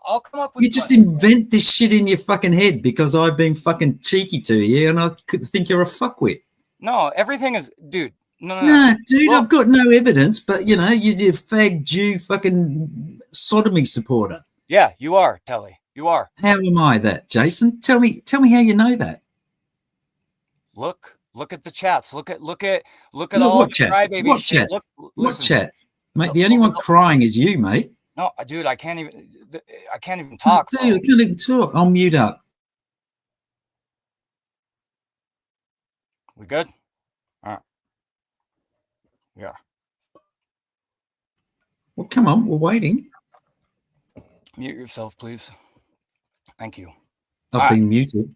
I'll come up with you just invent this shit in your fucking head because I've been fucking cheeky to you and I could think you're a fuckwit. No, everything is, dude. No, dude, I've got no evidence, but you're a fag, Jew, fucking sodomy supporter. Yeah, you are, Telly. You are. How am I that, Jason? Tell me how you know that. Look at the chats. Look at all the crybaby shit. What chats? Mate, the only one crying is you, mate. No, dude, I can't even talk. Dude, I can't even talk. I'll mute up. We good? All right. Yeah. Well, come on, we're waiting. Mute yourself, please. Thank you. I've been muted.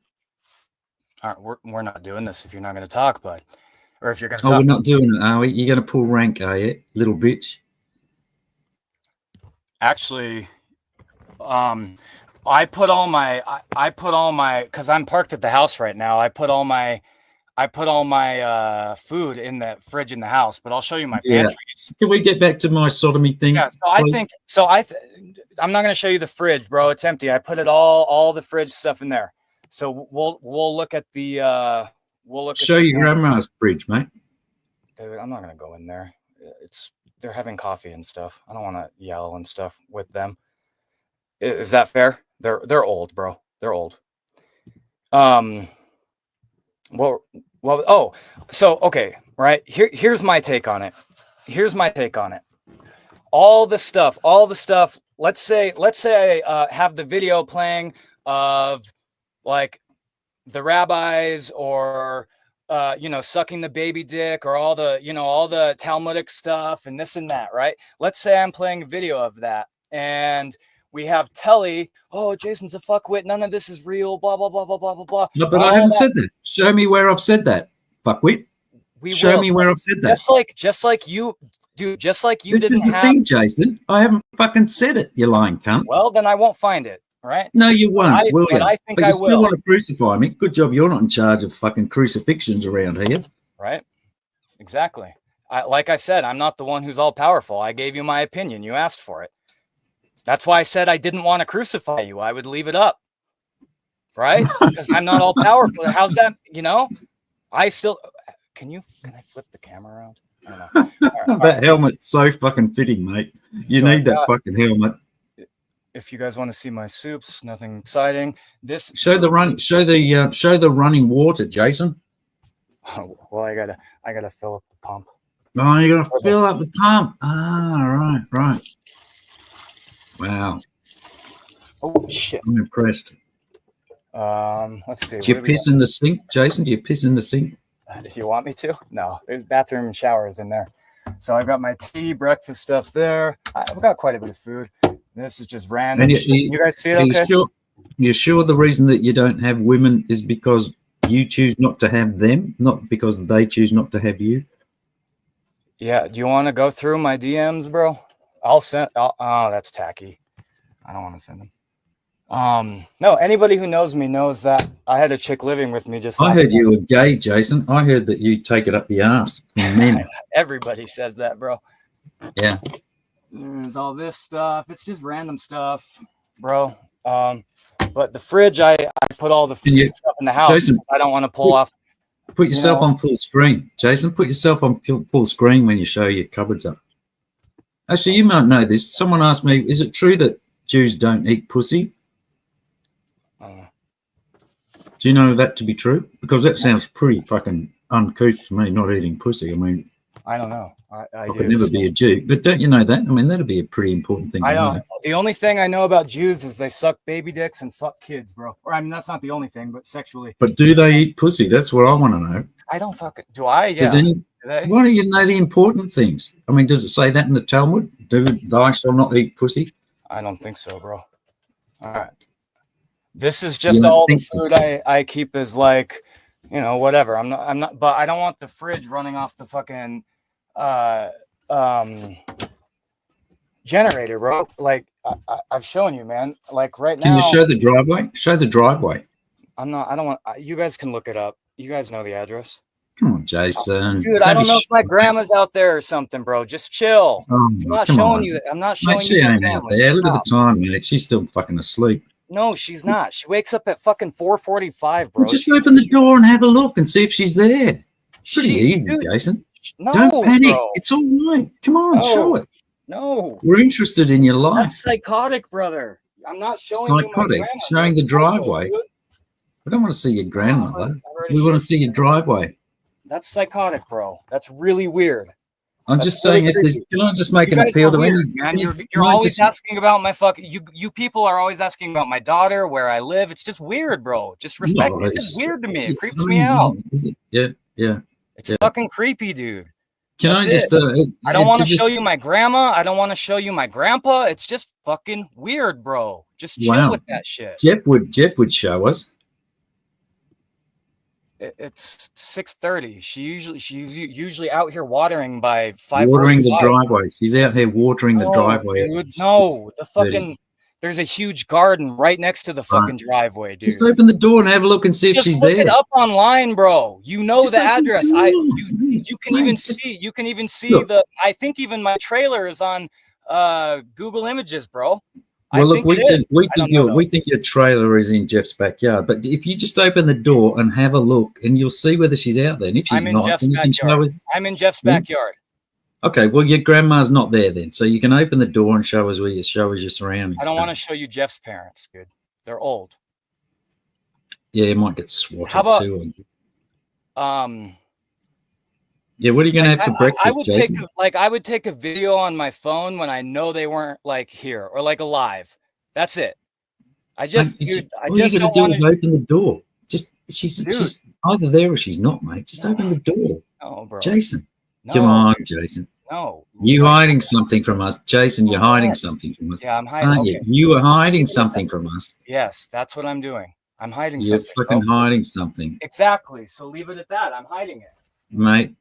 All right, we're not doing this if you're not going to talk, bud. Or if you're going to Oh, talk. we're not doing it, are we? You're going to pull rank, are you, little bitch? Actually, I put all my, because I'm parked at the house right now. I put all my food in the fridge in the house, but I'll show you my pantries. Can we get back to my sodomy thing? Yeah, so I'm not going to show you the fridge, bro. It's empty. I put it all the fridge stuff in there. So we'll look at the show your grandma's fridge, mate. Dude, I'm not going to go in there. They're having coffee and stuff. I don't want to yell and stuff with them. Is that fair? They're old, bro. They're old. So okay, right? Here's my take on it. All the stuff. Let's say I have the video playing of like the rabbis or sucking the baby dick or all the Talmudic stuff and this and that, right? Let's say I'm playing a video of that and we have Tele, oh, Jason's a fuckwit, none of this is real, blah, blah, blah, blah, blah, blah, blah. No, but I haven't said that. Show me where I've said that, fuckwit. Show me where I've said that. Just like you, dude, just like you didn't have... This is the thing, Jason. I haven't fucking said it, you lying cunt. Well, then I won't find it, right? No, you won't, will you? I think but you still will. Want to crucify me. Good job you're not in charge of fucking crucifixions around here. Right? Exactly. Like I said, I'm not the one who's all powerful. I gave you my opinion. You asked for it. That's why I said I didn't want to crucify you. I would leave it up. Right? Because I'm not all powerful. How's that? I still... Can I flip the camera around? I don't know. All right. That helmet's so fucking fitting, mate. You need that fucking helmet. If you guys want to see my soups, nothing exciting. Show the running water, Jason. Oh, well, I gotta fill up the pump. Oh, you gotta fill up the pump. Ah, right. Wow. Oh shit. I'm impressed. Let's see. Do you piss in the sink, Jason? Do you piss in the sink? If you want me to? No. There's bathroom and showers in there. So I've got my tea, breakfast stuff there. I've got quite a bit of food. This is just random. You guys see it okay? You're sure the reason that you don't have women is because you choose not to have them, not because they choose not to have you? Yeah. Do you want to go through my DMs, bro? I'll send. Oh, that's tacky. I don't want to send them. No, anybody who knows me knows that I had a chick living with me just. I heard you were gay, Jason. I heard that you take it up the arse from men. Everybody says that, bro. Yeah. There's all this stuff. It's just random stuff, bro. But the fridge, I put all the stuff in the house. Jason, I don't want to pull off. Put yourself on full screen, Jason. Put yourself on full screen when you show your cupboards up. Actually, you might know this. Someone asked me, is it true that Jews don't eat pussy? Do you know that to be true? Because that sounds pretty fucking uncouth to me, not eating pussy. I mean, I don't know. I could never be a Jew. But don't you know that? I mean, that'd be a pretty important thing to know. The only thing I know about Jews is they suck baby dicks and fuck kids, bro. Or, I mean, that's not the only thing, but sexually. But do they eat pussy? That's what I want to know. I don't fucking... Do I? Yeah. Why don't you know the important things? I mean, does it say that in the Talmud? Thou shalt not eat pussy? I don't think so, bro. All right. This is just all the food I keep is like, whatever. I'm not, but I don't want the fridge running off the fucking generator, bro. Like I've shown you, man. Like right now. Can you show the driveway? Show the driveway. I don't want. You guys can look it up. You guys know the address. Come on, Jason. Dude, I don't know if my grandma's out there or something, bro. Just chill. I'm not showing you. I'm not showing you. She ain't out there. Look at the time, mate. She's still fucking asleep. No, she's not. She wakes up at fucking 4:45, bro. Well, just open the door and have a look and see if she's there. Pretty easy, Jason. No, don't panic. Bro. It's all right. Come on, show it. No. We're interested in your life. That's psychotic, brother. I'm not showing psychotic. Showing the driveway. We don't want to see your grandmother. We want to see your driveway. That's psychotic, bro. That's really weird. I'm just saying, can I just make an appeal to any? Man, you're always asking about my you people are always asking about my daughter, where I live. It's just weird, bro. Just respect. It's just weird to me. It creeps me out. Yeah, Yeah. It's fucking creepy, dude. Can That's I just? I don't want to show you my grandma. I don't want to show you my grandpa. It's just fucking weird, bro. Just chill with that shit. Jeff would show us. It's 6:30. She's usually out here watering by 5:45. Watering the driveway. She's out here watering the driveway. Dude, no, the fucking there's a huge garden right next to the fucking driveway, dude. Just open the door and have a look and see if she's there. Just look it up online, bro. You know just the address. You can even see the. I think even my trailer is on Google Images, bro. Well, look, we think your trailer is in Jeff's backyard, but if you just open the door and have a look, and you'll see whether she's out there. And if she's not, then you can show us. I'm in Jeff's backyard. Okay, well, your grandma's not there then, so you can open the door and show us your surroundings. I don't want to show you Jeff's parents, dude. They're old. Yeah, you might get swatted too. Yeah, what are you gonna have for breakfast, Jason? I would take a video on my phone when I know they weren't like here or like alive. That's it. All you gotta do is open the door. She's either there or she's not, mate. Just open the door. Oh, bro. Jason. No. Come on, Jason. No. You hiding something from us. Jason, you're hiding something from us. Yeah, I'm hiding. Aren't you? You are hiding something from us. Yes, that's what I'm doing. I'm hiding something. You're fucking hiding something. Exactly. So leave it at that. I'm hiding it. Mate,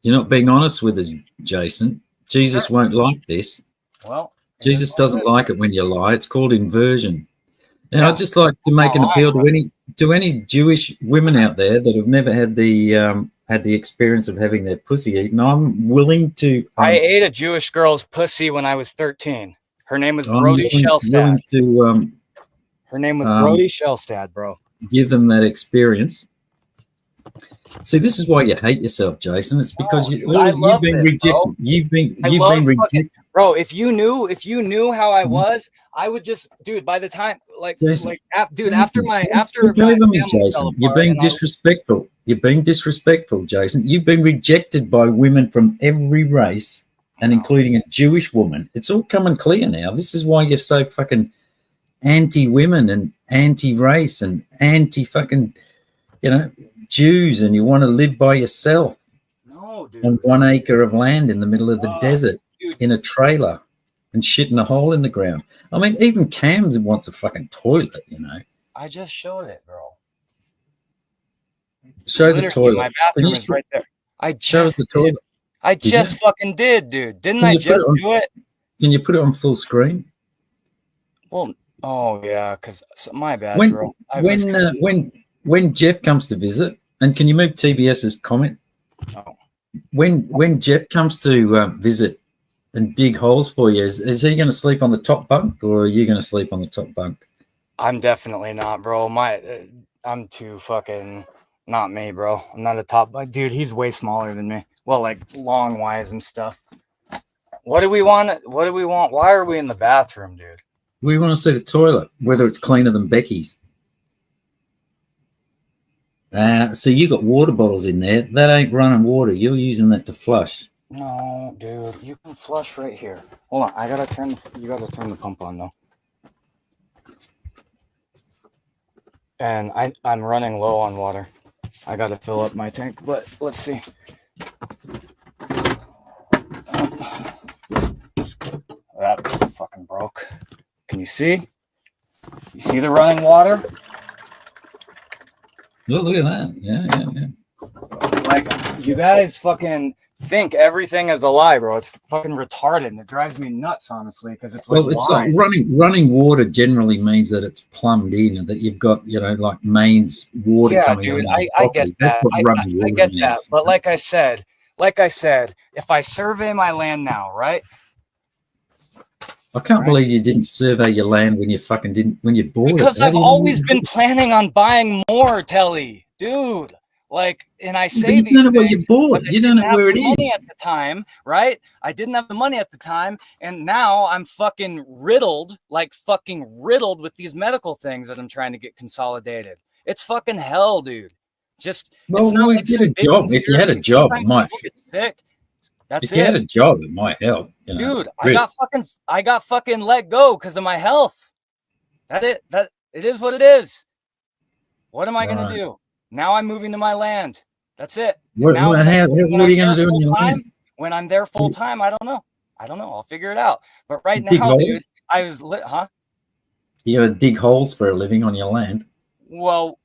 you're not being honest with us, Jason. Jesus won't like this. Well, Jesus doesn't like it when you lie. It's called inversion. And I'd just like to make an appeal to any Jewish women out there that have never had the experience of having their pussy eaten. I'm willing to. I ate a Jewish girl's pussy when I was 13. Her name was Brody Shellstad. Her name was Brody Shellstad, bro. Give them that experience. See, this is why you hate yourself, Jason. It's because you've been rejected. Bro. You've been rejected. Bro, if you knew how I was, I would just, dude. By the time, Jason, after me, Jason, you're being disrespectful. You're being disrespectful, Jason. You've been rejected by women from every race, and including a Jewish woman. It's all coming clear now. This is why you're so fucking anti-women and anti-race and anti-fucking, Jews, and you want to live by yourself. No, dude. On 1 acre of land in the middle of the desert, dude. In a trailer, and shit in a hole in the ground. I mean, even Cam wants a fucking toilet, I just showed it, bro. Show the toilet. My bathroom is right there. Show us the toilet. I just fucking did, dude. Didn't I just do it? Can you put it on full screen? Well, oh yeah, because my bad, bro. When Jeff comes to visit, and can you move TBS's comment? Oh. When Jeff comes to visit and dig holes for you, is he going to sleep on the top bunk, or are you going to sleep on the top bunk? I'm definitely not, bro. I'm too fucking not me, bro. I'm not a top dude. He's way smaller than me. Well, like long wise and stuff. What do we want? Why are we in the bathroom, dude? We want to see the toilet, whether it's cleaner than Becky's. So you got water bottles in there. That ain't running water. You're using that to flush. No, dude. You can flush right here. Hold on. You gotta turn the pump on though. And I'm running low on water. I gotta fill up my tank, but let's see. That fucking broke. Can you see? You see the running water? Oh, look at that. Yeah. Like, you guys fucking think everything is a lie, bro. It's fucking retarded, and it drives me nuts, honestly, because it's like, like running water generally means that it's plumbed in and that you've got, like mains water coming in. Yeah, dude, I get that. I get that. But like I said, if I survey my land now, right? I can't believe you didn't survey your land when you bought it. Because I've always been planning on buying more, Tele, dude. And I say these things, know what you bought. You don't know where it is. At the time, right? I didn't have the money at the time, and now I'm fucking riddled with these medical things that I'm trying to get consolidated. It's fucking hell, dude. It's not like get a job. If you had a job, it might get sick. If you had a job, it might help. Dude, I got fucking let go because of my health. It is what it is. What am I gonna do? Now I'm moving to my land. That's it. What, Now, what, how, what are you going to do in your land? when I'm there full time, I don't know. I'll figure it out. But right Dig now, holes? dude, huh? You got to dig holes for a living on your land. Well,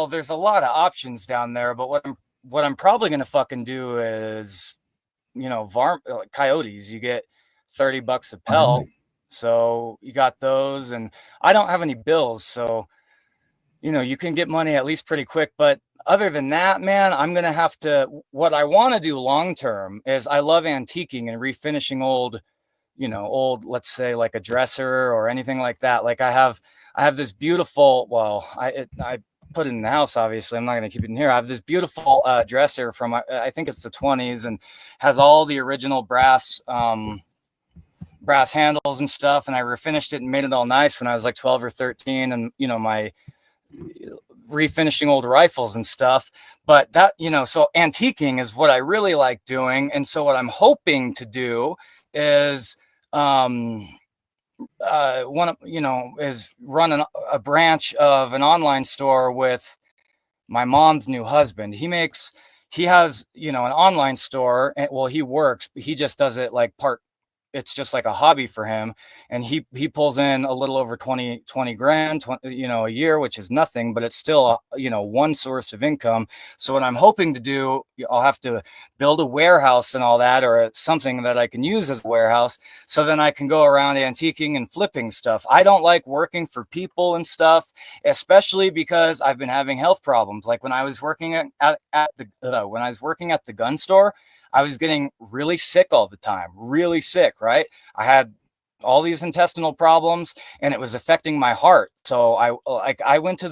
there's a lot of options down there, but what I'm probably gonna fucking do is, coyotes. You get $30 a pelt, so you got those, and I don't have any bills, so you can get money at least pretty quick. But other than that, man, I'm gonna have to. What I want to do long term is I love antiquing and refinishing old, let's say like a dresser or anything like that. Like I have this beautiful, well, I put it in the house, obviously. I'm not going to keep it in here. I have this beautiful dresser from, I think it's the 20s, and has all the original brass handles and stuff. And I refinished it and made it all nice when I was like 12 or 13. And, my refinishing old rifles and stuff. But that, so antiquing is what I really like doing. And so what I'm hoping to do is, is run a branch of an online store with my mom's new husband. He has, an online store, and well, he works, but he just does it like it's just like a hobby for him. And he pulls in a little over 20 grand, a year, which is nothing, but it's still, one source of income. So what I'm hoping to do, I'll have to build a warehouse and all that, or something that I can use as a warehouse. So then I can go around antiquing and flipping stuff. I don't like working for people and stuff, especially because I've been having health problems. Like when I was working at the gun store, I was getting really sick all the time, really sick, right? I had all these intestinal problems, and it was affecting my heart. So I went to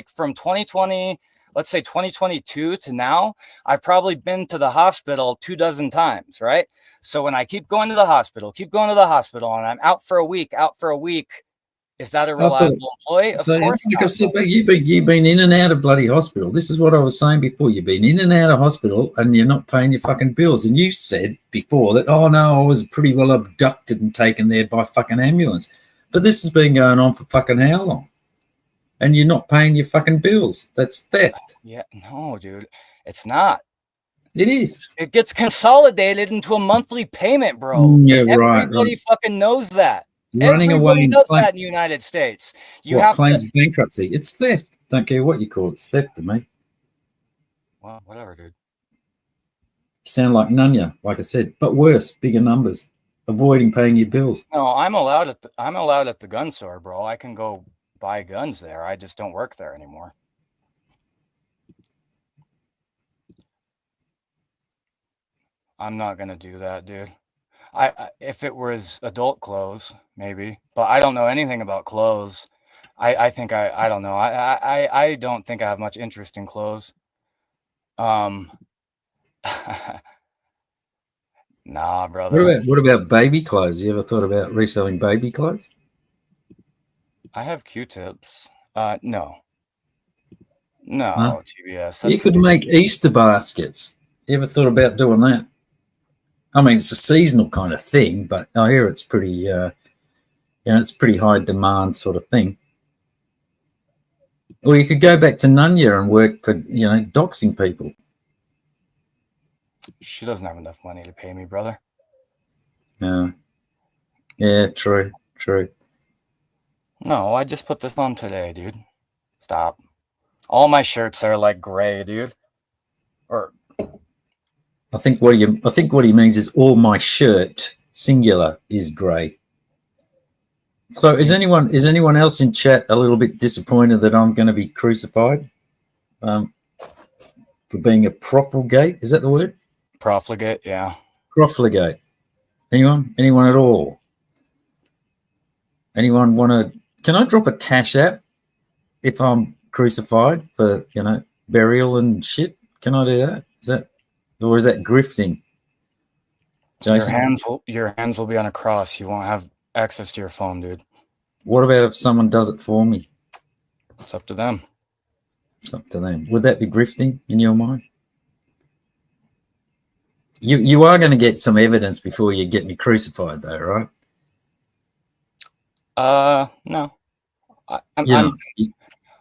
from 2020, let's say 2022 to now, I've probably been to the hospital 24 times, right? So when I keep going to the hospital, and I'm out for a week, is that a reliable employee? Of course like not. I've said, but you've been in and out of bloody hospital. This is what I was saying before. You've been in and out of hospital, and you're not paying your fucking bills. And you said before that, oh no, I was pretty well abducted and taken there by fucking ambulance. But this has been going on for fucking how long? And you're not paying your fucking bills. That's theft. Yeah, no, dude, it's not. It is. It gets consolidated into a monthly payment, bro. Yeah, right. Everybody fucking knows that. Running Everybody away does that in the United States. Claims bankruptcy? It's theft. Don't care what you call it. It's theft to me. Well, whatever, dude. You sound like Nunya, like I said, but worse, bigger numbers, avoiding paying your bills. No, I'm allowed at the gun store, bro. I can go buy guns there. I just don't work there anymore. I'm not gonna do that, dude. If it was adult clothes, maybe, but I don't know anything about clothes. I think I don't know. I don't think I have much interest in clothes. Nah, brother. What about baby clothes? You ever thought about reselling baby clothes? I have Q-tips. No. Huh? TBS. You could make Easter baskets. You ever thought about doing that? I mean, it's a seasonal kind of thing, but I hear it's pretty, it's pretty high demand sort of thing. Or you could go back to Nunya and work for, doxing people. She doesn't have enough money to pay me, brother. Yeah, true. No, I just put this on today, dude. Stop. All my shirts are like gray, dude. Or I think what he means is all my shirt, singular, is grey. So is anyone else in chat a little bit disappointed that I'm going to be crucified for being a profligate? Is that the word? Profligate, yeah. Profligate. Anyone at all? Anyone want to? Can I drop a cash app if I'm crucified for burial and shit? Can I do that? Or is that grifting? Jason? Your hands will be on a cross. You won't have access to your phone, dude. What about if someone does it for me? It's up to them. It's up to them. Would that be grifting in your mind? You are going to get some evidence before you get me crucified, though, right? No.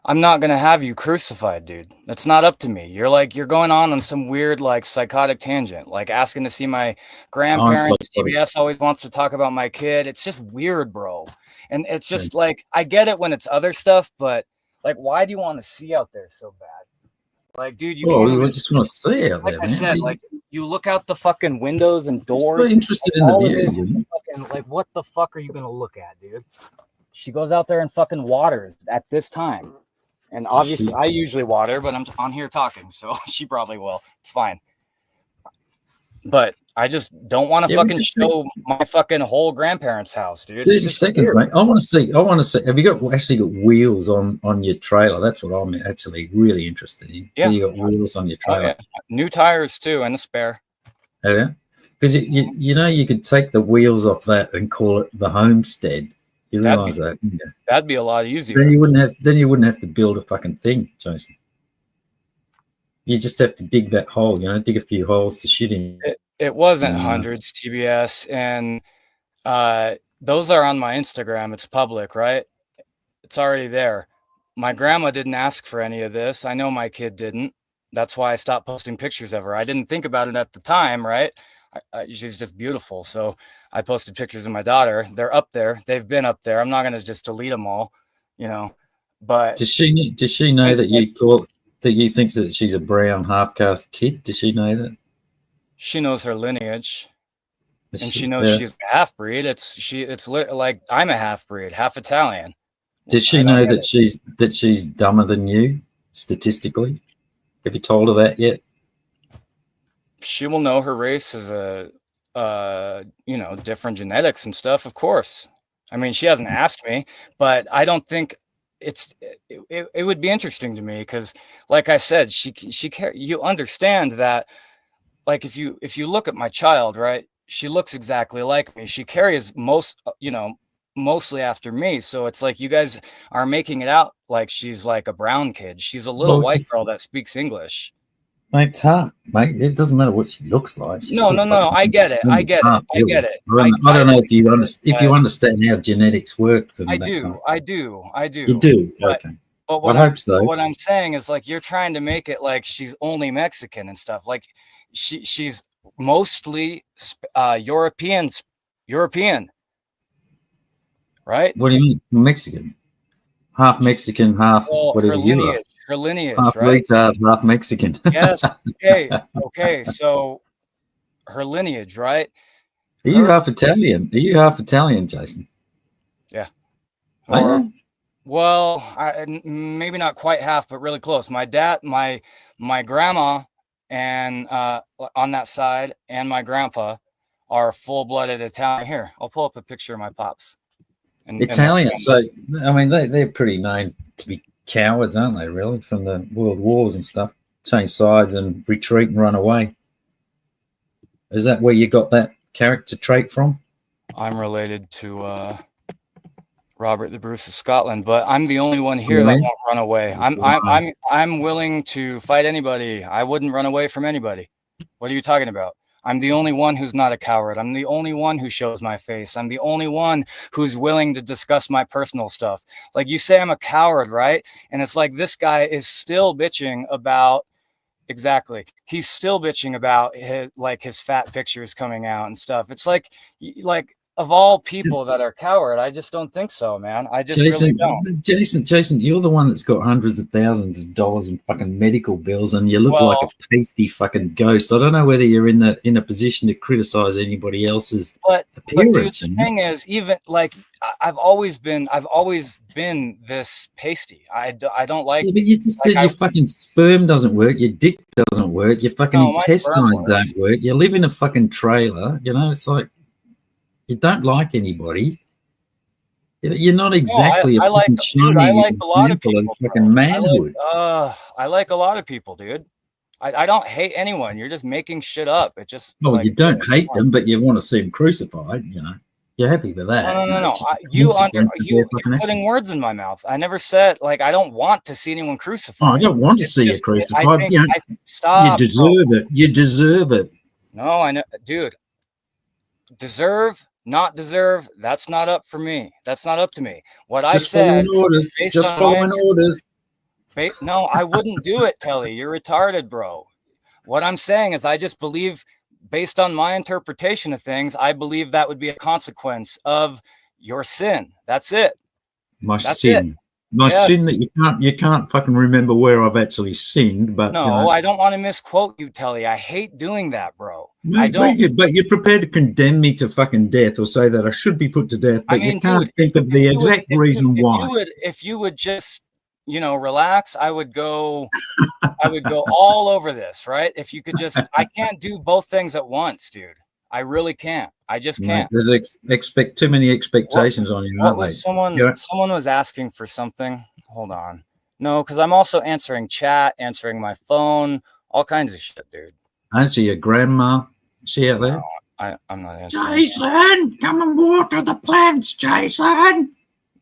I'm not gonna have you crucified, dude. That's not up to me. You're going on some weird like psychotic tangent, like asking to see my I'm grandparents. psychotic. TBS always wants to talk about my kid. It's just weird, bro. And it's Yeah. just like I get it when it's other stuff, but like, why do you want to see out there so bad? Like, dude, you Well, can't we even. just want to see out Like there, I man. said, like you look out the fucking windows and I'm so doors. interested in the All it views. is fucking like, what the fuck are you gonna look at, dude? She goes out there and fucking waters at this time. And obviously, I usually water, but I'm on here talking, so she probably will. It's fine. But I just don't want to fucking show my fucking whole grandparents' house, dude. 30 seconds, mate. I want to see. Have you actually got wheels on your trailer? That's what I'm actually really interested in. Yeah. You got wheels on your trailer. Oh, yeah. New tires too, and a spare. Oh, yeah. Because you could take the wheels off that and call it the homestead. You realize that? Yeah. That'd be a lot easier. Then you wouldn't have to build a fucking thing, Jason. You just have to dig that hole, dig a few holes to shit in. It wasn't hundreds, TBS, and those are on my Instagram. It's public, right? It's already there. My grandma didn't ask for any of this. I know my kid didn't. That's why I stopped posting pictures of her. I didn't think about it at the time, right? She's just beautiful. So I posted pictures of my daughter. They're up there. They've been up there. I'm not going to just delete them all, but does she know that you think that she's a brown half caste kid? Does she know that? She knows her lineage, and she knows she's a half breed. It's like I'm a half breed, half Italian. Does she know that she's dumber than you statistically? Have you told her that yet? She will know her race is different genetics and stuff, of course. I mean, she hasn't asked me, but I don't think it would be interesting to me because, like I said, you understand that, like if you look at my child, right, she looks exactly like me. She carries mostly after me, so it's like you guys are making it out like she's like a brown kid. She's a little white girl that speaks English. Mate, it's hard, mate. It doesn't matter what she looks like. No. I get it. I get it. I don't know if you understand how genetics works. I do. You do. Okay. But what I hope so. What I'm saying is, like, you're trying to make it like she's only Mexican and stuff. Like, she's mostly European, right? What do you mean Mexican? Half Mexican, half whatever you are. Her lineage, half right? retard, half Mexican. Yes. Okay. So her lineage, right? Are you half Italian? Jason? Yeah. Well, maybe not quite half, but really close. My dad, my grandma, and on that side, and my grandpa are full-blooded Italian. Here, I'll pull up a picture of my pops. Italian. So I mean, they're pretty known to be cowards, aren't they? Really, from the world wars and stuff, change sides and retreat and run away. Is that where you got that character trait from? I'm related to Robert the Bruce of Scotland, but I'm the only one here that won't run away. I'm willing to fight anybody. I wouldn't run away from anybody. What are you talking about? I'm the only one who's not a coward. I'm the only one who shows my face. I'm the only one who's willing to discuss my personal stuff. Like, you say I'm a coward, right? And it's like this guy is still bitching about he's still bitching about his fat pictures coming out and stuff. It's like of all people that are coward, I just don't think so, man. I just really don't. Jason, you're the one that's got hundreds of thousands of dollars in fucking medical bills, and you look like a pasty fucking ghost. I don't know whether you're in a position to criticize anybody else's appearance. But dude, the thing is, even like I've always been this pasty. I don't like. Yeah, but you just said your fucking sperm doesn't work, your dick doesn't work, your fucking intestines don't work. You live in a fucking trailer. It's like. You don't like anybody. You're not exactly I like a lot of people. Fucking manhood. I like a lot of people, dude. I don't hate anyone. You're just making shit up. It just. Oh, you don't hate them, but you want to see them crucified. You're happy with that. No. You're putting words in my mouth. I never said I don't want to see anyone crucified. Oh, I don't want to see you crucified. Stop. You deserve it. You deserve it. No, I know, dude. Deserve. Not deserve, that's not up for me. That's not up to me. What I said, just following orders. No, I wouldn't do it, Telly. You're retarded, bro. What I'm saying is I just believe, based on my interpretation of things, I believe that would be a consequence of your sin. That's it. My That's it. sin. My Yes. sin that you can't fucking remember where I've actually sinned, but No, I don't want to misquote you, Telly. I hate doing that, bro. No, I don't. but you're prepared to condemn me to fucking death or say that I should be put to death, but I mean, you can't dude, think of the exact reason why. if you would just, relax, I would go all over this, right? If you could just, I can't do both things at once, dude. I really can't. I just can't. There's expect too many expectations on you, aren't they? Someone was asking for something. Hold on. No, because I'm also answering chat, answering my phone, all kinds of shit, dude. Answer your grandma. She out there? No, I'm not answering. Jason, come and water the plants, Jason.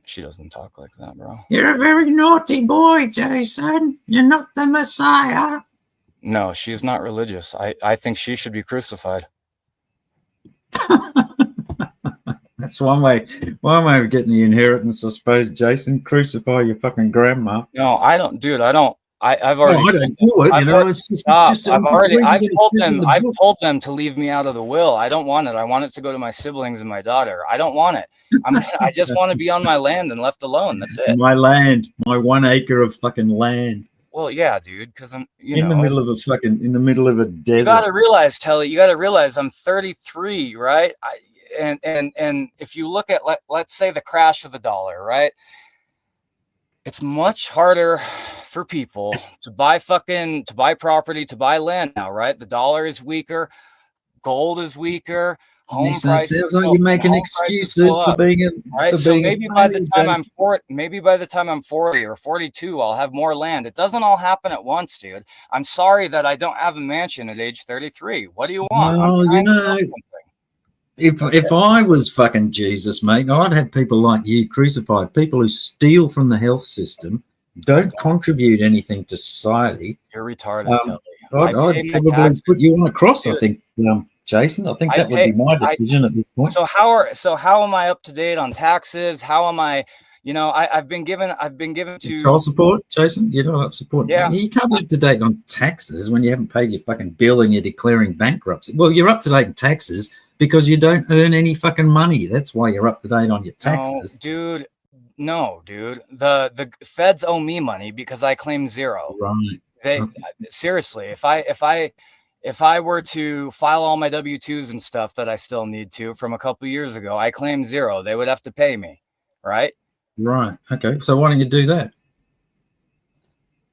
She doesn't talk like that, bro. You're a very naughty boy, Jason. You're not the Messiah. No, she's not religious. I think she should be crucified. That's one way of getting the inheritance, I suppose, Jason. Crucify your fucking grandma. No, I don't, dude. I've already. I don't do it. I've told them to leave me out of the will. I don't want it. I want it to go to my siblings and my daughter. I don't want it. I just want to be on my land and left alone. That's it. My land, my 1 acre of fucking land. Well, yeah, dude, because I'm in the middle of a desert. You gotta realize, Telly. You gotta realize I'm 33, right? And if you look at let's say the crash of the dollar, right? It's much harder for people to buy property, to buy land now, right? The dollar is weaker, gold is weaker. Home prices. Sounds like you're making excuses for being right. So maybe by the time I'm 40 or 42, I'll have more land. It doesn't all happen at once, dude. I'm sorry that I don't have a mansion at age 33. What do you want? Well, if I was fucking Jesus, mate, I'd have people like you crucified. People who steal from the health system, don't contribute anything to society. You're retarded. I'd probably put you on a cross. I think. Jason, I think that would be my decision at this point. So how am I up to date on taxes? How am I? I've been given to child support, Jason. You don't have support. Yeah, you can't be up to date on taxes when you haven't paid your fucking bill and you're declaring bankruptcy. Well, you're up to date in taxes because you don't earn any fucking money. That's why you're up to date on your taxes, No, dude. The feds owe me money because I claim zero. Right. Seriously, if I were to file all my W-2s and stuff that I still need to from a couple years ago, I claim zero. They would have to pay me, right? Right. Okay. So why don't you do that?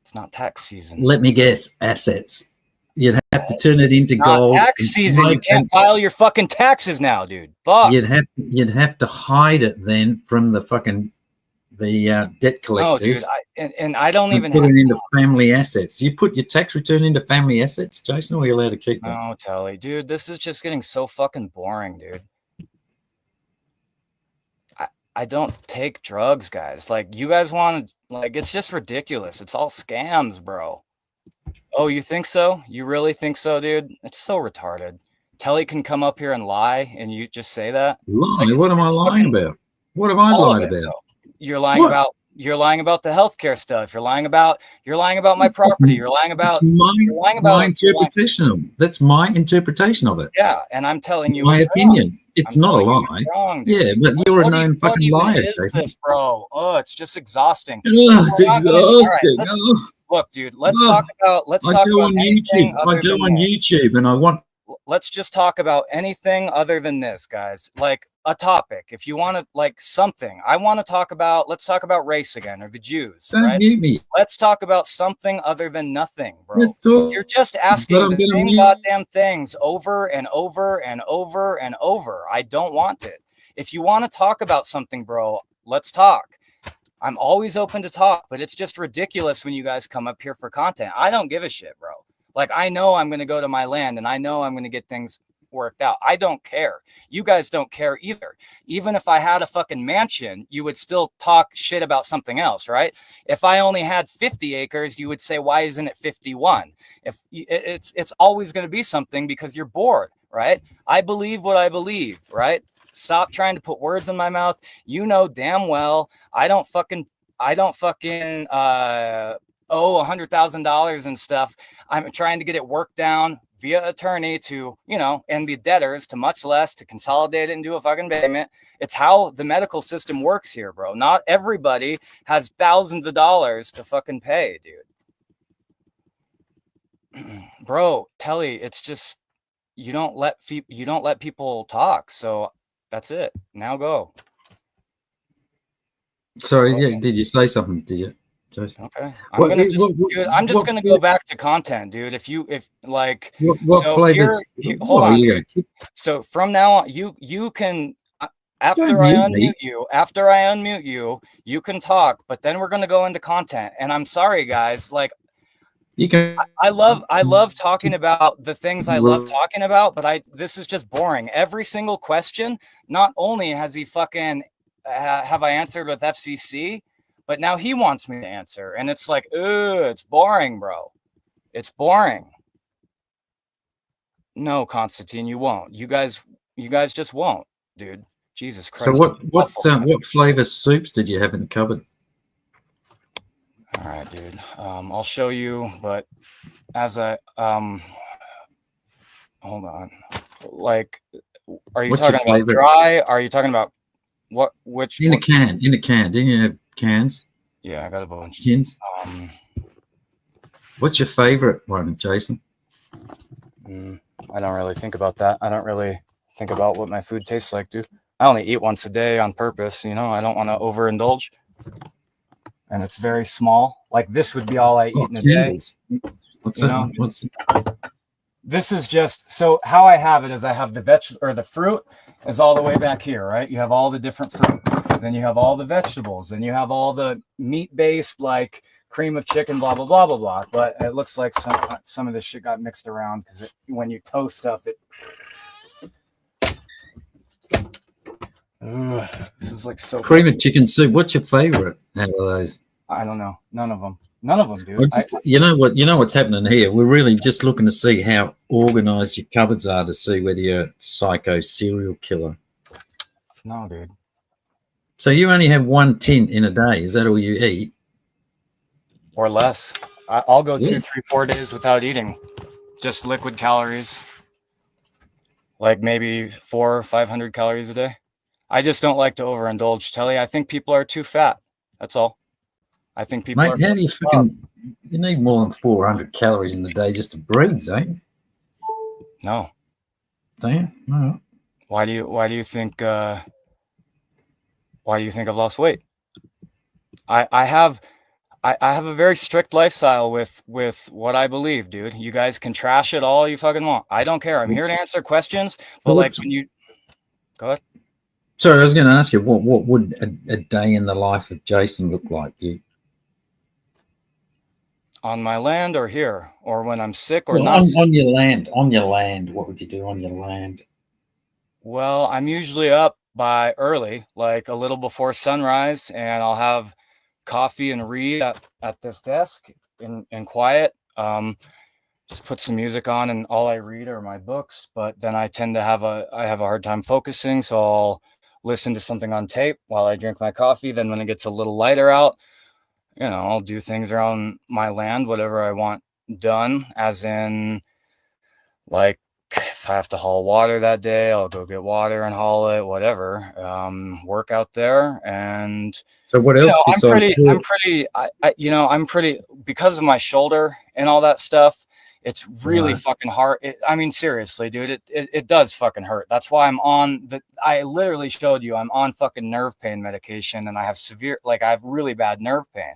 It's not tax season. Let me guess. Assets. You'd have to turn it into gold. Tax season. You can't file your fucking taxes now, dude. Fuck. You'd have to hide it then from the fucking debt collectors. No, dude. And I don't even put it into family assets. Do you put your tax return into family assets, Jason, or are you allowed to keep them? No, Telly, dude. This is just getting so fucking boring, dude. I don't take drugs, guys. Like, you guys want to, like, it's just ridiculous. It's all scams, bro. Oh, you think so? You really think so, dude? It's so retarded. Telly can come up here and lie, and you just say that? Lie? What am I lying about? What have I lied about? Though. You're lying about the healthcare stuff. You're lying about my property. You're lying about my interpretation of it. That's my interpretation of it. Yeah, and I'm telling you my opinion. It's not a lie. Wrong, yeah, but you're a known fucking liar, this, bro. Oh, it's just exhausting. It's exhausting. Look, dude. Let's talk about. I go on YouTube, and I want. Let's just talk about anything other than this, guys. Like a topic. If you want to, like something, let's talk about race again, or the Jews. Don't mute me. Let's talk about something other than nothing, bro. You're just asking the same goddamn things over and over and over and over. I don't want it. If you want to talk about something, bro, let's talk. I'm always open to talk, but it's just ridiculous when you guys come up here for content. I don't give a shit, bro. Like, I know I'm going to go to my land and I know I'm going to get things worked out. I don't care. You guys don't care either. Even if I had a fucking mansion, you would still talk shit about something else, right? If I only had 50 acres, you would say, why isn't it 51? If it's always going to be something because you're bored, right? I believe what I believe, right? Stop trying to put words in my mouth. You know damn well I don't fucking owe $100,000 and stuff. I'm trying to get it worked down via attorney to, you know, and the debtors to much less, to consolidate it into a fucking payment. It's how the medical system works here, bro. Not everybody has thousands of dollars to fucking pay, dude. Bro, Tele, it's just you don't let people talk. So that's it. Now go. Sorry, yeah, did you say something? Did you? Okay, I'm just gonna go back to content, dude. If like, what so flavors? hold on. So from now on, you can after I unmute you, you can talk. But then we're gonna go into content. And I'm sorry, guys. Like, you can. I love talking about the things I love talking about, but this is just boring. Every single question. Not only has he fucking have I answered with FCC. But now he wants me to answer. And it's like, it's boring, bro. It's boring. No, Constantine, you won't. You guys just won't, dude. Jesus Christ. So what flavor soups did you have in the cupboard? All right, dude. I'll show you, but as I hold on. Like, are you talking about dry? Are you talking about which in a can? In a can. Didn't you have cans? Yeah, I got a bunch. Cans. What's your favorite one, Jason? I don't really think about that. I don't really think about what my food tastes like, dude. I only eat once a day on purpose. You know, I don't want to overindulge. And it's very small. Like this would be all I eat in a day. What's that? What's this is just so how I have it is I have the the fruit is all the way back here, right? You have all the different fruit. Then you have all the vegetables. Then you have all the meat-based, like cream of chicken, blah, blah, blah, blah, blah. But it looks like some of this shit got mixed around because when you toast stuff, it... this is like so... Cream of chicken soup. What's your favorite out of those? I don't know. None of them. None of them, dude. You know what's happening here? We're really just looking to see how organized your cupboards are to see whether you're a psycho serial killer. No, dude. So you only have 1 tin in a day. Is that all you eat? Or less. I'll go 2, 3, 4 days without eating. Just liquid calories. Like maybe 400 or 500 calories a day. I just don't like to overindulge, Telly. I think people are too fat. That's all. I think people Mate, how do you freaking... You need more than 400 calories in the day just to breathe, eh? No. Damn. No. Why do you think I've lost weight? I have a very strict lifestyle with what I believe, dude. You guys can trash it all you fucking want. I don't care. I'm here to answer questions. But like when you go ahead. Sorry, I was going to ask you what would a day in the life of Jason look like? You on my land or here or when I'm sick or not? On your land. On your land. What would you do on your land? Well, I'm usually up by early, like a little before sunrise, and I'll have coffee and read at this desk in quiet. Just put some music on, and all I read are my books. But then I tend to have a hard time focusing, so I'll listen to something on tape while I drink my coffee. Then when it gets a little lighter out, you know, I'll do things around my land, whatever I want done, as in like if I have to haul water that day, I'll go get water and haul it, whatever. Work out there. And so what else? I'm pretty because of my shoulder and all that stuff. It's really fucking hard. I mean, seriously, dude, it does fucking hurt. That's why I literally showed you I'm on fucking nerve pain medication, and I have I have really bad nerve pain.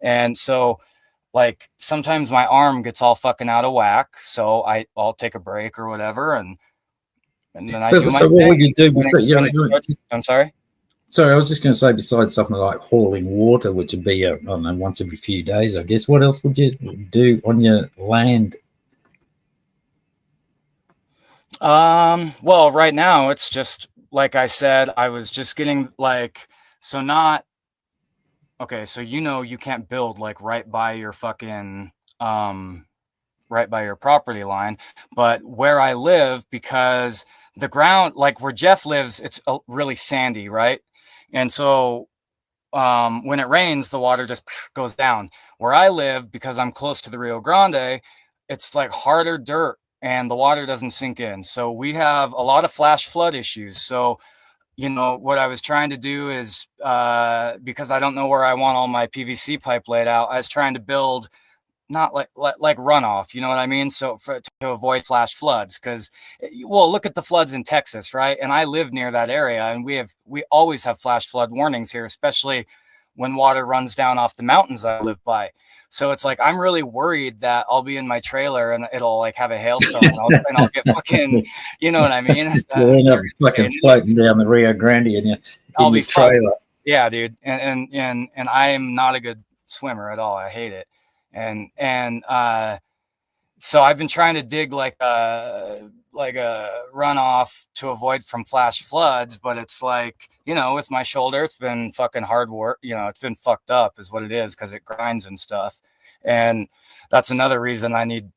And so like sometimes my arm gets all fucking out of whack. So I'll take a break or whatever. And then I do my thing. What would you do? I'm sorry? Sorry, I was just going to say, besides something like hauling water, which would be, I don't know, once every few days, I guess, what else would you do on your land? Well, right now it's just, like I said, I was just getting like, so not, okay, so you can't build like right by your fucking, right by your property line, but where I live, because the ground, like where Jeff lives, it's really sandy, right? And so when it rains, the water just goes down. where I live, because I'm close to the Rio Grande, it's like harder dirt and the water doesn't sink in. So we have a lot of flash flood issues. So, you know, what I was trying to do is, because I don't know where I want all my PVC pipe laid out, I was trying to build not like runoff, you know what I mean? So to avoid flash floods, because, well, look at the floods in Texas, right? And I live near that area, and we always have flash flood warnings here, especially when water runs down off the mountains I live by. So it's like I'm really worried that I'll be in my trailer and it'll like have a hailstorm, and I'll get fucking, you know what I mean? You'll end up fucking floating down the Rio Grande in I'll be your trailer. Yeah, dude. And I am not a good swimmer at all. I hate it. And so I've been trying to dig like a runoff to avoid from flash floods, but it's like, you know, with my shoulder, it's been fucking hard work. You know, it's been fucked up is what it is, because it grinds and stuff. And that's another reason I need,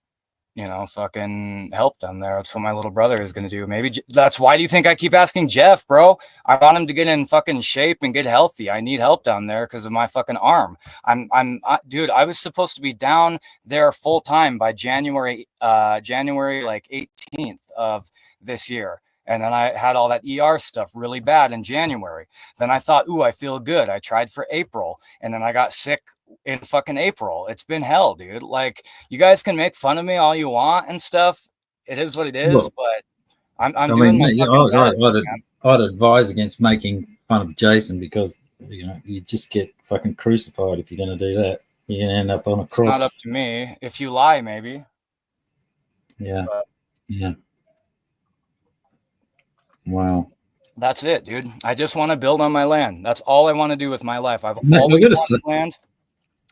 you know, fucking help down there. That's what my little brother is going to do. Maybe that's why do you think I keep asking Jeff, bro? I want him to get in fucking shape and get healthy. I need help down there because of my fucking arm. Dude, I was supposed to be down there full time by January like 18th of this year. And then I had all that ER stuff really bad in January. Then I thought, ooh, I feel good. I tried for April, and then I got sick in fucking April. It's been hell, dude. Like, you guys can make fun of me all you want and stuff. It is what it is, Look, but I'm doing my fucking best. I'd advise against making fun of Jason, because you know you just get fucking crucified if you're going to do that. You're going to end up on a cross. It's not up to me. If you lie, maybe. Yeah. But, yeah. Wow. That's it, dude. I just want to build on my land. That's all I want to do with my life. I've always wanted land.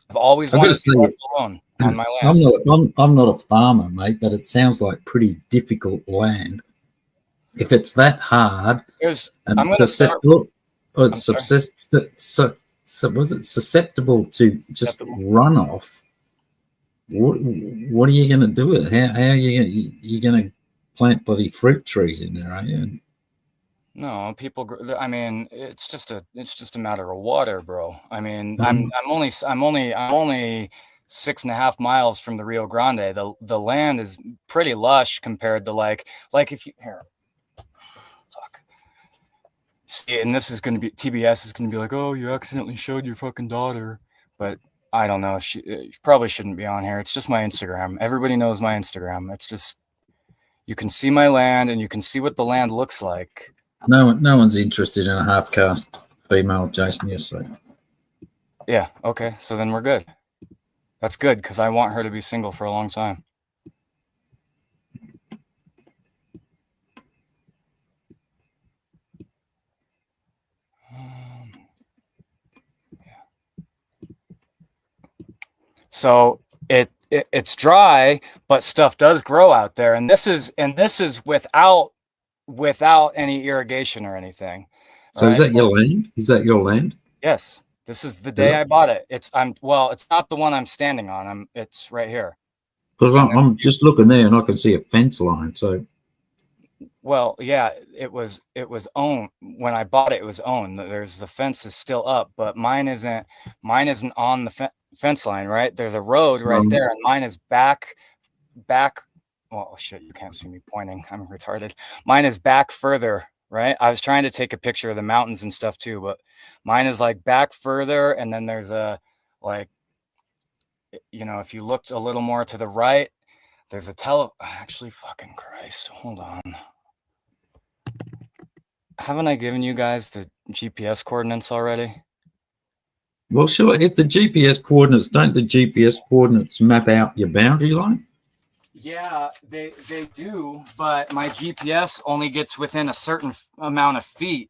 I've always wanted to be alone on my land. I'm not a farmer, mate, but it sounds like pretty difficult land. If it's that hard, and susceptible to just runoff, what are you going to do with it? How are you going to plant bloody fruit trees in there, aren't you? No, people. I mean, it's just a matter of water, bro. I mean, I'm only 6.5 miles from the Rio Grande. The land is pretty lush compared to like if you here. Fuck. See, and this is going to be TBS is going to be like, oh, you accidentally showed your fucking daughter, but I don't know. She probably shouldn't be on here. It's just my Instagram. Everybody knows my Instagram. It's just, you can see my land and you can see what the land looks like. No one's interested in a half-caste female, Jason. You say? Yeah. Okay. So then we're good. That's good, because I want her to be single for a long time. So it's dry, but stuff does grow out there, and this is without any irrigation or anything. So right? Is that your land? Is that your land? Yes. This is the day I bought it. It's not the one I'm standing on. It's right here. Because I'm just looking there and I can see a fence line. So, well, yeah, it was owned when I bought it. It was owned. There's the fence is still up, but mine isn't on the fence line. Right? There's a road right there, and mine is back. Oh shit! You can't see me pointing. I'm retarded. Mine is back further. Right? I was trying to take a picture of the mountains and stuff too, but mine is like back further, and then there's a like, you know, if you looked a little more to the right, there's a actually, fucking Christ, hold on. Haven't I given you guys the GPS coordinates already? Well, sure. If the GPS coordinates, don't the GPS coordinates map out your boundary line? Yeah, they do, but my GPS only gets within a certain amount of feet,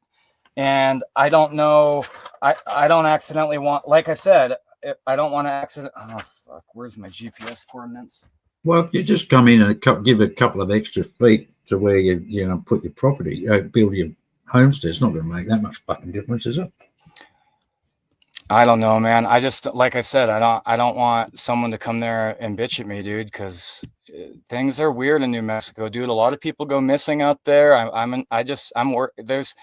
and I don't know. I don't accidentally want, like I said, I don't want to accident. Oh fuck, where's my GPS coordinates? Well, if you just come in and give a couple of extra feet to where you put your property, build your homestead, it's not going to make that much fucking difference, is it? I don't know, man. I just, like I said, I don't want someone to come there and bitch at me, dude, because things are weird in New Mexico, dude. A lot of people go missing out there. There's,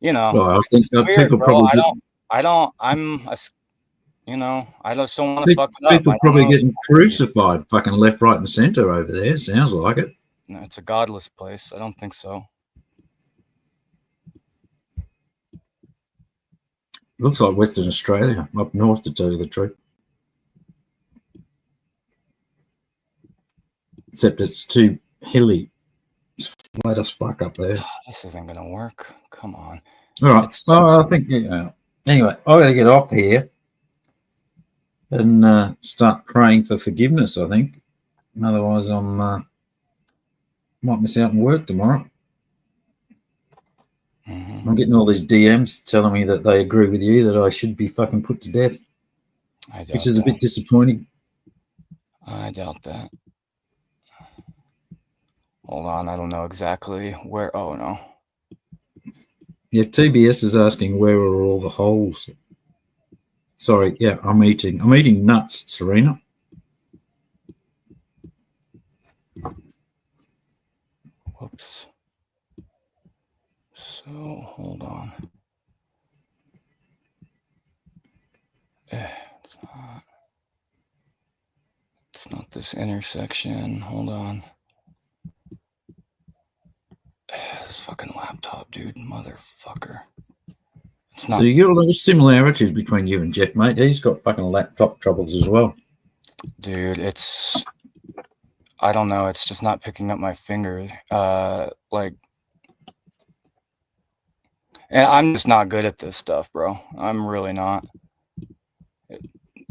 you know, well, I think it's weird, bro. I'm you know, I just don't want to fuck it up. People I don't probably know. getting crucified, fucking left, right, and centre over there. Sounds like it. No, it's a godless place. I don't think so. Looks like Western Australia, up north, to tell you the truth. Except it's too hilly. It's flat as fuck up there. This isn't gonna work. Come on. All right. I think, yeah. Anyway, I got to get off here and start praying for forgiveness, I think. Otherwise, might miss out on work tomorrow. I'm getting all these DMs telling me that they agree with you that I should be fucking put to death, which is a bit disappointing. I doubt that. Hold on, I don't know exactly where. Oh, no. Yeah, TBS is asking where are all the holes. Sorry, yeah, I'm eating nuts, Serena. Whoops. So, hold on. It's not this intersection. Hold on. This fucking laptop, dude. Motherfucker. It's not. So you got a lot of similarities between you and Jeff, mate. He's got fucking laptop troubles as well. Dude, it's... I don't know. It's just not picking up my finger. Like... And I'm just not good at this stuff, bro. I'm really not.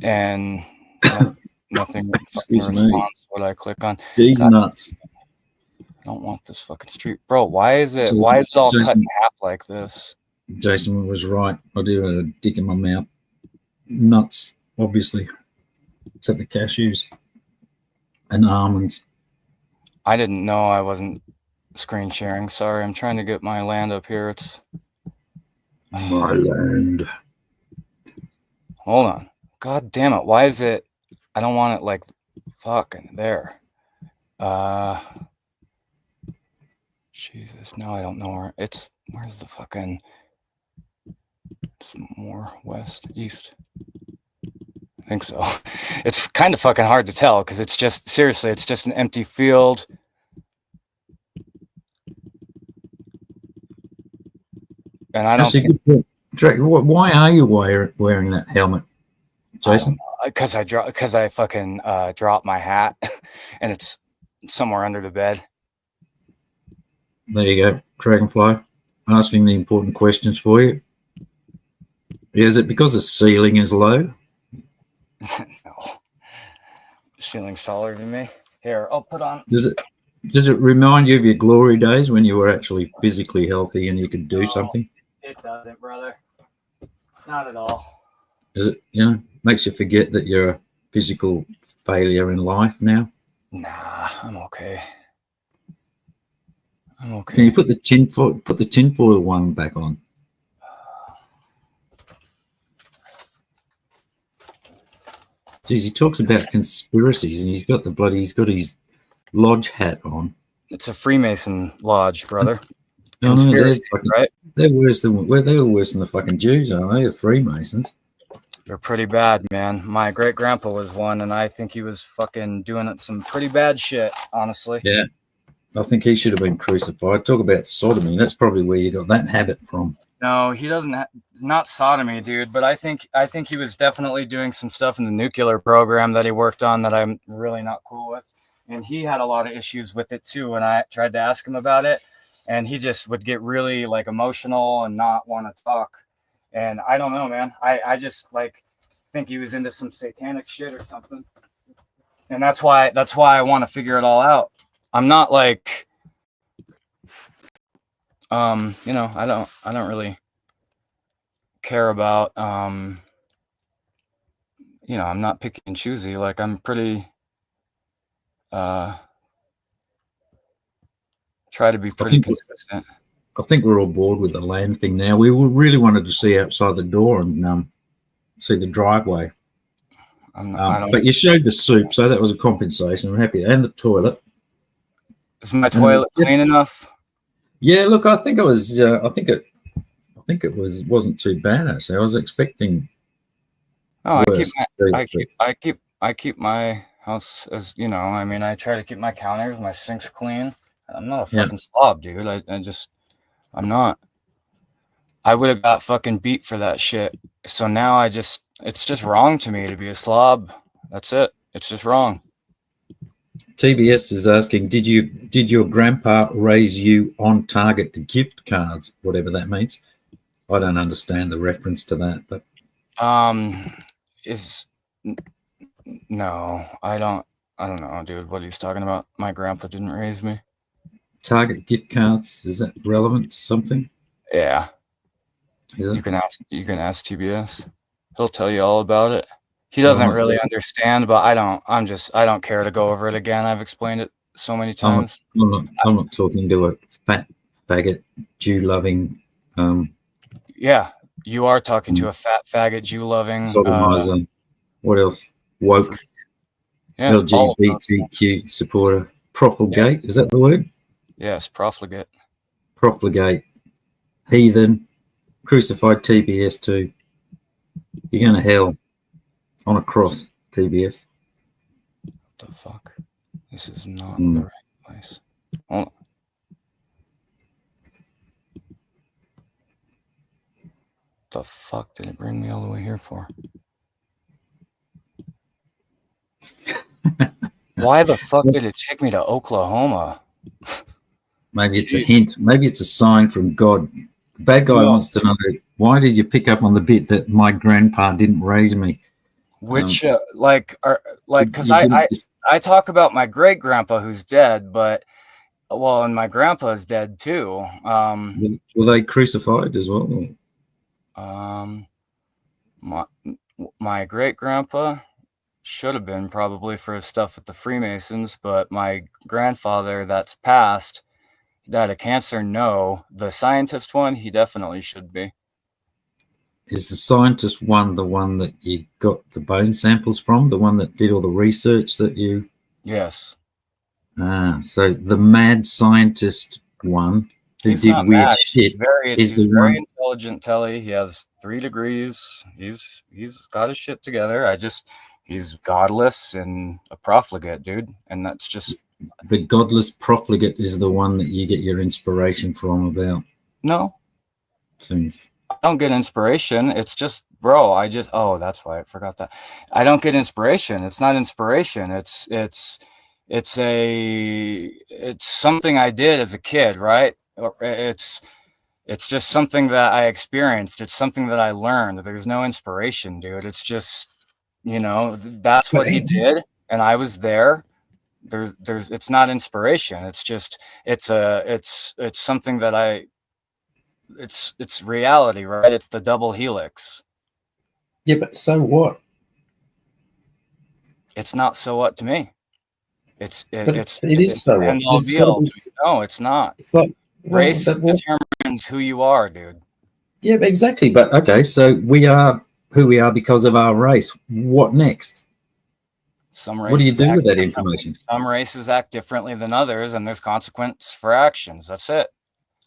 And nothing fucking responds what I click on. These nuts. I don't want this fucking street, bro. Why is it all cut in half like this? Jason was right. I do have a dick in my mouth. Nuts, obviously. Except the cashews and almonds. I didn't know I wasn't screen sharing. Sorry, I'm trying to get my land up here. It's my land. Hold on. God damn it. Why is it? I don't want it like fucking there. Jesus. Now I don't know where it's. Where's the fucking? It's more west, east. I think so. It's kind of fucking hard to tell because it's just seriously, it's just an empty field. And I don't. Why are you wearing that helmet, Jason? Because I fucking dropped my hat, and it's somewhere under the bed. There you go, Dragonfly, asking the important questions for you. Is it because the ceiling is low? No, the ceiling's taller than me. Here, I'll put on. Does it remind you of your glory days when you were actually physically healthy and you could do something? It doesn't, brother. Not at all. Is it, makes you forget that you're a physical failure in life now? Nah, I'm okay. I'm okay. Can you put the tinfoil one back on? Jeez, he talks about conspiracies and he's got his lodge hat on. It's a Freemason lodge, brother. No, Conspiracy, right? They're worse than the fucking Jews, aren't they? The Freemasons. They're pretty bad, man. My great grandpa was one, and I think he was fucking doing some pretty bad shit, honestly. Yeah, I think he should have been crucified. Talk about sodomy. That's probably where you got that habit from. No, he doesn't. Not sodomy, dude. But I think he was definitely doing some stuff in the nuclear program that he worked on that I'm really not cool with. And he had a lot of issues with it too. When I tried to ask him about it, and he just would get really like emotional and not want to talk. And I don't know, man. I just like think he was into some satanic shit or something. And that's why I want to figure it all out. I'm not like, I don't really care about, I'm not picky and choosy. Like I'm pretty, try to be pretty consistent. I think we're all bored with the land thing now. We really wanted to see outside the door and see the driveway. But you showed the soup, so that was a compensation. I'm happy, and the toilet. Is my toilet clean enough? Yeah, look, I think it was. I think it wasn't too bad. Actually, I was expecting. No, Worst. I keep my house as, you know, I mean, I try to keep my counters, my sinks clean. I'm not a Yeah. fucking slob, dude. I'm not. I would have got fucking beat for that shit. So now it's just wrong to me to be a slob. That's it. It's just wrong. TBS is asking, did your grandpa raise you on target gift cards, whatever that means? I don't understand the reference to that, but Is no, I don't know, dude, what he's talking about. My grandpa didn't raise me. target gift cards, is that relevant to something? Yeah. Is it? You can ask TBS. He'll tell you all about it. He Well, doesn't really understand, but I don't care to go over it again. I've explained it so many times. I'm not talking to a fat faggot, Jew-loving, Yeah, you are talking to a fat faggot, Jew-loving, sodomizer. What else? Woke, yeah, LGBTQ supporter, profligate. Yes. Is that the word? Yes, profligate. Profligate, heathen, crucified TBS too. You're going to hell on a cross, TBS. What the fuck? This is not Mm. the right place. Hold on. The fuck did it bring me all the way here for? Why the fuck did it take me to Oklahoma? Maybe it's a hint. Maybe it's a sign from God. The bad guy wants to know, why did you pick up on the bit that my grandpa didn't raise me? Which because I talk about my great grandpa who's dead, but well, and my grandpa's dead too. Were they crucified as well? My great grandpa should have been probably for his stuff with the Freemasons, but my grandfather that's passed died of cancer. No, the scientist one, he definitely should be. Is the scientist one the one that you got the bone samples from? The one that did all the research that you? Yes. So the mad scientist one who He's did not weird mad. shit He's the very one. intelligent, Tele. He has 3 degrees. He's got his shit together. He's godless and a profligate, dude. And that's just The godless profligate is the one that you get your inspiration from about no. things. I don't get inspiration. It's just, bro, that's why I forgot that. I don't get inspiration. It's not inspiration. It's something I did as a kid, right? It's just something that I experienced. It's something that I learned. There's no inspiration, dude. It's just, that's what he did, and I was there. It's not inspiration. It's just, it's something that it's reality, right? It's the double helix. Yeah, but so what? It's not so what to me. It is so what. No, it's not. It's like, race determines who you are, dude. Yeah, exactly. But okay, so we are who we are because of our race. What next? What do you do with that information? Some races act differently than others, and there's consequence for actions. That's it.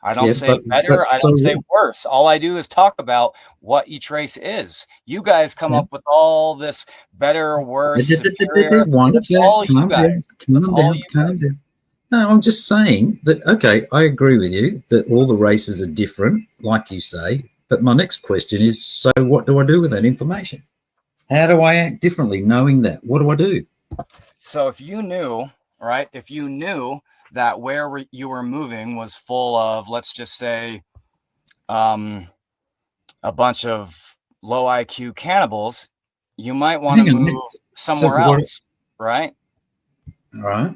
I don't say better. I don't say worse. All I do is talk about what each race is. You guys come up with all this better or worse. That's all you guys. Calm down. No, I'm just saying that, okay, I agree with you that all the races are different, like you say. But my next question is, so what do I do with that information? How do I act differently knowing that? What do I do? So if you knew, right, that where you were moving was full of, let's just say, a bunch of low IQ cannibals, you might want to move somewhere else, right? All right.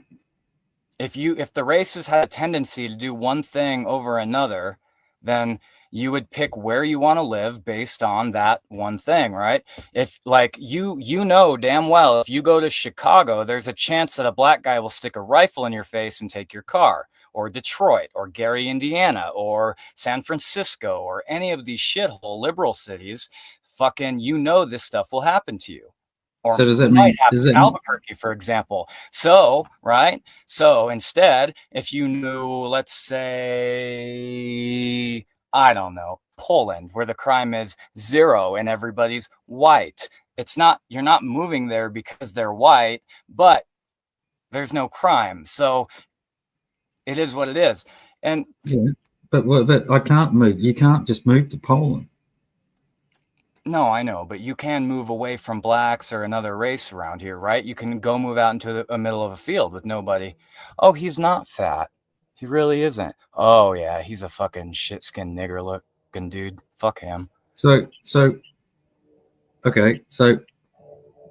If the races had a tendency to do one thing over another, then you would pick where you want to live based on that one thing, right? If like you damn well, if you go to Chicago, there's a chance that a black guy will stick a rifle in your face and take your car, or Detroit, or Gary, Indiana, or San Francisco, or any of these shithole liberal cities. Fucking, this stuff will happen to you. Or so does that mean Albuquerque, for example? So, right? So instead, if you knew, let's say, I don't know, Poland, where the crime is 0 and everybody's white, it's not, you're not moving there because they're white, but there's no crime. So it is what it is. And yeah, but I can't move. You can't just move to Poland. no, I know, but you can move away from blacks or another race around here, right? You can go move out into the middle of a field with nobody. Oh, he's not fat. He really isn't. Oh yeah, he's a fucking shit-skinned nigger looking dude. Fuck him. So okay, so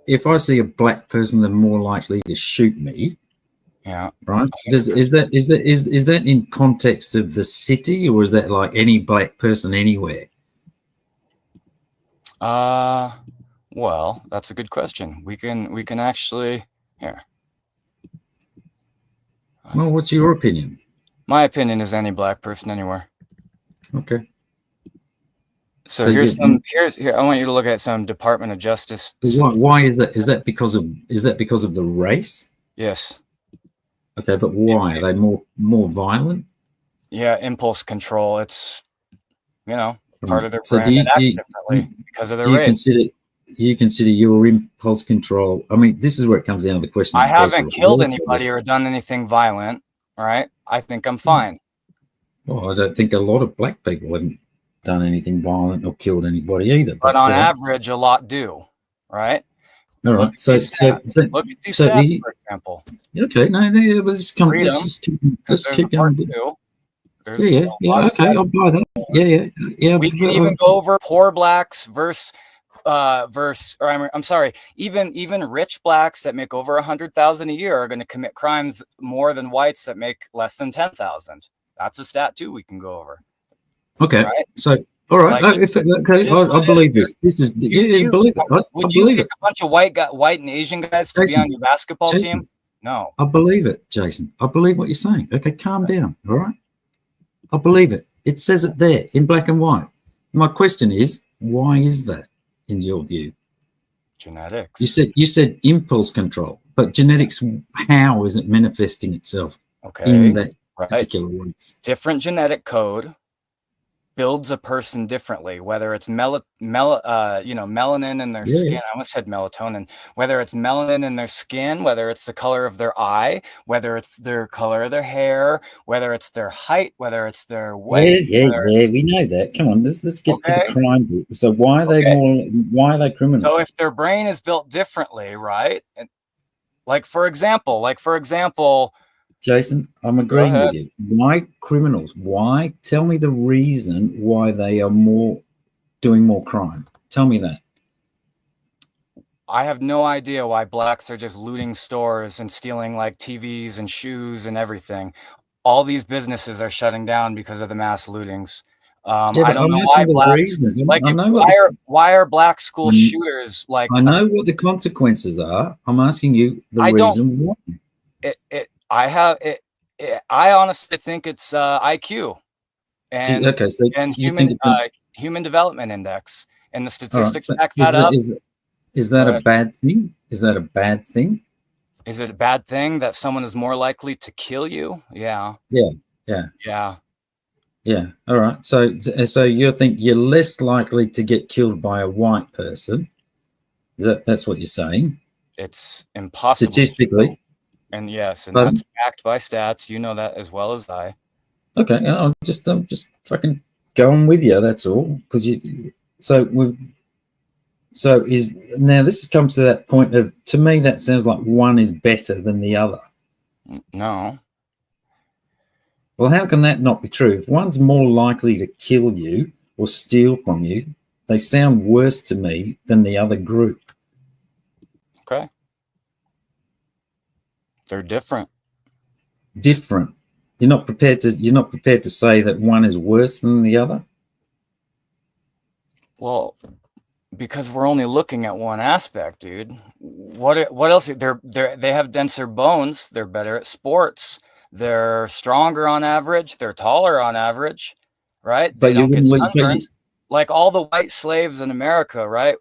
if I see a black person, they're more likely to shoot me. Yeah. Right? Is that in context of the city, or is that like any black person anywhere? Well, that's a good question. We can actually here. Well, what's your opinion? My opinion is any black person anywhere. Okay. So here's here. I want you to look at some Department of Justice. Why is that? Is that because of the race? Yes. Okay, but why? Are they more violent? Yeah, impulse control. It's, you know, part of their So brand that acts differently because of their race. You consider your impulse control? I mean, this is where it comes down to the question. I haven't killed anybody or done anything violent. All right, I think I'm fine. Well, I don't think a lot of black people haven't done anything violent or killed anybody either. But on average, a lot do. Right. All right. Look at these stats, for example. Okay. No. Let's keep going. Yeah. Okay. I'll buy that. Yeah. We can even go over poor blacks versus I'm sorry, even rich blacks that make over 100,000 a year are going to commit crimes more than whites that make less than 10,000. That's a stat too we can go over. Okay. Right? So all right. Like, I believe this. This is believe it. Would you pick a bunch of white and Asian guys to be on your basketball team? No. I believe it, Jason. I believe what you're saying. Okay, calm down. All right. I believe it. It says it there in black and white. My question is, why is that in your view? Genetics. You said impulse control, but genetics, how is it manifesting itself in that particular ways? Different genetic code builds a person differently, whether it's melanin in their skin. I almost said melatonin. Whether it's melanin in their skin, whether it's the color of their eye, whether it's their color of their hair, whether it's their height, whether it's their weight. Yeah, we know that. Come on, let's get to the crime group. So why are they criminals? So if their brain is built differently, right? And like for example, Jason, I'm agreeing with you. Why criminals? Why? Tell me the reason why they are doing more crime. Tell me that. I have no idea why blacks are just looting stores and stealing like TVs and shoes and everything. All these businesses are shutting down because of the mass lootings. I don't know why blacks. Why are black school shooters like? I know what the consequences are. I'm asking you the reason why. I honestly think it's IQ and human development index, and the statistics back that up. Is that a bad thing? Is that a bad thing? Is it a bad thing that someone is more likely to kill you? Yeah. All right. So you think you're less likely to get killed by a white person? That's what you're saying? It's impossible statistically. And yes, and that's backed by stats. You know that as well as I. Okay, I'm just fucking going with you. That's all. Because now this comes to that point of, to me, that sounds like one is better than the other. No. Well, how can that not be true? If one's more likely to kill you or steal from you, they sound worse to me than the other group. Okay. They're different. Different. You're not prepared to say that one is worse than the other? Well, because we're only looking at one aspect, dude. What else? They have denser bones. They're better at sports. They're stronger on average. They're taller on average, right? They don't get sunburns like all the white slaves in America, right?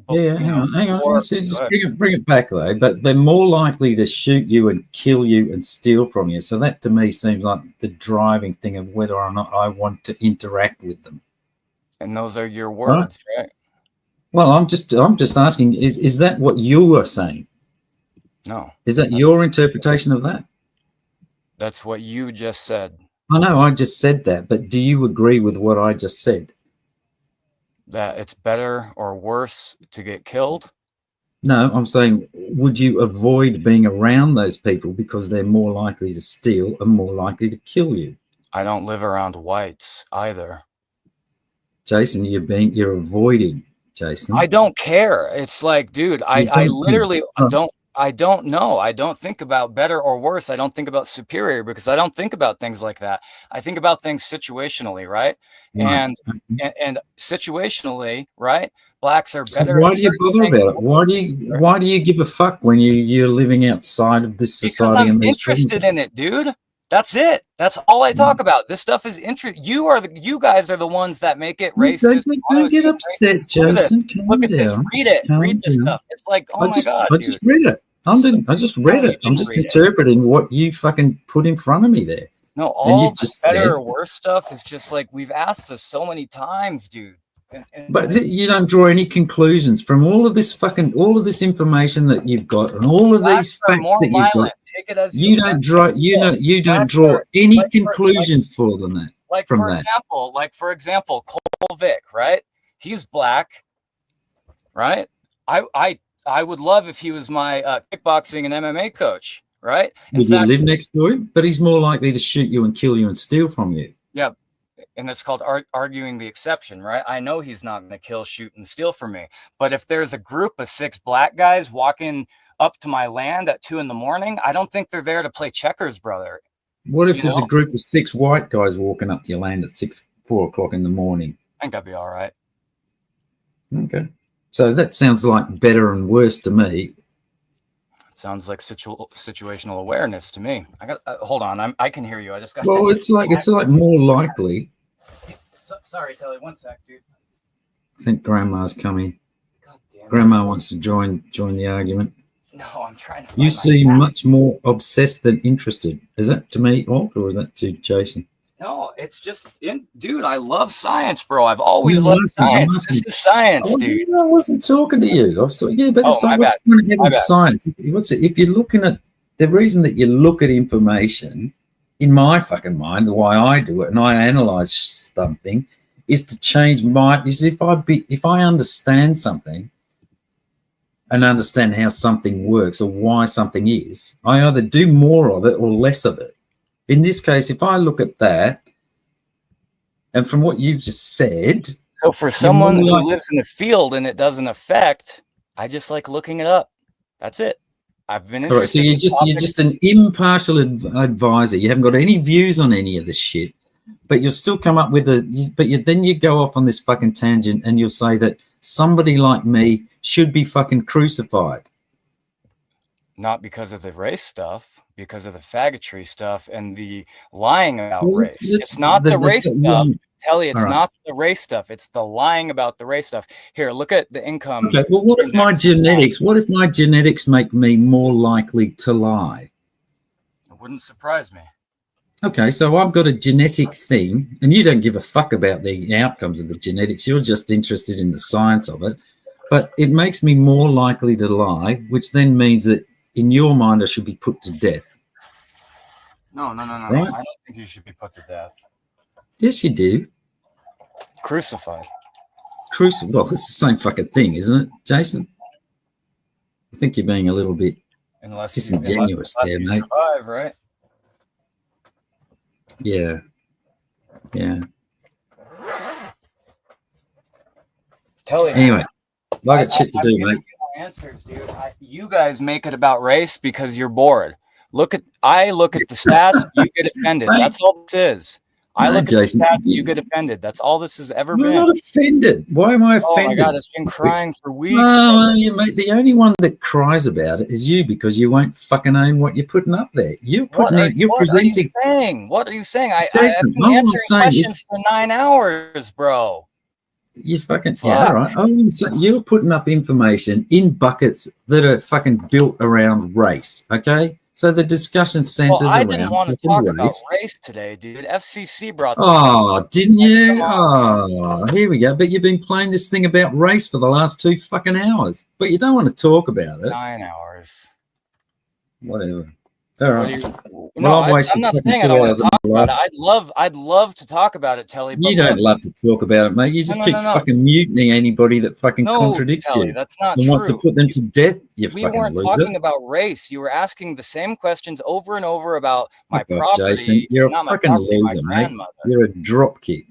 Hang on. Just bring it back though. But they're more likely to shoot you and kill you and steal from you. So that to me seems like the driving thing of whether or not I want to interact with them. And those are your words, right? Well, I'm just asking, is that what you are saying? No. Is that your interpretation of that? That's what you just said. I know I just said that, but do you agree with what I just said? That it's better or worse to get killed? No, I'm saying, would you avoid being around those people because they're more likely to steal and more likely to kill you? I don't live around whites either. Jason, you're avoiding, Jason. I don't care. It's like, dude, I literally I don't know. I don't think about better or worse. I don't think about superior because I don't think about things like that. I think about things situationally, right? Right. And situationally, right? Blacks are So better why at do you certain bother things. about it? Why do you give a fuck when you're living outside of this Because society I'm and these interested freedoms? in it, dude. That's it. That's all I talk about. This stuff is you guys are the ones that make it racist. Don't get upset, Look at this. Jason. Calm Look at this. down. Read it. Calm Read this down. stuff. It's like, oh my God, I dude. just read it. I just read No, you it. I'm didn't just read it. interpreting what you fucking put in front of me there. No, And all you the just better said, or worse stuff is just like we've asked this so many times, dude. but you don't draw any conclusions from all of this information that you've got and all of these Blacks are facts more that you've got. violent. Take it as You don't draw you don't draw any conclusions for them that from that. For example, Cole Vick, right? He's black, right? I would love if he was my kickboxing and MMA coach, right? Would you live next to him? But he's more likely to shoot you and kill you and steal from you. Yeah, and it's called arguing the exception, right? I know he's not going to kill, shoot, and steal from me. But if there's a group of 6 black guys walking up to my land at 2 a.m, I don't think they're there to play checkers, brother. What if there's a group of 6 white guys walking up to your land at 4 o'clock in the morning? I think that'd be all right. Okay. So that sounds like better and worse to me. It sounds like situational awareness to me. I got hold on. I can hear you. I just got. Well, it's like more likely. Sorry, Tele. 1 sec, dude. I think Grandma's coming. Grandma wants to join the argument. No, I'm trying to. You seem much more obsessed than interested. Is that to me, Walt, or is that to Jason? No, it's just, dude, I love science, bro. I've always loved science. This is science, dude. I wasn't talking to you. I was talking, yeah, but what's the point of having science? If you're looking at the reason that you look at information, in my fucking mind, the way I do it, and I analyze something, is to change if I understand something and understand how something works or why something is, I either do more of it or less of it. In this case, if I look at that, and from what you've just said... So for someone who lives in the field and it doesn't affect, I just like looking it up. That's it. I've been interested. All right, so you're just an impartial advisor. You haven't got any views on any of this shit, but you'll still come up with then you go off on this fucking tangent and you'll say that somebody like me should be fucking crucified. Not because of the race stuff, because of the faggotry stuff and the lying about race. It's not the race stuff. Tell you, it's not the race stuff. It's the lying about the race stuff. Here, look at the income. Okay, well, what if my genetics make me more likely to lie? It wouldn't surprise me. Okay, so I've got a genetic thing, and you don't give a fuck about the outcomes of the genetics. You're just interested in the science of it. But it makes me more likely to lie, which then means that in your mind, I should be put to death. No. Right? I don't think you should be put to death. Yes, you do. Crucified. Well, it's the same fucking thing, isn't it, Jason? I think you're being a little bit disingenuous there, mate. Survive, right? Yeah. Anyway, I got shit to do, mate. Answers, dude. You guys make it about race because you're bored. I look at the stats, you get offended. That's all this is. I look at the stats, you get offended. That's all this has ever been. I'm not offended. Why am I offended? Oh my God, it's been crying for weeks. Mate, the only one that cries about it is you because you won't fucking own what you're putting up there. You're presenting. What are you saying? I've been answering questions for 9 hours, bro. You fucking all right. You're putting up information in buckets that are fucking built around race. Okay, So the discussion centers Well, I around didn't want to fucking talk about race. race today, dude. FCC brought this up. Oh, didn't Like, you? come on, man. Oh, here we go. But you've been playing this thing about race for the last 2 fucking hours. But you don't want to talk about it. 9 hours. Whatever. All What do right. you? Well, No, I've wasted I'm not fucking saying I 2 don't want hours to of talk my about life. it. I'd love to talk about it, Telly. But You look, don't love to talk about it, mate. You just keep no. fucking mutinying anybody that fucking No, contradicts Telly, you that's not and wants to true. put them to death, you We fucking weren't loser. talking about race. You were asking the same questions over and over about my Fuck off, Jason. property, You're a not my fucking property, my loser, mate. grandmother. You're a dropkick.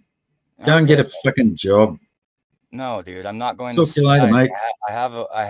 Go and get a fucking job. No, dude, I'm not going Talk to to you later, society. mate. I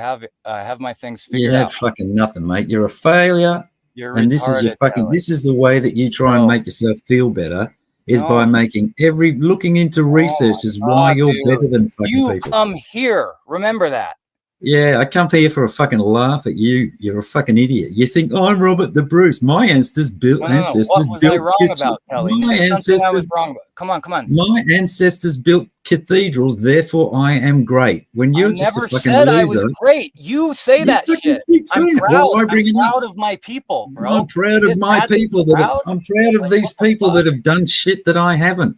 have my things You figured had out. fucking nothing, mate. You're a failure. You're And this is your retarded, fucking, Telly. this is the way that you try and Bro. make yourself feel better is No. by making looking into research is why you're dude. better than fucking You people. come here. Remember that. Yeah, I come here for a fucking laugh at you. You're a fucking idiot. You think, oh, I'm Robert the Bruce. My ancestors built No. What was I wrong about, Telly? My Name something I was ancestors, wrong about. Come on. my ancestors built cathedrals, therefore I am great. When you're I just a never fucking said loser, I was great. You say that shit. I'm proud of my people, bro. I'm proud of my people I'm proud of these people that have done shit that I haven't.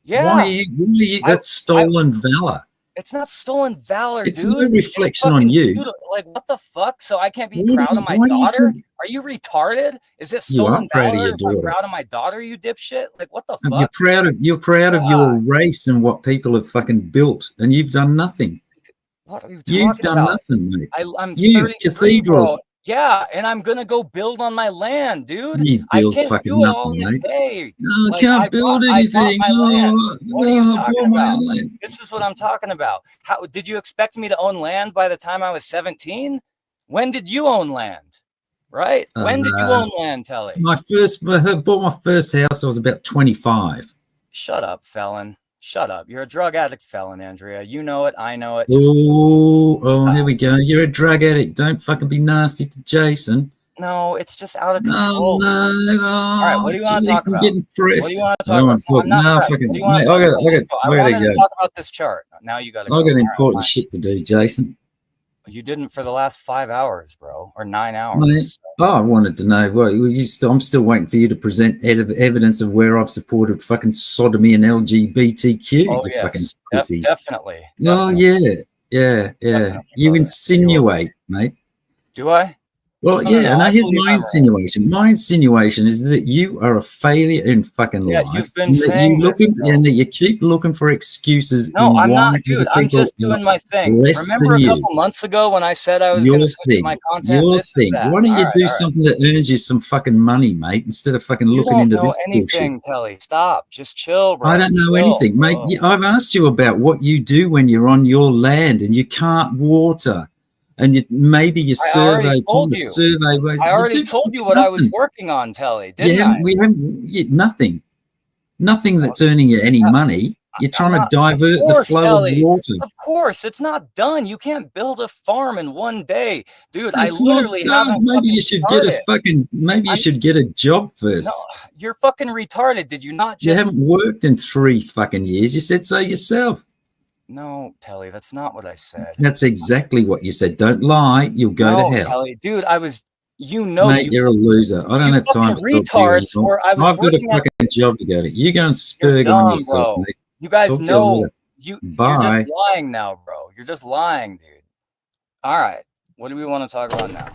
Yeah. Why are you that's stolen valor. It's not stolen valor, it's dude. No reflection on you. Beautiful. Like, what the fuck? So I can't be proud of my daughter? Are you retarded? Is it stolen valor if I'm proud of my daughter, you dipshit? Like, what the fuck? You're proud of your race and what people have fucking built, and you've done nothing. What are you You've talking done about? nothing, mate. I'm you cathedrals. Bro. Yeah, and I'm gonna go build on my land, dude. You I build can't fucking do it nothing, all in a mate. day. No, Like, can't build anything. I bought my land. What are you talking about? Land. This is what I'm talking about. How did you expect me to own land by the time I was 17? When did you own land? Right? When did you own land, Telly? I bought my first house. I was about 25. Shut up, felon. Shut up. You're a drug addict, felon, Andrea. You know it. I know it. Here we go. You're a drug addict. Don't fucking be nasty to Jason. No, it's just out of control. No. All right, what do you want to talk about? What do you want to talk about? I'm not pressed. What do you want to talk about? I wanted to talk about this chart. Now you got to go. I got important shit to do, Jason. You didn't for the last 5 hours, bro, or 9 hours. Mate, I wanted to know. Well, I'm still waiting for you to present evidence of where I've supported fucking sodomy and LGBTQ. Oh, you fucking pussy. Definitely. Oh, yeah. Definitely, you insinuate, mate. Do I? Well, no, here's my insinuation. Right. My insinuation is that you are a failure in fucking life. You've been saying this. And that you keep looking for excuses. No, I'm not, dude. I'm just doing my thing. Remember a couple months ago when I said I was going to switch my content? Your thing. Why don't you do something that earns you some fucking money, mate, instead of fucking looking into this anything, bullshit? Telly. Stop. Just chill, bro. I don't know anything, mate. I've asked you about what you do when you're on your land and you can't water. And maybe you survey. I already told you what I was working on, Telly. Didn't I? We haven't nothing. Nothing that's earning you any money. You're trying to divert the flow of water. Of course, it's not done. You can't build a farm in one day, dude. I literally haven't. Maybe you should get a fucking. Maybe you should get a job first. No, you're fucking retarded. Did you not just? You haven't worked in 3 fucking years. You said so yourself. No, Telly, that's not what I said. That's exactly what you said. Don't lie. You'll go to hell. Telly, dude, mate, you're a loser. I don't have time to retards. I've got a fucking job to go to. You go and spurg on yourself, mate. You guys know you're just lying now, bro. You're just lying, dude. All right. What do we want to talk about now?